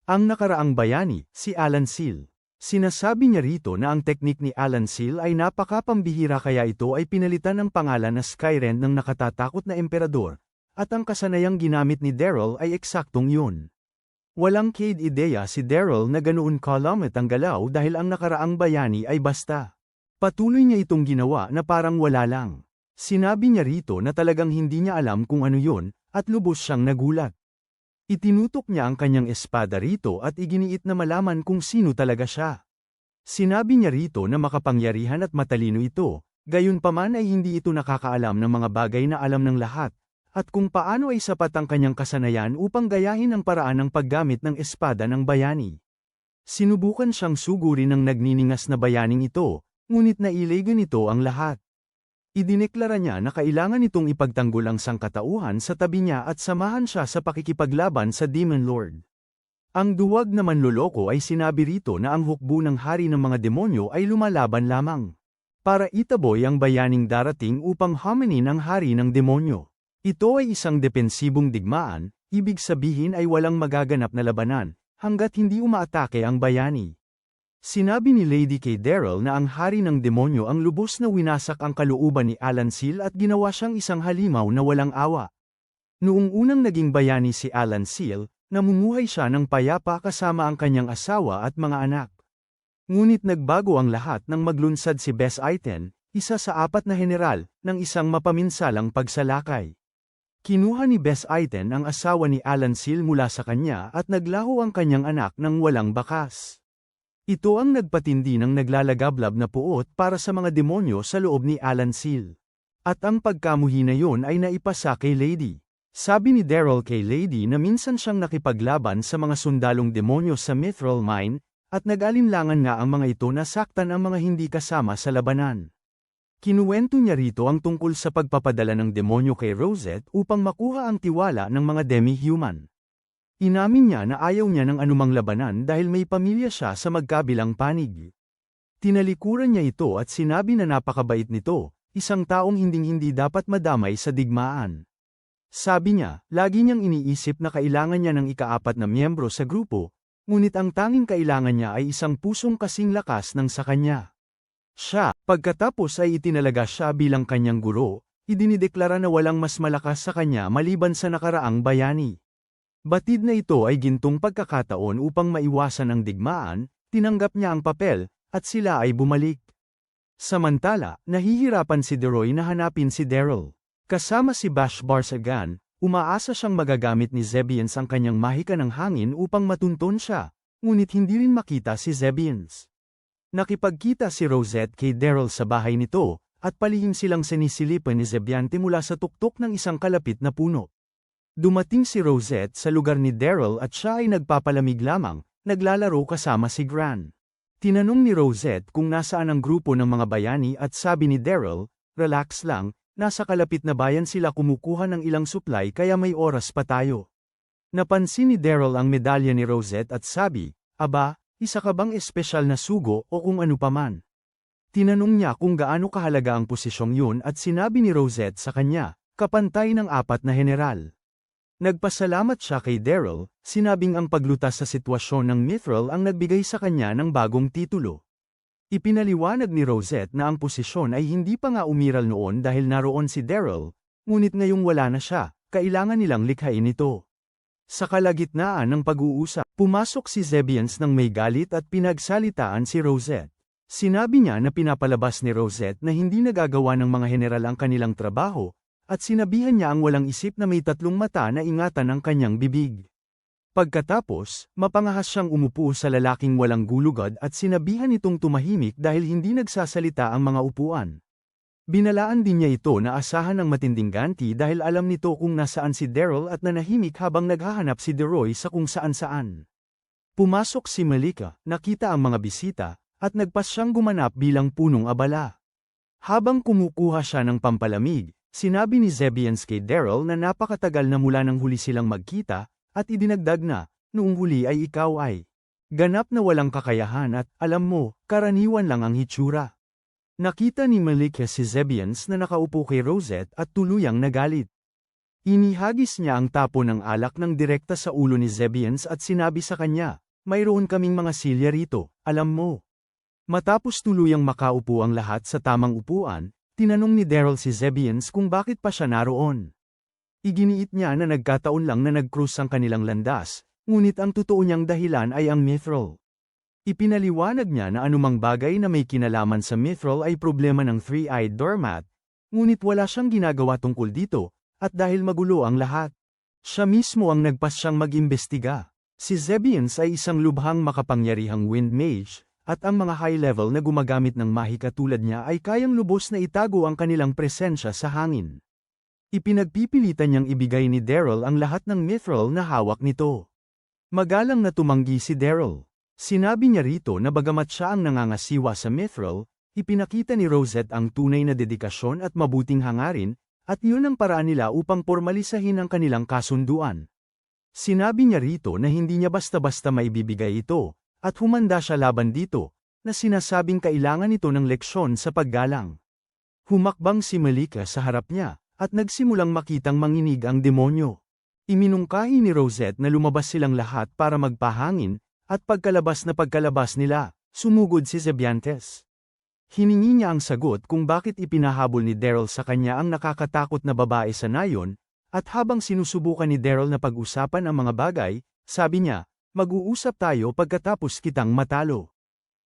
Ang nakaraang bayani, si Alan Seal. Sinasabi niya rito na ang teknik ni Alan Seal ay napakapambihira kaya ito ay pinalitan ng pangalan na Skyrend ng nakatatakot na emperador, at ang kasanayang ginamit ni Daryl ay eksaktong yun. Walang ideya si Daryl na ganoon kalamit ang galaw dahil ang nakaraang bayani ay basta. Patuloy niya itong ginawa na parang wala lang. Sinabi niya rito na talagang hindi niya alam kung ano yun, at lubos siyang nagulat. Itinutok niya ang kanyang espada rito at iginiit na malaman kung sino talaga siya. Sinabi niya rito na makapangyarihan at matalino ito, gayunpaman ay hindi ito nakakaalam ng mga bagay na alam ng lahat, at kung paano ay sapat ang kanyang kasanayan upang gayahin ang paraan ng paggamit ng espada ng bayani. Sinubukan siyang sugurin ng nagniningas na bayaning ito, ngunit nailagan ito ang lahat. Idineklara niya na kailangan itong ipagtanggol ang sangkatauhan sa tabi niya at samahan siya sa pakikipaglaban sa Demon Lord. Ang duwag na manloloko ay sinabi rito na ang hukbo ng hari ng mga demonyo ay lumalaban lamang para itaboy ang bayaning darating upang haminin ang hari ng demonyo. Ito ay isang depensibong digmaan, ibig sabihin ay walang magaganap na labanan, hanggat hindi umaatake ang bayani. Sinabi ni Lady kay Daryl na ang hari ng demonyo ang lubos na winasak ang kalooban ni Alan Seal at ginawa siyang isang halimaw na walang awa. Noong unang naging bayani si Alan Seal, namumuhay siya ng payapa kasama ang kanyang asawa at mga anak. Ngunit nagbago ang lahat nang maglunsad si Bess Aiten, isa sa 4 na general, ng isang mapaminsalang pagsalakay. Kinuha ni Bess Aiten ang asawa ni Alan Seal mula sa kanya at naglaho ang kanyang anak ng walang bakas. Ito ang nagpatindi ng naglalagablab na puot para sa mga demonyo sa loob ni Alan Seal. At ang pagkamuhi na yun ay naipasa kay Lady. Sabi ni Daryl kay Lady na minsan siyang nakipaglaban sa mga sundalong demonyo sa Mithril Mine, at nag-alinlangan nga ang mga ito na saktan ang mga hindi kasama sa labanan. Kinuwento niya rito ang tungkol sa pagpapadala ng demonyo kay Rosette upang makuha ang tiwala ng mga demi-human. Inamin niya na ayaw niya ng anumang labanan dahil may pamilya siya sa magkabilang panig. Tinalikuran niya ito at sinabi na napakabait nito, isang taong hinding-hindi dapat madamay sa digmaan. Sabi niya, lagi niyang iniisip na kailangan niya ng ika-4 na miyembro sa grupo, ngunit ang tanging kailangan niya ay isang pusong kasing lakas ng sa kanya. Siya, pagkatapos ay itinalaga siya bilang kanyang guro, idinideklara na walang mas malakas sa kanya maliban sa nakaraang bayani. Batid na ito ay gintong pagkakataon upang maiwasan ang digmaan, tinanggap niya ang papel, at sila ay bumalik. Samantala, nahihirapan si Deroy na hanapin si Daryl. Kasama si Bash Barsagan, umaasa siyang magagamit ni Zebians ang kanyang mahika ng hangin upang matunton siya, ngunit hindi rin makita si Zebians. Nakipagkita si Rosette kay Daryl sa bahay nito, at palihim silang sinisilipan ni Zebiante mula sa tuktok ng isang kalapit na puno. Dumating si Rosette sa lugar ni Daryl at siya ay nagpapalamig lamang, naglalaro kasama si Gran. Tinanong ni Rosette kung nasaan ang grupo ng mga bayani at sabi ni Daryl, relax lang, nasa kalapit na bayan sila kumukuha ng ilang supply kaya may oras pa tayo. Napansin ni Daryl ang medalya ni Rosette at sabi, aba, isa ka bang espesyal na sugo o kung ano paman? Tinanong niya kung gaano kahalaga ang posisyong yun at sinabi ni Rosette sa kanya, kapantay ng 4 na general. Nagpasalamat siya kay Daryl, sinabing ang paglutas sa sitwasyon ng Mithril ang nagbigay sa kanya ng bagong titulo. Ipinaliwanag ni Rosette na ang posisyon ay hindi pa nga umiral noon dahil naroon si Daryl, ngunit ngayong wala na siya, kailangan nilang likhain ito. Sa kalagitnaan ng pag-uusap, pumasok si Zebians ng may galit at pinagsalitaan si Rosette. Sinabi niya na pinapalabas ni Rosette na hindi nagagawa ng mga general ang kanilang trabaho, at sinabihan niya ang walang isip na may 3 mata na ingatan ang kanyang bibig. Pagkatapos, mapangahas siyang umupo sa lalaking walang gulugad at sinabihan itong tumahimik dahil hindi nagsasalita ang mga upuan. Binalaan din niya ito na asahan ng matinding ganti dahil alam nito kung nasaan si Daryl at nanahimik habang naghahanap si DeRoy sa kung saan-saan. Pumasok si Malika, nakita ang mga bisita, at nagpas siyang gumanap bilang punong abala. Habang kumukuha siya ng pampalamig, sinabi ni Zebians kay Daryl na napakatagal na mula nang huli silang magkita, at idinagdag na, noong huli ay ikaw ay ganap na walang kakayahan at, alam mo, karaniwan lang ang hitsura. Nakita ni Malika si Zebians na nakaupo kay Rosette at tuluyang nagalit. Inihagis niya ang tapo ng alak ng direkta sa ulo ni Zebians at sinabi sa kanya, mayroon kaming mga silya rito, alam mo. Matapos tuluyang makaupo ang lahat sa tamang upuan, tinanong ni Daryl si Zebians kung bakit pa siya naroon. Iginiit niya na nagkataon lang na nag-cruise ang kanilang landas, ngunit ang totoo niyang dahilan ay ang Mithril. Ipinaliwanag niya na anumang bagay na may kinalaman sa Mithril ay problema ng Three-Eyed Doormat, ngunit wala siyang ginagawa tungkol dito, at dahil magulo ang lahat. Siya mismo ang nagpas siyang mag-imbestiga. Si Zebians ay isang lubhang makapangyarihang wind mage, at ang mga high-level na gumagamit ng mahika tulad niya ay kayang lubos na itago ang kanilang presensya sa hangin. Ipinagpipilitan niyang ibigay ni Daryl ang lahat ng Mithril na hawak nito. Magalang na tumanggi si Daryl. Sinabi niya rito na bagamat siya ang nangangasiwa sa Mithril, ipinakita ni Rosette ang tunay na dedikasyon at mabuting hangarin, at yun ang paraan nila upang formalisahin ang kanilang kasunduan. Sinabi niya rito na hindi niya basta-basta maibibigay ito, at humanda siya laban dito, na sinasabing kailangan ito ng leksyon sa paggalang. Humakbang si Malika sa harap niya, at nagsimulang makitang manginig ang demonyo. Iminungkahi ni Rosette na lumabas silang lahat para magpahangin, at pagkalabas nila, sumugod si Zebiantes. Hiningi niya ang sagot kung bakit ipinahabol ni Daryl sa kanya ang nakakatakot na babae sa nayon, at habang sinusubukan ni Daryl na pag-usapan ang mga bagay, sabi niya, mag-uusap tayo pagkatapos kitang matalo.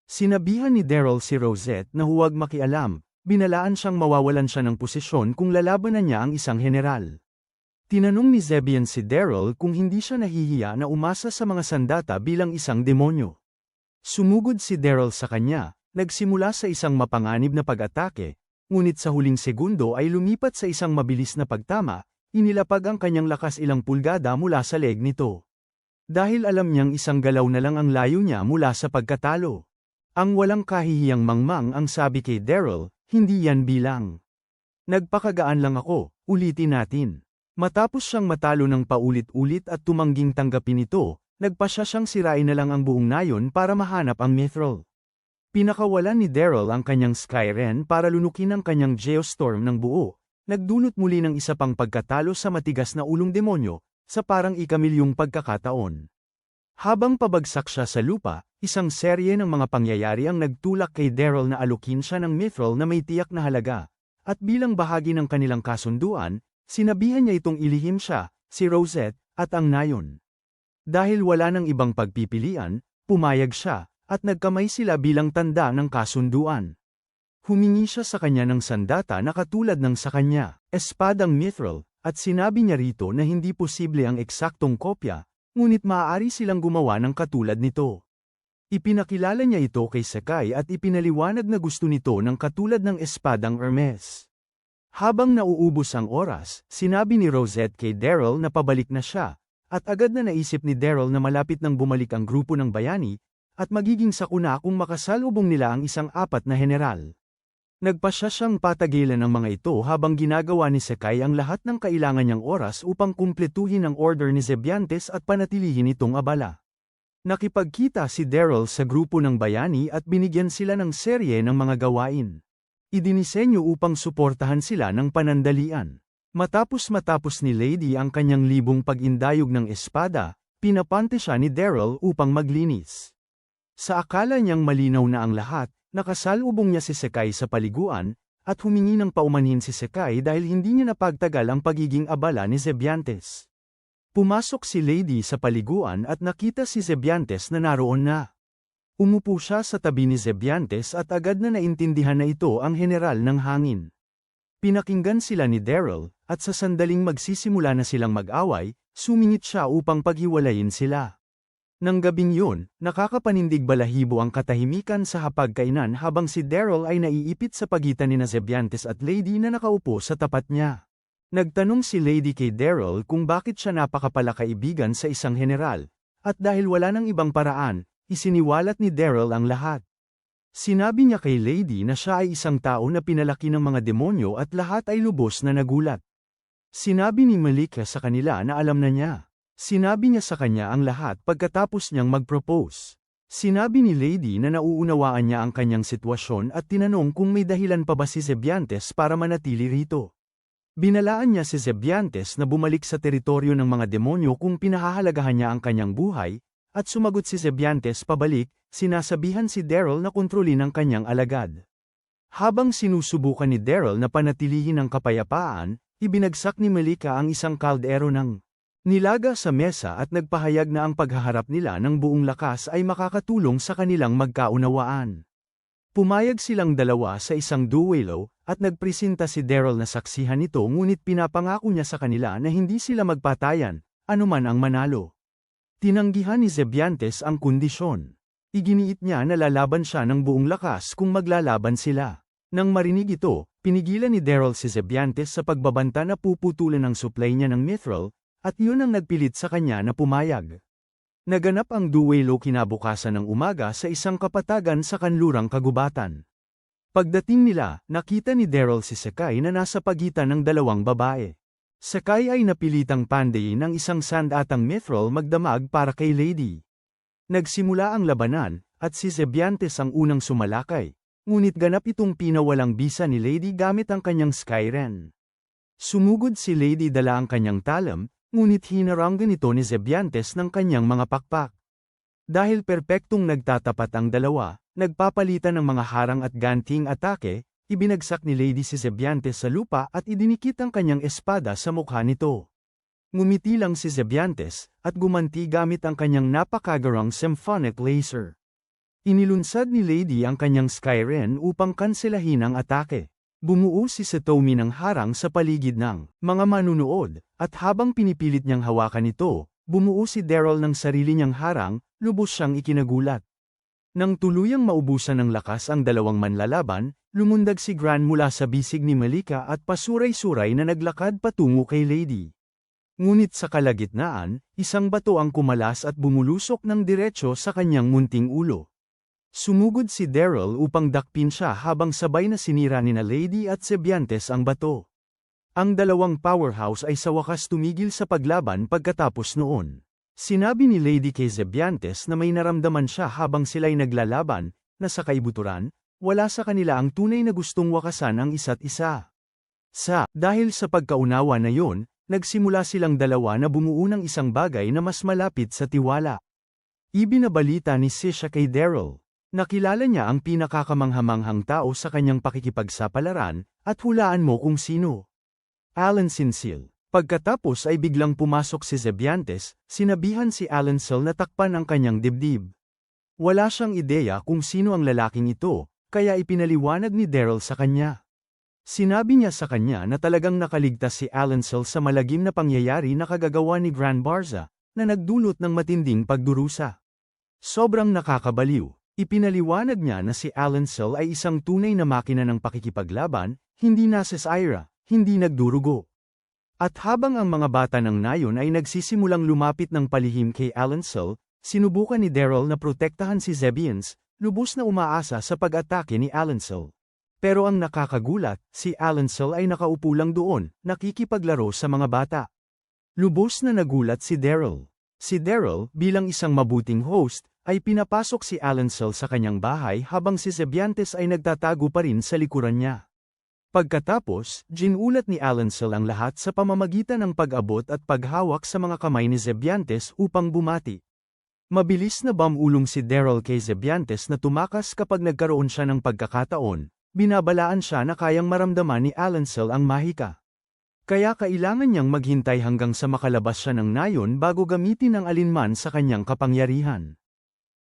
Sinabihan ni Daryl si Rosette na huwag makialam, binalaan siyang mawawalan siya ng posisyon kung lalabanan niya ang isang general. Tinanong ni Zebian si Daryl kung hindi siya nahihiya na umasa sa mga sandata bilang isang demonyo. Sumugod si Daryl sa kanya, nagsimula sa isang mapanganib na pag-atake, ngunit sa huling segundo ay lumipat sa isang mabilis na pagtama, inilapag ang kanyang lakas ilang pulgada mula sa leeg nito. Dahil alam niyang isang galaw na lang ang layo niya mula sa pagkatalo. Ang walang kahihiyang mangmang ang sabi kay Daryl, hindi yan bilang. Nagpakagaan lang ako, ulitin natin. Matapos siyang matalo ng paulit-ulit at tumangging tanggapin ito, nagpasya siyang sirain na lang ang buong nayon para mahanap ang Mithril. Pinakawalan ni Daryl ang kanyang Skyren para lunukin ang kanyang Geostorm ng buo, nagdulot muli ng isa pang pagkatalo sa matigas na ulong demonyo, sa parang ikamilyong pagkakataon. Habang pabagsak siya sa lupa, isang serye ng mga pangyayari ang nagtulak kay Daryl na alukin siya ng Mithril na may tiyak na halaga, at bilang bahagi ng kanilang kasunduan, sinabihan niya itong ilihim siya, si Rosette, at ang nayon. Dahil wala nang ibang pagpipilian, pumayag siya, at nagkamay sila bilang tanda ng kasunduan. Humingi siya sa kanya ng sandata na katulad ng sa kanya, espadang Mithril, at sinabi niya rito na hindi posible ang eksaktong kopya, ngunit maaari silang gumawa ng katulad nito. Ipinakilala niya ito kay Sakai at ipinaliwanag na gusto nito ng katulad ng espadang Hermes. Habang nauubos ang oras, sinabi ni Rosette kay Daryl na pabalik na siya, at agad na naisip ni Daryl na malapit nang bumalik ang grupo ng bayani, at magiging sakuna kung makasalubong nila ang isang apat na general. Nagpasya siyang patagilan ng mga ito habang ginagawa ni Sakai ang lahat ng kailangan niyang oras upang kumpletuhin ang order ni Zebiantes at panatilihin itong abala. Nakipagkita si Daryl sa grupo ng bayani at binigyan sila ng serye ng mga gawain. Idinisenyo upang suportahan sila ng panandalian. Matapos ni Lady ang kanyang libong pag-indayog ng espada, pinapante siya ni Daryl upang maglinis. Sa akala niyang malinaw na ang lahat, nakasalubong niya si Sakai sa paliguan, at humingi ng paumanhin si Sakai dahil hindi niya napagtagal ang pagiging abala ni Zebiantes. Pumasok si Lady sa paliguan at nakita si Zebiantes na naroon na. Umupo siya sa tabi ni Zebiantes at agad na naintindihan na ito ang general ng hangin. Pinakinggan sila ni Daryl, at sa sandaling magsisimula na silang mag-away, sumingit siya upang paghiwalayin sila. Nang gabing yun, nakakapanindig balahibo ang katahimikan sa hapagkainan habang si Daryl ay naiipit sa pagitan ni Zebiantes at Lady na nakaupo sa tapat niya. Nagtanong si Lady kay Daryl kung bakit siya napakapalakaibigan sa isang general, at dahil wala nang ibang paraan, isiniwalat ni Daryl ang lahat. Sinabi niya kay Lady na siya ay isang tao na pinalaki ng mga demonyo at lahat ay lubos na nagulat. Sinabi ni Malika sa kanila na alam na niya. Sinabi niya sa kanya ang lahat pagkatapos niyang mag-propose. Sinabi ni Lady na nauunawaan niya ang kanyang sitwasyon at tinanong kung may dahilan pa ba si Zebiantes para manatili rito. Binalaan niya si Zebiantes na bumalik sa teritoryo ng mga demonyo kung pinahahalagahan niya ang kanyang buhay, at sumagot si Zebiantes pabalik, sinasabihan si Daryl na kontrolin ang kanyang alagad. Habang sinusubukan ni Daryl na panatilihin ang kapayapaan, ibinagsak ni Malika ang isang kaldero ng nilaga sa mesa at nagpahayag na ang paghaharap nila ng buong lakas ay makakatulong sa kanilang magkaunawaan. Pumayag silang dalawa sa isang duelo, at nagpresenta si Daryl na saksihan nito ngunit pinapangako niya sa kanila na hindi sila magpatayan, anuman ang manalo. Tinanggihan ni Zebiantes ang kondisyon. Iginiit niya na lalaban siya ng buong lakas kung maglalaban sila. Nang marinig ito, pinigilan ni Daryl si Zebiantes sa pagbabanta na puputulan ang supply niya ng mithril, at yun ang nagpilit sa kanya na pumayag. Naganap ang duelo kinabukasan ng umaga sa isang kapatagan sa kanlurang kagubatan. Pagdating nila, nakita ni Daryl si Sakai na nasa pagitan ng dalawang babae. Sakai ay napilitang pandayin ng isang sandatang mithril magdamag para kay Lady. Nagsimula ang labanan, at si Zebiantes ang unang sumalakay, ngunit ganap itong pinawalang bisa ni Lady gamit ang kanyang Skyren. Sumugod si Lady dala ang kanyang talam, ngunit hinaranggan ito ni Zebiantes ng kanyang mga pakpak. Dahil perpektong nagtatapat ang dalawa, nagpapalitan ng mga harang at ganting atake, ibinagsak ni Lady si Zebiantes sa lupa at idinikit ang kanyang espada sa mukha nito. Ngumiti lang si Zebiantes, at gumanti gamit ang kanyang napakagarang symphonic laser. Inilunsad ni Lady ang kanyang Skyren upang kanselahin ang atake. Bumuo si Satomi ng harang sa paligid ng mga manunood, at habang pinipilit niyang hawakan ito, bumuo si Daryl ng sarili niyang harang, lubos siyang ikinagulat. Nang tuluyang maubusan ng lakas ang dalawang manlalaban, lumundag si Gran mula sa bisig ni Malika at pasuray-suray na naglakad patungo kay Lady. Ngunit sa kalagitnaan, isang bato ang kumalas at bumulusok ng diretsyo sa kanyang munting ulo. Sumugod si Daryl upang dakpin siya habang sabay na sinira ni na Lady at Zebiantes ang bato. Ang dalawang powerhouse ay sa wakas tumigil sa paglaban pagkatapos noon. Sinabi ni Lady kay Zebiantes na may naramdaman siya habang sila'y naglalaban, na sa kaibuturan, wala sa kanila ang tunay na gustong wakasan ang isa't isa. Dahil sa pagkaunawa na yon, nagsimula silang dalawa na bumuo ng isang bagay na mas malapit sa tiwala. Ibinabalita ni Sisha kay Daryl. Nakilala niya ang pinakakamanghamanghang tao sa kanyang pakikipagsapalaran, at hulaan mo kung sino. Alan Sinsil. Pagkatapos ay biglang pumasok si Zebiantes, sinabihan si Alan Sil na takpan ang kanyang dibdib. Wala siyang ideya kung sino ang lalaking ito, kaya ipinaliwanag ni Daryl sa kanya. Sinabi niya sa kanya na talagang nakaligtas si Alan Sil sa malagim na pangyayari na kagagawa ni Gran Barza, na nagdulot ng matinding pagdurusa. Sobrang nakakabaliw. Ipinaliwanag niya na si Alan Sil ay isang tunay na makina ng pakikipaglaban, hindi nasasira, hindi nagdurugo. At habang ang mga bata ng nayon ay nagsisimulang lumapit ng palihim kay Alan Sil, sinubukan ni Daryl na protektahan si Zebians, lubos na umaasa sa pag-atake ni Alan Sil. Pero ang nakakagulat, si Alan Sil ay nakaupo lang doon, nakikipaglaro sa mga bata. Lubos na nagulat si Daryl. Si Daryl, bilang isang mabuting host, ay pinapasok si Alan Sil sa kanyang bahay habang si Zebiantes ay nagtatago pa rin sa likuran niya. Pagkatapos, ginulat ni Alan Sil ang lahat sa pamamagitan ng pag-abot at paghawak sa mga kamay ni Zebiantes upang bumati. Mabilis na bamulong si Daryl kay Zebiantes na tumakas kapag nagkaroon siya ng pagkakataon, binabalaan siya na kayang maramdaman ni Alan Sil ang mahika. Kaya kailangan niyang maghintay hanggang sa makalabas siya ng nayon bago gamitin ang alinman sa kanyang kapangyarihan.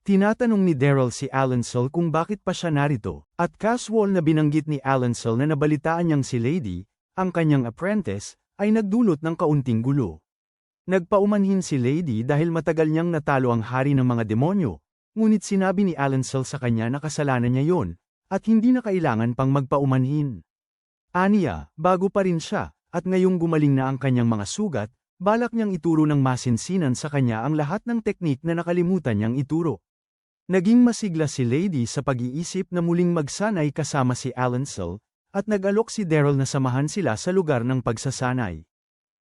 Tinatanong ni Daryl si Alan Sil kung bakit pa siya narito, at casual na binanggit ni Alan Sil na nabalitaan niyang si Lady, ang kanyang apprentice, ay nagdulot ng kaunting gulo. Nagpaumanhin si Lady dahil matagal niyang natalo ang hari ng mga demonyo, ngunit sinabi ni Alensel sa kanya na kasalanan niya yon, at hindi na kailangan pang magpaumanhin. Aniya, bago pa rin siya, at ngayong gumaling na ang kanyang mga sugat, balak niyang ituro ng masinsinan sa kanya ang lahat ng teknik na nakalimutan niyang ituro. Naging masigla si Lady sa pag-iisip na muling magsanay kasama si Alensel, at nag-alok si Daryl na samahan sila sa lugar ng pagsasanay.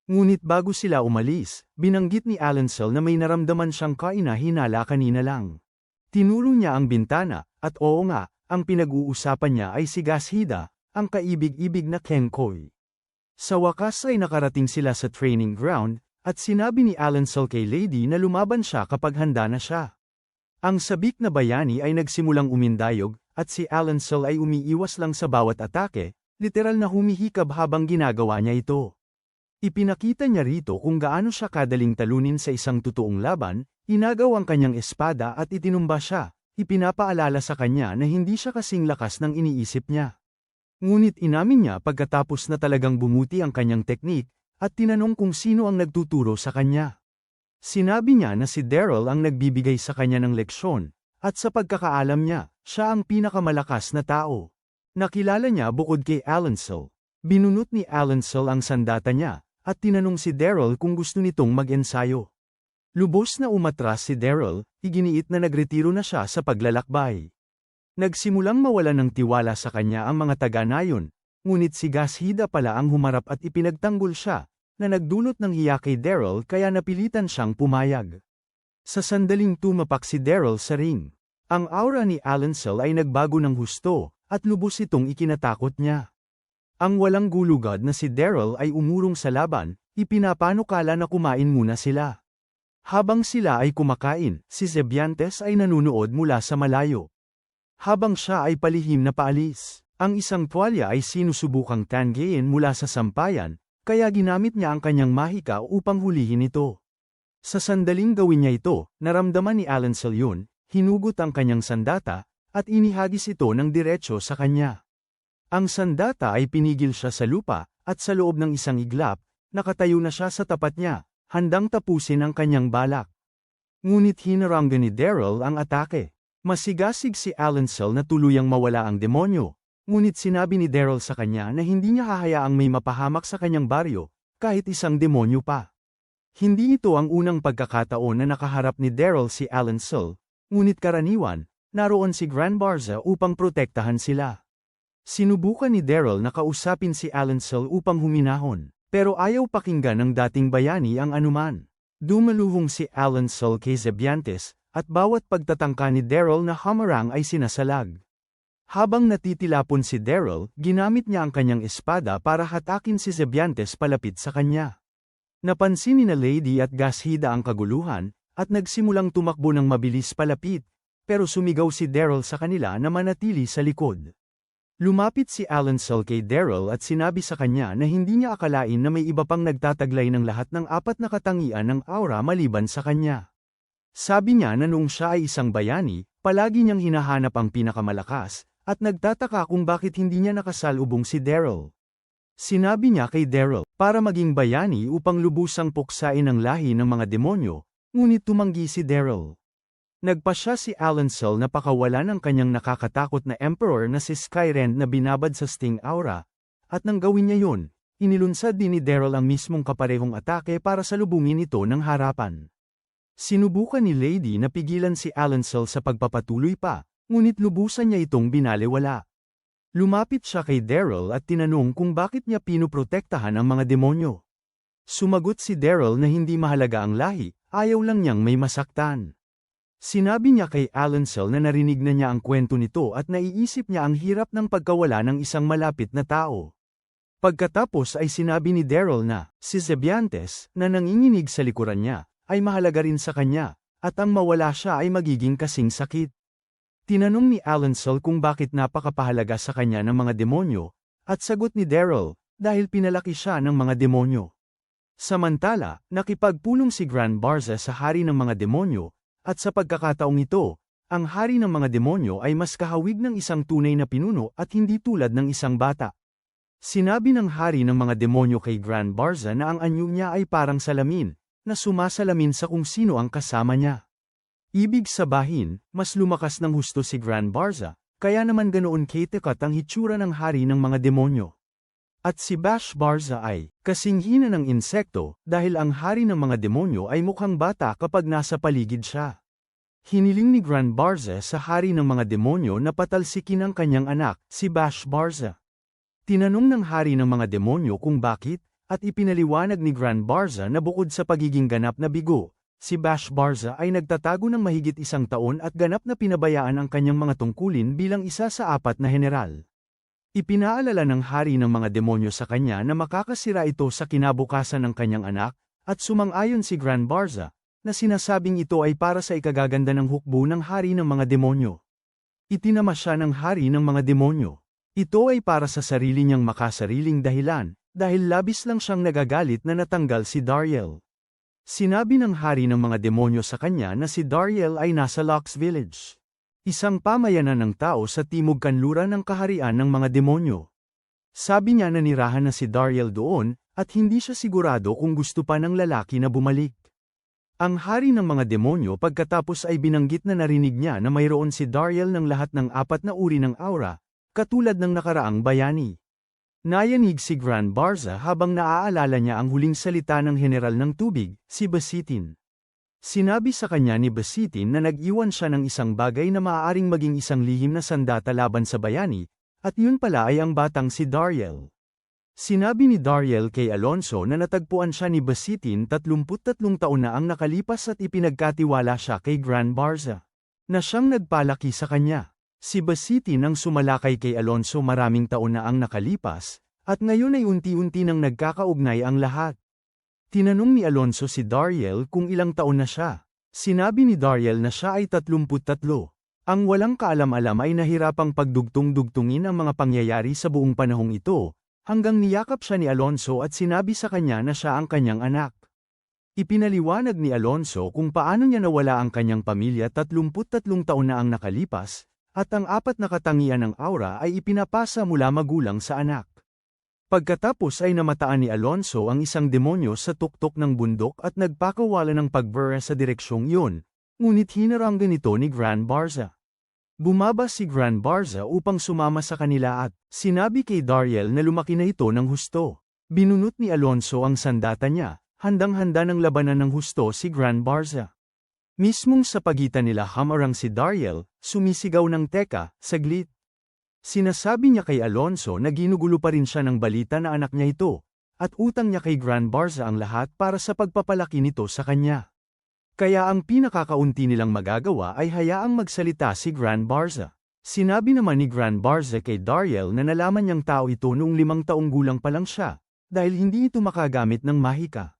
Ngunit bago sila umalis, binanggit ni Alensel na may naramdaman siyang kaina-hinala kanina lang. Tinuro niya ang bintana, at oo nga, ang pinag-uusapan niya ay si Gashida, ang kaibig-ibig na Kenkoy. Sa wakas ay nakarating sila sa training ground, at sinabi ni Alensel kay Lady na lumaban siya kapag handa na siya. Ang sabik na bayani ay nagsimulang umindayog, at si Alensel ay umiiwas lang sa bawat atake, literal na humihikab habang ginagawa niya ito. Ipinakita niya rito kung gaano siya kadaling talunin sa isang totoong laban, inagaw ang kanyang espada at itinumba siya, ipinapaalala sa kanya na hindi siya kasing lakas ng iniisip niya. Ngunit inamin niya pagkatapos na talagang bumuti ang kanyang teknik, at tinanong kung sino ang nagtuturo sa kanya. Sinabi niya na si Daryl ang nagbibigay sa kanya ng leksyon, at sa pagkakaalam niya, siya ang pinakamalakas na tao. Nakilala niya bukod kay Alensel. Binunot ni Alensel ang sandata niya, at tinanong si Daryl kung gusto nitong mag-ensayo. Lubos na umatras si Daryl, iginiit na nagretiro na siya sa paglalakbay. Nagsimulang mawalan ng tiwala sa kanya ang mga taga-nayon, ngunit si Gashida pala ang humarap at ipinagtanggol siya, na nagdulot ng hiya kay Daryl kaya napilitan siyang pumayag. Sa sandaling tumapak si Daryl sa ring. Ang aura ni Alensel ay nagbago ng husto, at lubos itong ikinatakot niya. Ang walang gulugad na si Daryl ay umurong sa laban, ipinapanukala na kumain muna sila. Habang sila ay kumakain, si Zebiantes ay nanunood mula sa malayo. Habang siya ay palihim na paalis, ang isang tuwalya ay sinusubukang tanggihin mula sa sampayan, kaya ginamit niya ang kanyang mahika upang hulihin ito. Sa sandaling gawin niya ito, naramdaman ni Alensel yun, hinugot ang kanyang sandata, at inihagis ito ng diretso sa kanya. Ang sandata ay pinigil siya sa lupa, at sa loob ng isang iglap, nakatayo na siya sa tapat niya, handang tapusin ang kanyang balak. Ngunit hinaranggan ni Daryl ang atake. Masigasig si Alensel na tuluyang mawala ang demonyo, ngunit sinabi ni Daryl sa kanya na hindi niya hahayaang may mapahamak sa kanyang baryo, kahit isang demonyo pa. Hindi ito ang unang pagkakataon na nakaharap ni Daryl si Alensel, ngunit karaniwan, naroon si Gran Barza upang protektahan sila. Sinubukan ni Daryl na kausapin si Alensel upang huminahon, pero ayaw pakinggan ng dating bayani ang anuman. Dumaluhong si Alensel kay Zebiantes, at bawat pagtatangka ni Daryl na hamarang ay sinasalag. Habang natitilapon si Daryl, ginamit niya ang kanyang espada para hatakin si Zebiantes palapit sa kanya. Napansin ni na Lady at Gashida ang kaguluhan, at nagsimulang tumakbo ng mabilis palapit, pero sumigaw si Daryl sa kanila na manatili sa likod. Lumapit si Alensel kay Daryl at sinabi sa kanya na hindi niya akalain na may iba pang nagtataglay ng lahat ng apat na katangian ng aura maliban sa kanya. Sabi niya na noong siya ay isang bayani, palagi niyang hinahanap ang pinakamalakas, at nagtataka kung bakit hindi niya nakasalubong si Daryl. Sinabi niya kay Daryl, para maging bayani upang lubusang puksain ang lahi ng mga demonyo, ngunit tumanggi si Daryl. Nagpasya si Alensel na pakawalan ang kanyang nakakatakot na emperor na si Skyrend na binabad sa Sting Aura, at nang gawin niya yun, inilunsad din ni Daryl ang mismong kaparehong atake para salubungin ito ng harapan. Sinubukan ni Lady na pigilan si Alensel sa pagpapatuloy pa, ngunit lubusan niya itong binalewala. Lumapit siya kay Daryl at tinanong kung bakit niya pinoprotektahan ang mga demonyo. Sumagot si Daryl na hindi mahalaga ang lahi, ayaw lang niyang may masaktan. Sinabi niya kay Alensel na narinig na niya ang kwento nito at naiisip niya ang hirap ng pagkawala ng isang malapit na tao. Pagkatapos ay sinabi ni Daryl na, si Zebiantes, na nanginginig sa likuran niya, ay mahalaga rin sa kanya, at ang mawala siya ay magiging kasing sakit. Tinanong ni Alensel kung bakit napakapahalaga sa kanya ng mga demonyo, at sagot ni Daryl, dahil pinalaki siya ng mga demonyo. Samantala, nakipagpulong si Gran Barza sa hari ng mga demonyo, at sa pagkakataong ito, ang hari ng mga demonyo ay mas kahawig ng isang tunay na pinuno at hindi tulad ng isang bata. Sinabi ng hari ng mga demonyo kay Gran Barza na ang anyo niya ay parang salamin, na sumasalamin sa kung sino ang kasama niya. Ibig sabihin, mas lumakas ng husto si Gran Barza, kaya naman ganoon katikat ang hitsura ng hari ng mga demonyo. At si Bash Barza ay kasing hina ng insekto dahil ang hari ng mga demonyo ay mukhang bata kapag nasa paligid siya. Hiniling ni Gran Barza sa hari ng mga demonyo na patalsikin ang kanyang anak, si Bash Barza. Tinanong ng hari ng mga demonyo kung bakit, at ipinaliwanag ni Gran Barza na bukod sa pagiging ganap na bigo, si Bash Barza ay nagtatago ng mahigit 1 taon at ganap na pinabayaan ang kanyang mga tungkulin bilang isa sa 4 na general. Ipinaalala ng hari ng mga demonyo sa kanya na makakasira ito sa kinabukasan ng kanyang anak, at sumang-ayon si Gran Barza, na sinasabing ito ay para sa ikagaganda ng hukbo ng hari ng mga demonyo. Itinama siya ng hari ng mga demonyo. Ito ay para sa sarili niyang makasariling dahilan, dahil labis lang siyang nagagalit na natanggal si Dariel. Sinabi ng hari ng mga demonyo sa kanya na si Dariel ay nasa Lux Village, isang pamayanan ng tao sa timog kanluran ng kaharian ng mga demonyo. Sabi niya na nirahan na si Dariel doon, at hindi siya sigurado kung gusto pa ng lalaki na bumalik. Ang hari ng mga demonyo pagkatapos ay binanggit na narinig niya na mayroon si Dariel ng lahat ng 4 na uri ng aura, katulad ng nakaraang bayani. Nayanig si Gran Barza habang naaalala niya ang huling salita ng general ng tubig, si Basitin. Sinabi sa kanya ni Basitin na nag-iwan siya ng isang bagay na maaaring maging isang lihim na sandata laban sa bayani, at yun pala ay ang batang si Dariel. Sinabi ni Dariel kay Alonso na natagpuan siya ni Basitin 33 taon na ang nakalipas at ipinagkatiwala siya kay Gran Barza, na siyang nagpalaki sa kanya. Si Basitin ang sumalakay kay Alonso maraming taon na ang nakalipas, at ngayon ay unti-unti nang nagkakaugnay ang lahat. Tinanong ni Alonso si Dariel kung ilang taon na siya. Sinabi ni Dariel na siya ay 33. Ang walang kaalam-alam ay nahirapang pagdugtong-dugtungin ang mga pangyayari sa buong panahong ito, hanggang niyakap siya ni Alonso at sinabi sa kanya na siya ang kanyang anak. Ipinaliwanag ni Alonso kung paano niya nawala ang kanyang pamilya 33 taon na ang nakalipas, at ang 4 na katangian ng aura ay ipinapasa mula magulang sa anak. Pagkatapos ay namataan ni Alonso ang isang demonyo sa tuktok ng bundok at nagpakawala ng pagbura sa direksyong iyon, ngunit hinaranggan ito ni Gran Barza. Bumaba si Gran Barza upang sumama sa kanila at sinabi kay Dariel na lumaki na ito ng husto. Binunot ni Alonso ang sandata niya, handang-handa ng labanan ng husto si Gran Barza. Mismong sa pagitan nila hamarang si Dariel, sumisigaw ng teka, saglit. Sinasabi niya kay Alonso na ginugulo pa rin siya ng balita na anak niya ito, at utang niya kay Gran Barza ang lahat para sa pagpapalaki nito sa kanya. Kaya ang pinakakaunti nilang magagawa ay hayaang magsalita si Gran Barza. Sinabi naman ni Gran Barza kay Dariel na nalaman niyang tao ito noong 5 taong gulang pa lang siya, dahil hindi ito makagamit ng mahika.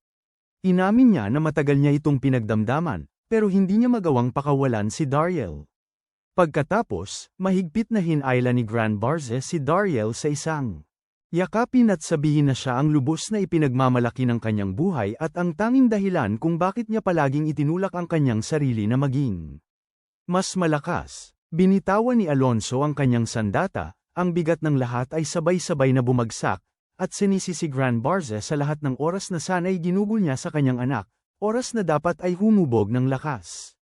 Inamin niya na matagal niya itong pinagdamdaman, pero hindi niya magawang pakawalan si Dariel. Pagkatapos, mahigpit na hinayla ni Gran Barza si Dariel sa isang yakapin at sabihin na siya ang lubos na ipinagmamalaki ng kanyang buhay at ang tanging dahilan kung bakit niya palaging itinulak ang kanyang sarili na maging mas malakas. Binitawan ni Alonso ang kanyang sandata, ang bigat ng lahat ay sabay-sabay na bumagsak, at sinisi si Gran Barza sa lahat ng oras na sana'y ginugol niya sa kanyang anak, oras na dapat ay humubog ng lakas.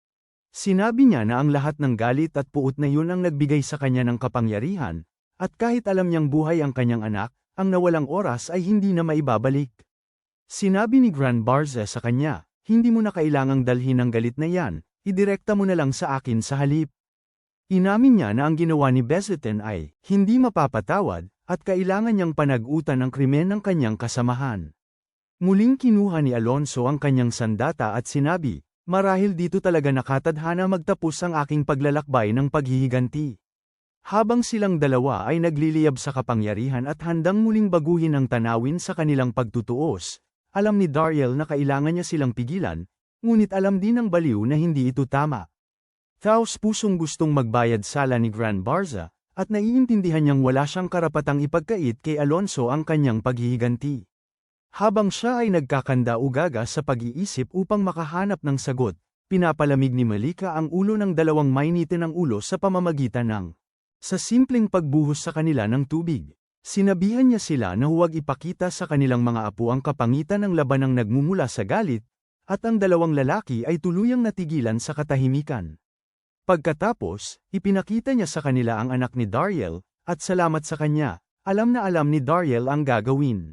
Sinabi niya na ang lahat ng galit at puot na yun ang nagbigay sa kanya ng kapangyarihan, at kahit alam niyang buhay ang kanyang anak, ang nawalang oras ay hindi na maibabalik. Sinabi ni Gran Barza sa kanya, hindi mo na kailangang dalhin ang galit na yan, idirekta mo na lang sa akin sa halip. Inamin niya na ang ginawa ni Basitin ay hindi mapapatawad, at kailangan niyang panag-utan ang krimen ng kanyang kasamahan. Muling kinuha ni Alonso ang kanyang sandata at sinabi, marahil dito talaga nakatadhana magtapos ang aking paglalakbay ng paghihiganti. Habang silang dalawa ay nagliliyab sa kapangyarihan at handang muling baguhin ang tanawin sa kanilang pagtutuos, alam ni Dariel na kailangan niya silang pigilan, ngunit alam din ng baliw na hindi ito tama. Taos pusong gustong magbayad sala ni Gran Barza, at naiintindihan niyang wala siyang karapatang ipagkait kay Alonso ang kanyang paghihiganti. Habang siya ay nagkakanda-ugaga sa pag-iisip upang makahanap ng sagot, pinapalamig ni Malika ang ulo ng dalawang mainitin ng ulo sa pamamagitan ng sa simpleng pagbuhos sa kanila ng tubig. Sinabihan niya sila na huwag ipakita sa kanilang mga apo ang kapangitan ng labanang nagmumula sa galit, at ang dalawang lalaki ay tuluyang natigilan sa katahimikan. Pagkatapos, ipinakita niya sa kanila ang anak ni Dariel, at salamat sa kanya, alam na alam ni Dariel ang gagawin.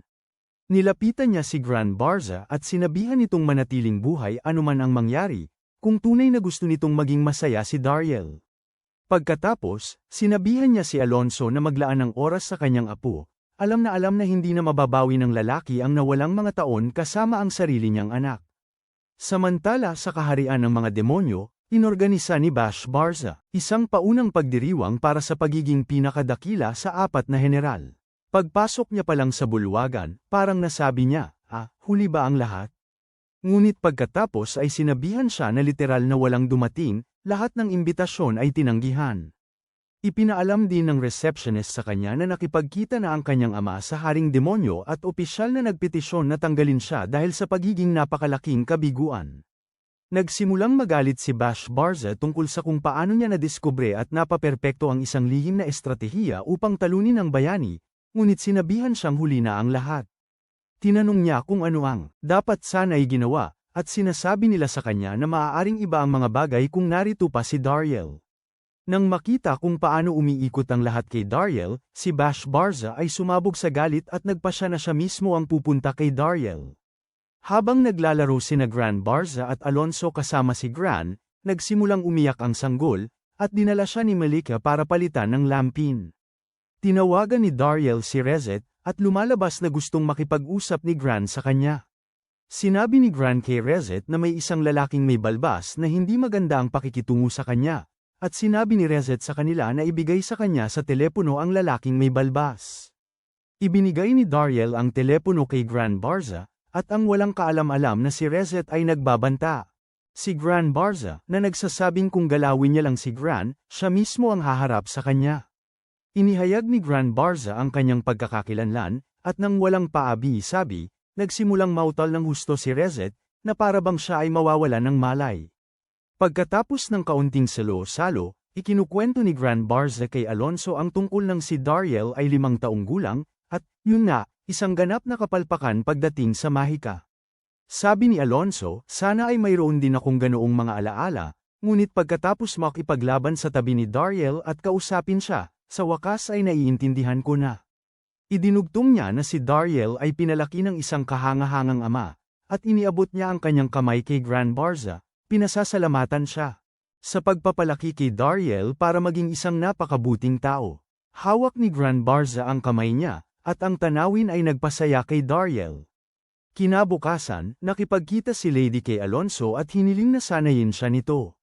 Nilapitan niya si Gran Barza at sinabihan nitong manatiling buhay anuman ang mangyari, kung tunay na gusto nitong maging masaya si Dariel. Pagkatapos, sinabihan niya si Alonso na maglaan ng oras sa kanyang apo, alam na hindi na mababawi ng lalaki ang nawalang mga taon kasama ang sarili niyang anak. Samantala sa kaharian ng mga demonyo, inorganisa ni Bash Barza isang paunang pagdiriwang para sa pagiging pinakadakila sa apat na general. Pagpasok niya pa lang sa bulwagan, parang nasabi niya, huli ba ang lahat? Ngunit pagkatapos ay sinabihan siya na literal na walang dumating, lahat ng imbitasyon ay tinanggihan. Ipinaalam din ng receptionist sa kanya na nakipagkita na ang kanyang ama sa haring demonyo at opisyal na nagpetisyon na tanggalin siya dahil sa pagiging napakalaking kabiguan. Nagsimulang magalit si Bash Barza tungkol sa kung paano niya nadiskubre at napaperpekto ang isang lihim na estratehiya upang talunin ang bayani, ngunit sinabihan siyang huli na ang lahat. Tinanong niya kung ano ang dapat sana'y ginawa, at sinasabi nila sa kanya na maaaring iba ang mga bagay kung narito pa si Dariel. Nang makita kung paano umiikot ang lahat kay Dariel, si Bash Barza ay sumabog sa galit at nagpasya na siya mismo ang pupunta kay Dariel. Habang naglalaro sina Gran Barza at Alonso kasama si Gran, nagsimulang umiyak ang sanggol, at dinala siya ni Malika para palitan ng lampin. Tinawagan ni Dariel si Rezet, at lumalabas na gustong makipag-usap ni Gran sa kanya. Sinabi ni Gran kay Rezet na may isang lalaking may balbas na hindi maganda ang pakikitungo sa kanya, at sinabi ni Rezet sa kanila na ibigay sa kanya sa telepono ang lalaking may balbas. Ibinigay ni Dariel ang telepono kay Gran Barza, at ang walang kaalam-alam na si Rezet ay nagbabanta. Si Gran Barza, na nagsasabing kung galawin niya lang si Gran, siya mismo ang haharap sa kanya. Inihayag ni Gran Barza ang kanyang pagkakakilanlan, at nang walang paabi-sabi, nagsimulang mautal ng husto si Rezet, na para bang siya ay mawawala ng malay. Pagkatapos ng kaunting salo-salo, ikinukwento ni Gran Barza kay Alonso ang tungkol ng si Dariel ay 5 taong gulang, at, yun na, isang ganap na kapalpakan pagdating sa mahika. Sabi ni Alonso, sana ay mayroon din akong ganoong mga alaala, ngunit pagkatapos makipaglaban sa tabi ni Dariel at kausapin siya, sa wakas ay naiintindihan ko na. Idinugtong niya na si Dariel ay pinalaki ng isang kahangahangang ama, at iniabot niya ang kanyang kamay kay Gran Barza, pinasasalamatan siya sa pagpapalaki kay Dariel para maging isang napakabuting tao. Hawak ni Gran Barza ang kamay niya, at ang tanawin ay nagpasaya kay Dariel. Kinabukasan, nakipagkita si Lady kay Alonso at hiniling na sanayin siya nito.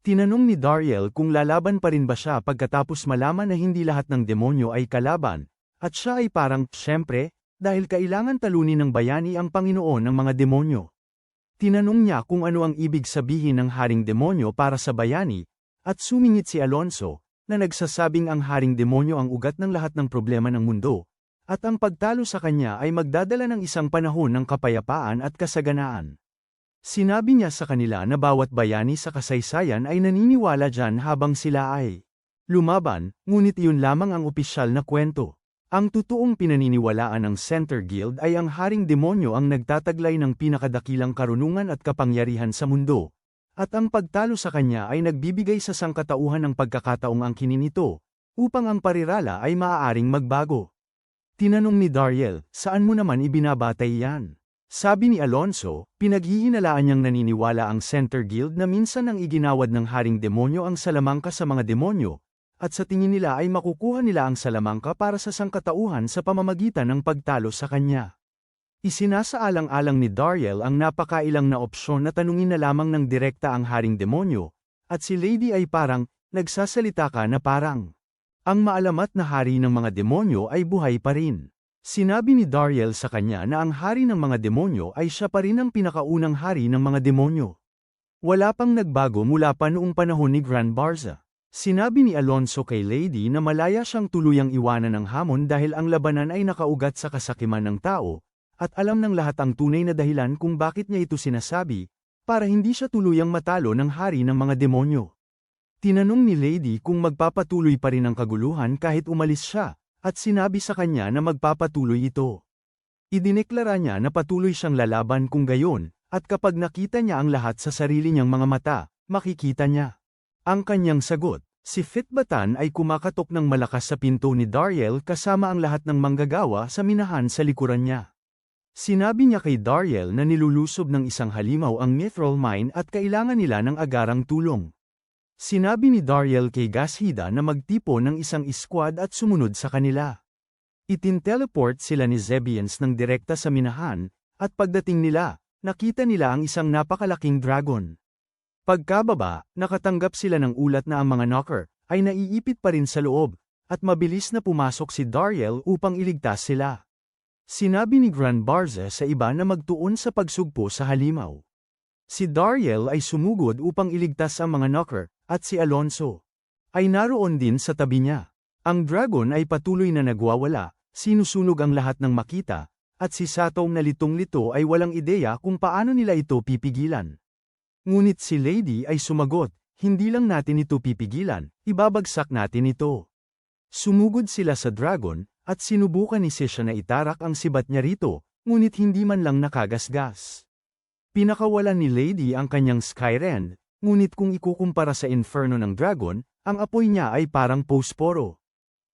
Tinanong ni Dariel kung lalaban pa rin ba siya pagkatapos malaman na hindi lahat ng demonyo ay kalaban, at siya ay parang, syempre, dahil kailangan talunin ng bayani ang Panginoon ng mga demonyo. Tinanong niya kung ano ang ibig sabihin ng haring demonyo para sa bayani, at sumingit si Alonso, na nagsasabing ang haring demonyo ang ugat ng lahat ng problema ng mundo, at ang pagtalo sa kanya ay magdadala ng isang panahon ng kapayapaan at kasaganaan. Sinabi niya sa kanila na bawat bayani sa kasaysayan ay naniniwala dyan habang sila ay lumaban, ngunit iyon lamang ang opisyal na kwento. Ang totoong pinaniniwalaan ng Center Guild ay ang haring demonyo ang nagtataglay ng pinakadakilang karunungan at kapangyarihan sa mundo, at ang pagtalo sa kanya ay nagbibigay sa sangkatauhan ng pagkakataong angkinin nito, upang ang parirala ay maaaring magbago. Tinanong ni Dariel, saan mo naman ibinabatay yan? Sabi ni Alonso, pinaghihinalaan niyang naniniwala ang Center Guild na minsan ang iginawad ng haring demonyo ang salamangka sa mga demonyo, at sa tingin nila ay makukuha nila ang salamangka para sa sangkatauhan sa pamamagitan ng pagtalo sa kanya. Isinasaalang-alang ni Dariel ang napakailang na opsyon na tanungin na lamang ng direkta ang haring demonyo, at si Lady ay parang, nagsasalita ka na parang ang maalamat na hari ng mga demonyo ay buhay pa rin. Sinabi ni Dariel sa kanya na ang hari ng mga demonyo ay siya pa rin ang pinakaunang hari ng mga demonyo. Wala pang nagbago mula pa noong panahon ni Gran Barza. Sinabi ni Alonso kay Lady na malaya siyang tuluyang iwanan ng hamon dahil ang labanan ay nakaugat sa kasakiman ng tao, at alam ng lahat ang tunay na dahilan kung bakit niya ito sinasabi, para hindi siya tuluyang matalo ng hari ng mga demonyo. Tinanong ni Lady kung magpapatuloy pa rin ang kaguluhan kahit umalis siya, at sinabi sa kanya na magpapatuloy ito. Idineklara niya na patuloy siyang lalaban kung gayon, at kapag nakita niya ang lahat sa sarili niyang mga mata, makikita niya. Ang kanyang sagot, si Fitbatan ay kumakatok ng malakas sa pinto ni Dariel kasama ang lahat ng manggagawa sa minahan sa likuran niya. Sinabi niya kay Dariel na nilulusob ng isang halimaw ang Mithril Mine at kailangan nila ng agarang tulong. Sinabi ni Dariel kay Gashida na magtipo ng isang squad at sumunod sa kanila. Itin-teleport sila ni Zebians ng direkta sa minahan, at pagdating nila, nakita nila ang isang napakalaking dragon. Pagkababa, nakatanggap sila ng ulat na ang mga knocker ay naiipit pa rin sa loob, at mabilis na pumasok si Dariel upang iligtas sila. Sinabi ni Grand Barza sa iba na magtuon sa pagsugpo sa halimaw. Si Dariel ay sumugod upang iligtas ang mga knocker, at si Alonso ay naroon din sa tabi niya. Ang dragon ay patuloy na nagwawala, sinusunog ang lahat ng makita, at si Satong na litong-lito ay walang ideya kung paano nila ito pipigilan. Ngunit si Lady ay sumagot, hindi lang natin ito pipigilan, ibabagsak natin ito. Sumugod sila sa dragon, at sinubukan ni Sisha na itarak ang sibat niya rito, ngunit hindi man lang nakagasgas. Pinakawalan ni Lady ang kanyang Skyrend, ngunit kung ikukumpara sa inferno ng dragon, ang apoy niya ay parang posporo.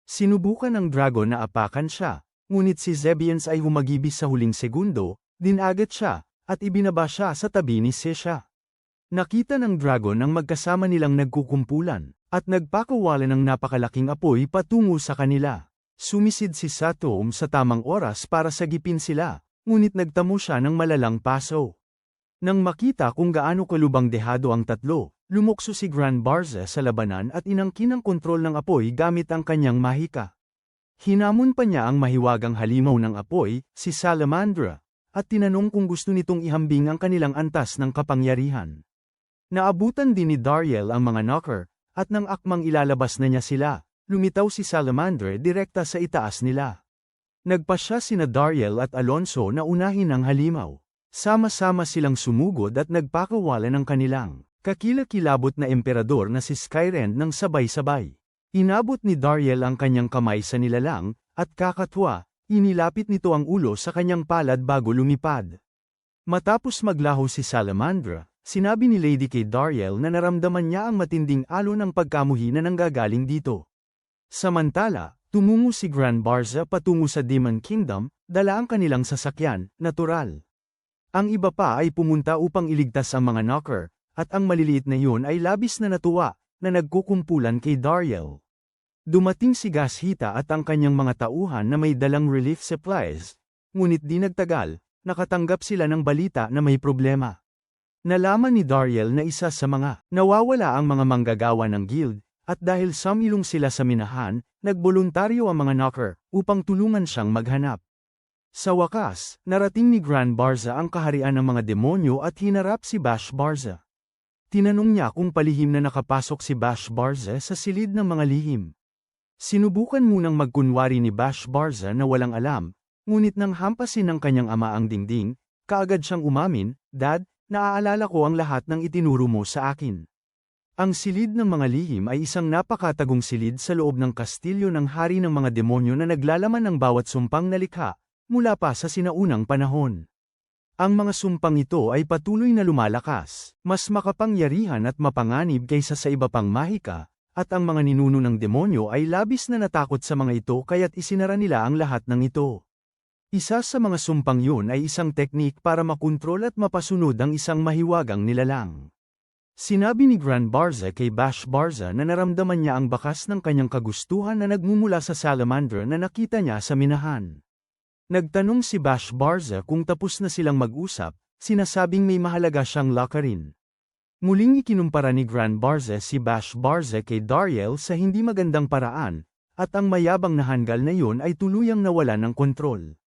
Sinubukan ng dragon na apakan siya, ngunit si Zebians ay humagibis sa huling segundo, dinagat siya, at ibinaba siya sa tabi ni Sisha. Nakita ng dragon ang magkasama nilang nagkukumpulan, at nagpakawalan ng napakalaking apoy patungo sa kanila. Sumisid si Satom sa tamang oras para sagipin sila, ngunit nagtamo siya ng malalang paso. Nang makita kung gaano kalubang dehado ang tatlo, lumukso si Grand Barza sa labanan at inangkin ang kontrol ng apoy gamit ang kanyang mahika. Hinamon pa niya ang mahiwagang halimaw ng apoy, si Salamandra, at tinanong kung gusto nitong ihambing ang kanilang antas ng kapangyarihan. Naabutan din ni Dariel ang mga knocker, at nang akmang ilalabas na niya sila, lumitaw si Salamandra direkta sa itaas nila. Nagpasya sina Dariel at Alonso na unahin ang halimaw. Sama-sama silang sumugod at nagpakawala ng kanilang kakilakilabot na emperador na si Skyrend ng sabay-sabay. Inabot ni Dariel ang kanyang kamay sa nilalang, at kakatwa, inilapit nito ang ulo sa kanyang palad bago lumipad. Matapos maglaho si Salamandra, sinabi ni Lady kay Dariel na naramdaman niya ang matinding alon ng pagkamuhi na nanggagaling dito. Samantala, tumungo si Grand Barza patungo sa Demon Kingdom, dala ang kanilang sasakyan, natural. Ang iba pa ay pumunta upang iligtas ang mga knocker, at ang maliliit na yun ay labis na natuwa, na nagkukumpulan kay Dariel. Dumating si Gashita at ang kanyang mga tauhan na may dalang relief supplies, ngunit di nagtagal, nakatanggap sila ng balita na may problema. Nalaman ni Dariel na isa sa mga nawawala ang mga manggagawa ng guild, at dahil samilong sila sa minahan, nagboluntaryo ang mga knocker, upang tulungan siyang maghanap. Sa wakas, narating ni Grand Barza ang kaharian ng mga demonyo at hinarap si Bash Barza. Tinanong niya kung palihim na nakapasok si Bash Barza sa silid ng mga lihim. Sinubukan munang magkunwari ni Bash Barza na walang alam, ngunit nang hampasin ng kanyang ama ang dingding, kaagad siyang umamin, "Dad, naaalala ko ang lahat ng itinuro mo sa akin." Ang silid ng mga lihim ay isang napakatagong silid sa loob ng kastilyo ng hari ng mga demonyo na naglalaman ng bawat sumpang nalikha, mula pa sa sinaunang panahon. Ang mga sumpang ito ay patuloy na lumalakas, mas makapangyarihan at mapanganib kaysa sa iba pang mahika, at ang mga ninuno ng demonyo ay labis na natakot sa mga ito kaya't isinara nila ang lahat ng ito. Isa sa mga sumpang yun ay isang teknik para makontrol at mapasunod ang isang mahiwagang nilalang. Sinabi ni Grand Barza kay Bash Barza na naramdaman niya ang bakas ng kanyang kagustuhan na nagmumula sa Salamandra na nakita niya sa minahan. Nagtanong si Bash Barza kung tapos na silang mag-usap, sinasabing may mahalaga siyang lakarin. Muling ikinumpara ni Grand Barza si Bash Barza kay Dariel sa hindi magandang paraan, at ang mayabang na hanggal na yun ay tuluyang nawalan ng kontrol.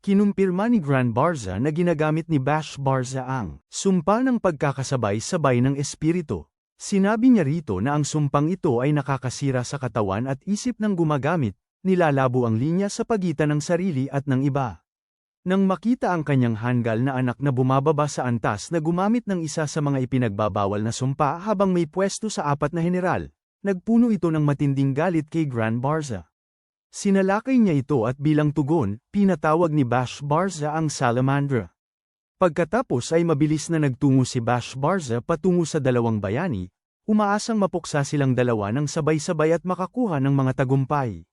Kinumpirma ni Grand Barza na ginagamit ni Bash Barza ang sumpa ng pagkakasabay-sabay ng espiritu. Sinabi niya rito na ang sumpang ito ay nakakasira sa katawan at isip ng gumagamit, nilalabo ang linya sa pagitan ng sarili at ng iba. Nang makita ang kanyang hanggal na anak na bumababa sa antas na gumamit ng isa sa mga ipinagbabawal na sumpa habang may pwesto sa 4 na heneral, nagpuno ito ng matinding galit kay Grand Barza. Sinalakay niya ito at bilang tugon, pinatawag ni Bash Barza ang Salamandra. Pagkatapos ay mabilis na nagtungo si Bashbarza patungo sa dalawang bayani, umaasang mapuksa silang dalawa ng sabay-sabay at makakuha ng mga tagumpay.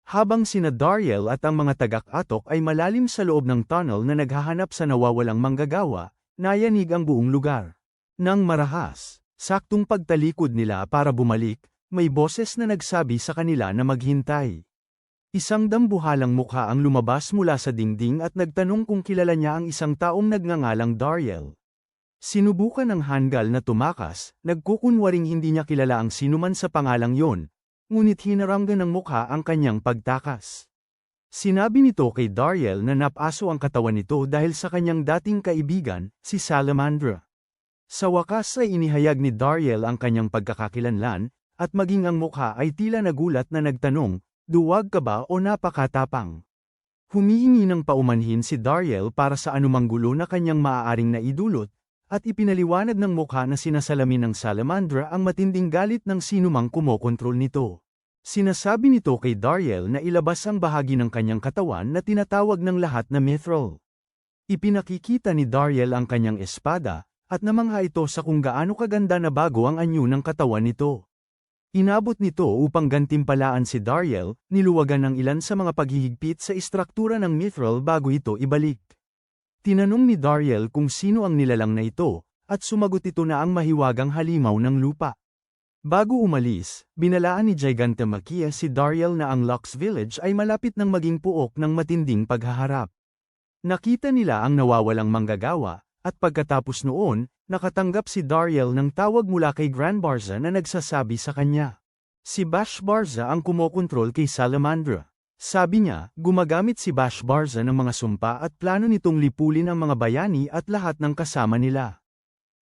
Habang sina Dariel at ang mga tagak-atok ay malalim sa loob ng tunnel na naghahanap sa nawawalang manggagawa, nayanig ang buong lugar. Nang marahas, saktong pagtalikod nila para bumalik, may boses na nagsabi sa kanila na maghintay. Isang dambuhalang mukha ang lumabas mula sa dingding at nagtanong kung kilala niya ang isang taong nagngangalang Dariel. Sinubukan ng Hangal na tumakas, nagkukunwaring hindi niya kilala ang sinuman sa pangalang yon, ngunit hinaranggan ng mukha ang kanyang pagtakas. Sinabi nito kay Dariel na napaso ang katawan nito dahil sa kanyang dating kaibigan, si Salamandra. Sa wakas ay inihayag ni Dariel ang kanyang pagkakakilanlan, at maging ang mukha ay tila nagulat na nagtanong, "Duwag ka ba o napakatapang?" Humihingi ng paumanhin si Dariel para sa anumang gulo na kanyang maaaring naidulot, at ipinaliwanag ng mukha na sinasalamin ng Salamandra ang matinding galit ng sinumang kumokontrol nito. Sinasabi nito kay Dariel na ilabas ang bahagi ng kanyang katawan na tinatawag ng lahat na mithril. Ipinakikita ni Dariel ang kanyang espada, at namangha ito sa kung gaano kaganda na bago ang anyo ng katawan nito. Inabot nito upang gantimpalaan si Dariel, niluwagan ng ilan sa mga paghihigpit sa istruktura ng mithril bago ito ibalik. Tinanong ni Dariel kung sino ang nilalang na ito, at sumagot ito na ang mahiwagang halimaw ng lupa. Bago umalis, binalaan ni Gigantamaquia si Dariel na ang Lux Village ay malapit ng maging puok ng matinding paghaharap. Nakita nila ang nawawalang manggagawa, at pagkatapos noon, nakatanggap si Dariel ng tawag mula kay Granbarza na nagsasabi sa kanya. Si Bashbarza ang kumokontrol kay Salamandra. Sabi niya, gumagamit si Bashbarza ng mga sumpa at plano nitong lipulin ang mga bayani at lahat ng kasama nila.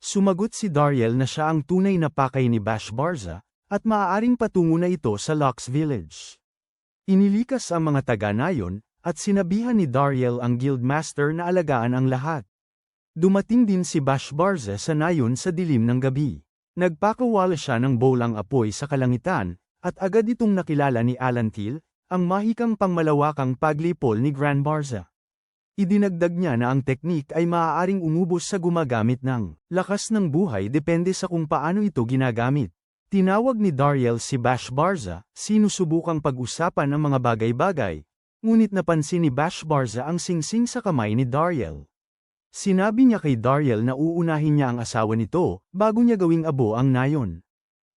Sumagot si Dariel na siya ang tunay na pakay ni Bashbarza, at maaaring patungo na ito sa Lux Village. Inilikas ang mga taga-nayon, at sinabihan ni Dariel ang guildmaster na alagaan ang lahat. Dumating din si Bashbarza sa nayon sa dilim ng gabi. Nagpakawala siya ng bolang apoy sa kalangitan, at agad itong nakilala ni Alantil, ang mahikang pangmalawakang paglipol ni Granbarza. Idinagdag niya na ang teknik ay maaaring umubos sa gumagamit ng lakas ng buhay depende sa kung paano ito ginagamit. Tinawag ni Dariel si Bashbarza, sinusubukang pag-usapan ang mga bagay-bagay, ngunit napansin ni Bashbarza ang singsing sa kamay ni Dariel. Sinabi niya kay Dariel na uunahin niya ang asawa nito, bago niya gawing abo ang nayon.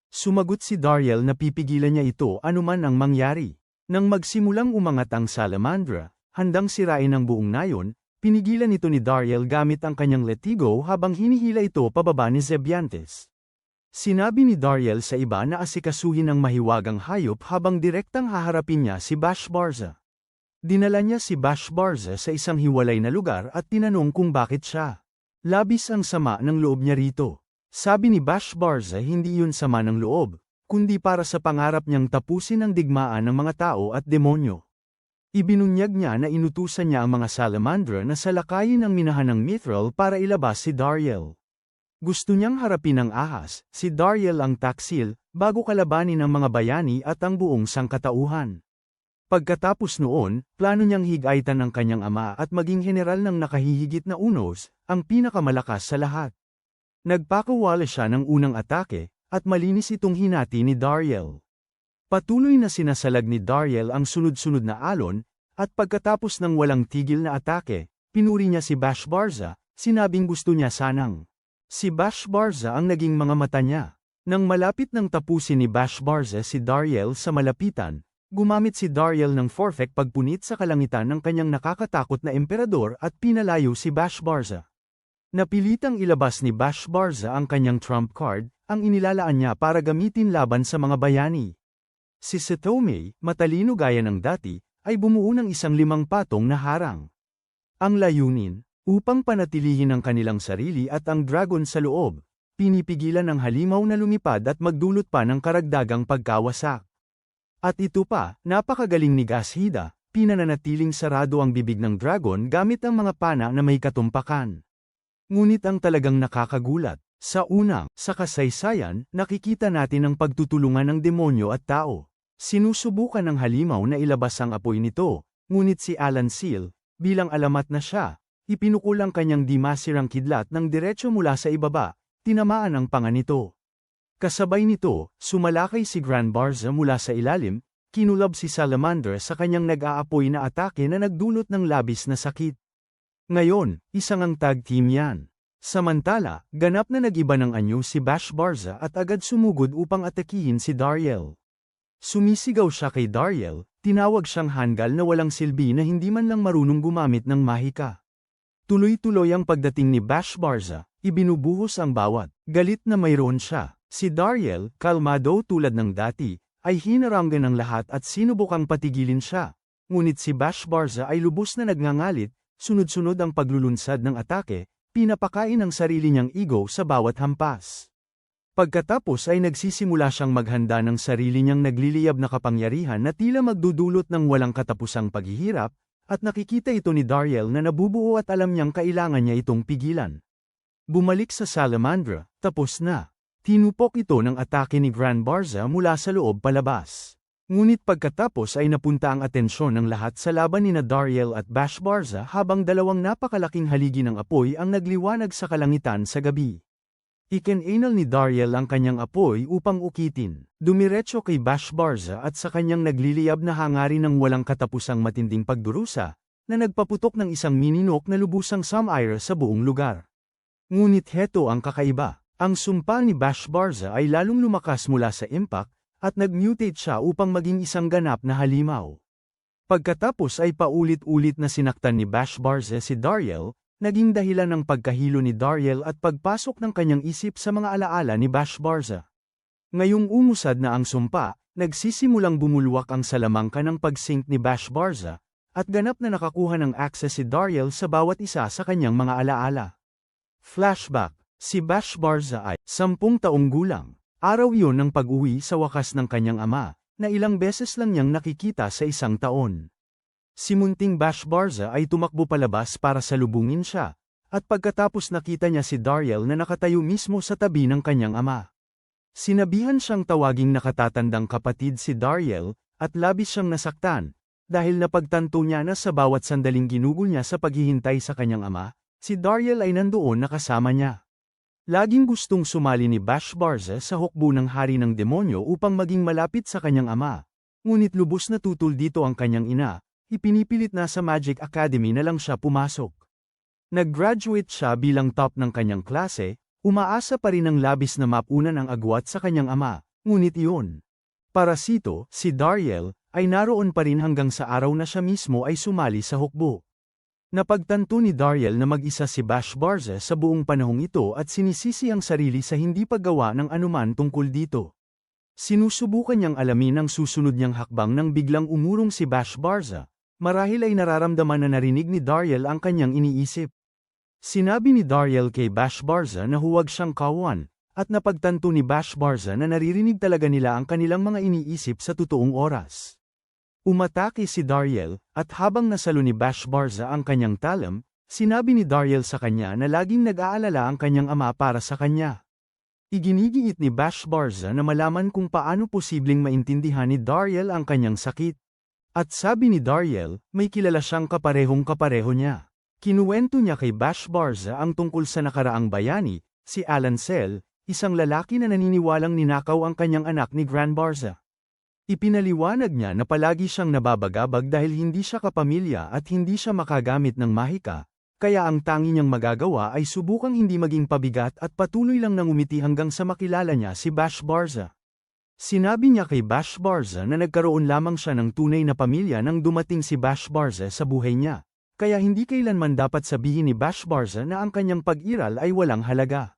Sumagot si Dariel na pipigilan niya ito anuman ang mangyari. Nang magsimulang umangat ang Salamandra, handang sirain ang buong nayon, pinigilan ito ni Dariel gamit ang kanyang letigo habang hinihila ito pababa ni Zebiantes. Sinabi ni Dariel sa iba na asikasuhin ang mahiwagang hayop habang direktang haharapin niya si Bashbarza. Dinala niya si Bashbarza sa isang hiwalay na lugar at tinanong kung bakit siya. Labis ang sama ng loob niya rito. Sabi ni Bashbarza hindi yun sama ng loob, kundi para sa pangarap niyang tapusin ang digmaan ng mga tao at demonyo. Ibinunyag niya na inutusan niya ang mga Salamandra na salakayin ang minahanang mithril para ilabas si Dariel. Gusto niyang harapin ang ahas, si Dariel ang taksil, bago kalabanin ang mga bayani at ang buong sangkatauhan. Pagkatapos noon, plano niyang higaitan ang kanyang ama at maging general ng nakahihigit na unos, ang pinakamalakas sa lahat. Nagpakawala siya ng unang atake, at malinis itong hinati ni Dariel. Patuloy na sinasalag ni Dariel ang sunod-sunod na alon, at pagkatapos ng walang tigil na atake, pinuri niya si Bashbarza, sinabing gusto niya sanang. Si Bashbarza ang naging mga mata niya. Nang malapit nang tapusin ni Bashbarza si Dariel sa malapitan, gumamit si Dariel ng forfeit pagpunit sa kalangitan ng kanyang nakakatakot na emperador at pinalayo si Bashbarza. Napilitang ilabas ni Bashbarza ang kanyang trump card, ang inilalaan niya para gamitin laban sa mga bayani. Si Sethomei, matalino gaya ng dati, ay bumuo ng isang 5 patong na harang. Ang layunin, upang panatilihin ang kanilang sarili at ang dragon sa loob, pinipigilan ang halimaw na lumipad at magdulot pa ng karagdagang pagkawasak. At ito pa, napakagaling ni Gashida, pinananatiling sarado ang bibig ng dragon gamit ang mga pana na may katumpakan. Ngunit ang talagang nakakagulat, sa kasaysayan, nakikita natin ang pagtutulungan ng demonyo at tao. Sinusubukan ng halimaw na ilabas ang apoy nito, ngunit si Alan Seal, bilang alamat na siya, ipinukul ang kanyang di masirang kidlat ng diretso mula sa ibaba, tinamaan ang panga nito. Kasabay nito, sumalakay si Grand Barza mula sa ilalim, kinulab si Salamander sa kanyang nag-aapoy na atake na nagdulot ng labis na sakit. Ngayon, isang ang tag team yan. Samantala, ganap na nag-iba ng anyo si Bash Barza at agad sumugod upang atakihin si Dariel. Sumisigaw siya kay Dariel, tinawag siyang hanggal na walang silbi na hindi man lang marunong gumamit ng mahika. Tuloy-tuloy ang pagdating ni Bash Barza, ibinubuhos ang bawat galit na mayroon siya. Si Dariel, kalmado tulad ng dati, ay hinarangan ng lahat at sinubukang patigilin siya. Ngunit si Bash Barza ay lubos na nagngangalit, sunod-sunod ang paglulunsad ng atake, pinapakain ang sarili niyang ego sa bawat hampas. Pagkatapos ay nagsisimula siyang maghanda ng sarili niyang nagliliyab na kapangyarihan na tila magdudulot ng walang katapusang paghihirap, at nakikita ito ni Dariel na nabubuo at alam niyang kailangan niya itong pigilan. Bumalik sa Salamandra, tapos na. Tinupok ito ng atake ni Grand Barza mula sa loob palabas. Ngunit pagkatapos ay napunta ang atensyon ng lahat sa laban nina Dariel at Bash Barza habang dalawang napakalaking haligi ng apoy ang nagliwanag sa kalangitan sa gabi. Ikinanal ni Dariel ang kanyang apoy upang ukitin, dumiretso kay Bash Barza at sa kanyang nagliliyab na hangarin ng walang katapusang matinding pagdurusa, na nagpaputok ng isang mininok na lubusang sumire sa buong lugar. Ngunit heto ang kakaiba, ang sumpa ni Bash Barza ay lalong lumakas mula sa impact, at nag-mutate siya upang maging isang ganap na halimaw. Pagkatapos ay paulit-ulit na sinaktan ni Bash Barza si Dariel, naging dahilan ng pagkahilo ni Dariel at pagpasok ng kanyang isip sa mga alaala ni Bash Barza. Ngayong umusad na ang sumpa, nagsisimulang bumulwak ang salamangka ng pag-sync ni Bash Barza, at ganap na nakakuha ng access si Dariel sa bawat isa sa kanyang mga alaala. Flashback, si Bash Barza ay 10 taong gulang. Araw yun ng pag-uwi sa wakas ng kanyang ama, na ilang beses lang niyang nakikita sa isang taon. Si munting Bash Barza ay tumakbo palabas para salubungin siya, at pagkatapos nakita niya si Dariel na nakatayo mismo sa tabi ng kanyang ama. Sinabihan siyang tawaging nakatatandang kapatid si Dariel, at labis siyang nasaktan, dahil napagtanto niya na sa bawat sandaling ginugol niya sa paghihintay sa kanyang ama, si Dariel ay nandoon na kasama niya. Laging gustong sumali ni Bash Barza sa hukbo ng hari ng demonyo upang maging malapit sa kanyang ama. Ngunit lubos na tutol dito ang kanyang ina, ipinipilit na sa Magic Academy na lang siya pumasok. Nag-graduate siya bilang top ng kanyang klase, umaasa pa rin ng labis na mapunan ang agwat sa kanyang ama, ngunit iyon. Parasito, si Dariel, ay naroon pa rin hanggang sa araw na siya mismo ay sumali sa hukbo. Napagtanto ni Dariel na mag-isa si Bash Barza sa buong panahong ito at sinisisi ang sarili sa hindi paggawa ng anuman tungkol dito. Sinusubukan niyang alamin ang susunod niyang hakbang nang biglang umurong si Bash Barza, marahil ay nararamdaman na narinig ni Dariel ang kanyang iniisip. Sinabi ni Dariel kay Bash Barza na huwag siyang kawan, at napagtanto ni Bash Barza na naririnig talaga nila ang kanilang mga iniisip sa totoong oras. Umatake si Dariel, at habang nasalo ni Bash Barza ang kanyang talam, sinabi ni Dariel sa kanya na laging nag-aalala ang kanyang ama para sa kanya. Iginigiit ni Bash Barza na malaman kung paano posibleng maintindihan ni Dariel ang kanyang sakit. At sabi ni Dariel, may kilala siyang kaparehong-kapareho niya. Kinuwento niya kay Bash Barza ang tungkol sa nakaraang bayani, si Alan Sell, isang lalaki na naniniwalang ninakaw ang kanyang anak ni Grand Barza. Ipinaliwanag niya na palagi siyang nababagabag dahil hindi siya kapamilya at hindi siya makagamit ng mahika, kaya ang tangi niyang magagawa ay subukang hindi maging pabigat at patuloy lang nang umiti hanggang sa makilala niya si Bash Barza. Sinabi niya kay Bash Barza na nagkaroon lamang siya ng tunay na pamilya nang dumating si Bash Barza sa buhay niya, kaya hindi kailanman dapat sabihin ni Bash Barza na ang kanyang pag-iral ay walang halaga.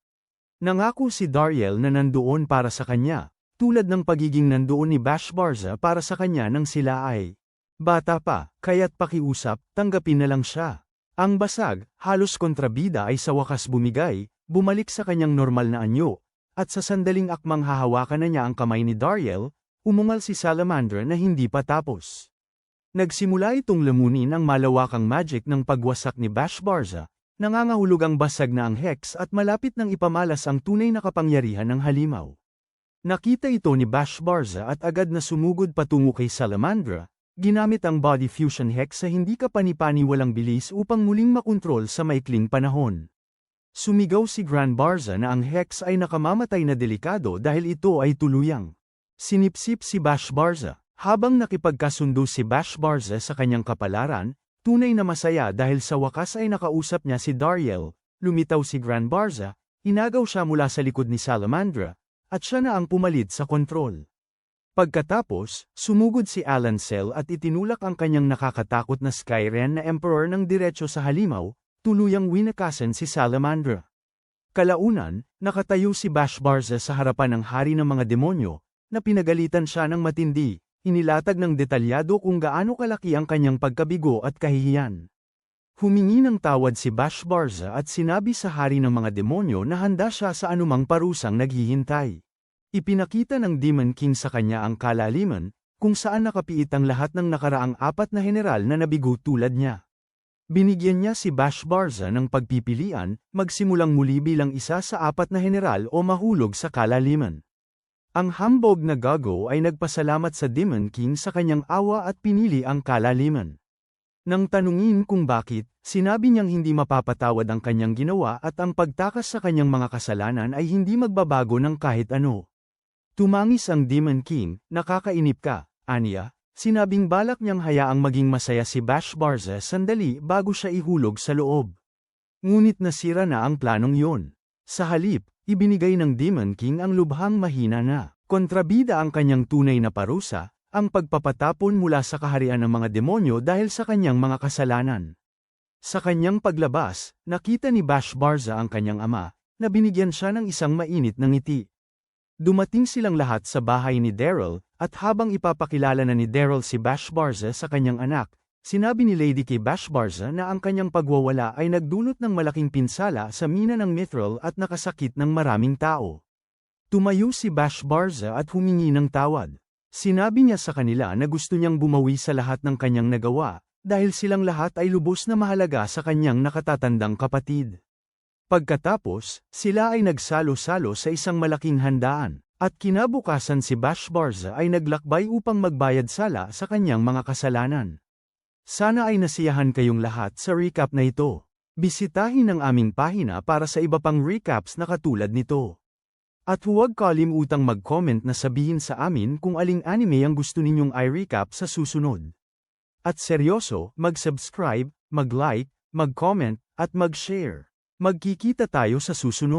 Nangako si Dariel na nandoon para sa kanya, tulad ng pagiging nandoon ni Bash Barza para sa kanya nang sila ay bata pa, kaya't pakiusap, tanggapin na lang siya. Ang basag, halos kontrabida ay sa wakas bumigay, bumalik sa kanyang normal na anyo, at sa sandaling akmang hahawakan na niya ang kamay ni Dariel, umungal si Salamander na hindi pa tapos. Nagsimula itong lamunin ang malawakang magic ng pagwasak ni Bash Barza, nangangahulog ang basag na ang hex at malapit nang ipamalas ang tunay na kapangyarihan ng halimaw. Nakita ito ni Bash Barza at agad na sumugod patungo kay Salamandra, Ginamit ang body fusion hex sa hindi kapani-paniwalang bilis upang muling makontrol sa maikling panahon. Sumigaw si Gran Barza na ang hex ay nakamamatay na delikado dahil ito ay tuluyang sinipsip si Bash Barza. Habang nakipagkasundo si Bash Barza sa kanyang kapalaran, tunay na masaya dahil sa wakas ay nakausap niya si Dariel. Lumitaw si Gran Barza, inagaw siya mula sa likod ni Salamandra, at siya na ang pumalit sa kontrol. Pagkatapos, sumugod si Alancel at itinulak ang kanyang nakakatakot na Skyren na Emperor ng diretso sa halimaw, tuluyang winakasan si Salamandra. Kalaunan, nakatayo si Bash Barza sa harapan ng hari ng mga demonyo, na pinagalitan siya ng matindi, inilatag ng detalyado kung gaano kalaki ang kanyang pagkabigo at kahihiyan. Humingi ng tawad si Bash Barza at sinabi sa hari ng mga demonyo na handa siya sa anumang parusang naghihintay. Ipinakita ng Demon King sa kanya ang kalaliman, kung saan nakapiit ang lahat ng nakaraang 4 na general na nabigo tulad niya. Binigyan niya si Bash Barza ng pagpipilian, magsimulang muli bilang isa sa 4 na general o mahulog sa kalaliman. Ang hambog na Gago ay nagpasalamat sa Demon King sa kanyang awa at pinili ang kalaliman. Nang tanungin kung bakit, sinabi niyang hindi mapapatawad ang kanyang ginawa at ang pagtakas sa kanyang mga kasalanan ay hindi magbabago ng kahit ano. Tumangis ang Demon King, nakakainip ka, aniya, sinabing balak niyang hayaang maging masaya si Bash Barza sandali bago siya ihulog sa loob. Ngunit nasira na ang planong yun. Sa halip, ibinigay ng Demon King ang lubhang mahina na kontrabida ang kanyang tunay na parusa, ang pagpapatapon mula sa kaharian ng mga demonyo dahil sa kanyang mga kasalanan. Sa kanyang paglabas, nakita ni Bash Barza ang kanyang ama, na binigyan siya ng isang mainit na ngiti. Dumating silang lahat sa bahay ni Daryl, at habang ipapakilala na ni Daryl si Bash Barza sa kanyang anak, sinabi ni Lady kay Bash Barza na ang kanyang pagwawala ay nagdulot ng malaking pinsala sa mina ng Mithril at nakasakit ng maraming tao. Tumayo si Bash Barza at humingi ng tawad. Sinabi niya sa kanila na gusto niyang bumawi sa lahat ng kanyang nagawa, dahil silang lahat ay lubos na mahalaga sa kanyang nakatatandang kapatid. Pagkatapos, sila ay nagsalo-salo sa isang malaking handaan, at kinabukasan si Bash Barza ay naglakbay upang magbayad sala sa kanyang mga kasalanan. Sana ay nasiyahan kayong lahat sa recap na ito. Bisitahin ang aming pahina para sa iba pang recaps na katulad nito. At huwag kalimutang mag-comment na sabihin sa amin kung aling anime ang gusto ninyong i-recap sa susunod. At seryoso, mag-subscribe, mag-like, mag-comment, at mag-share. Magkikita tayo sa susunod.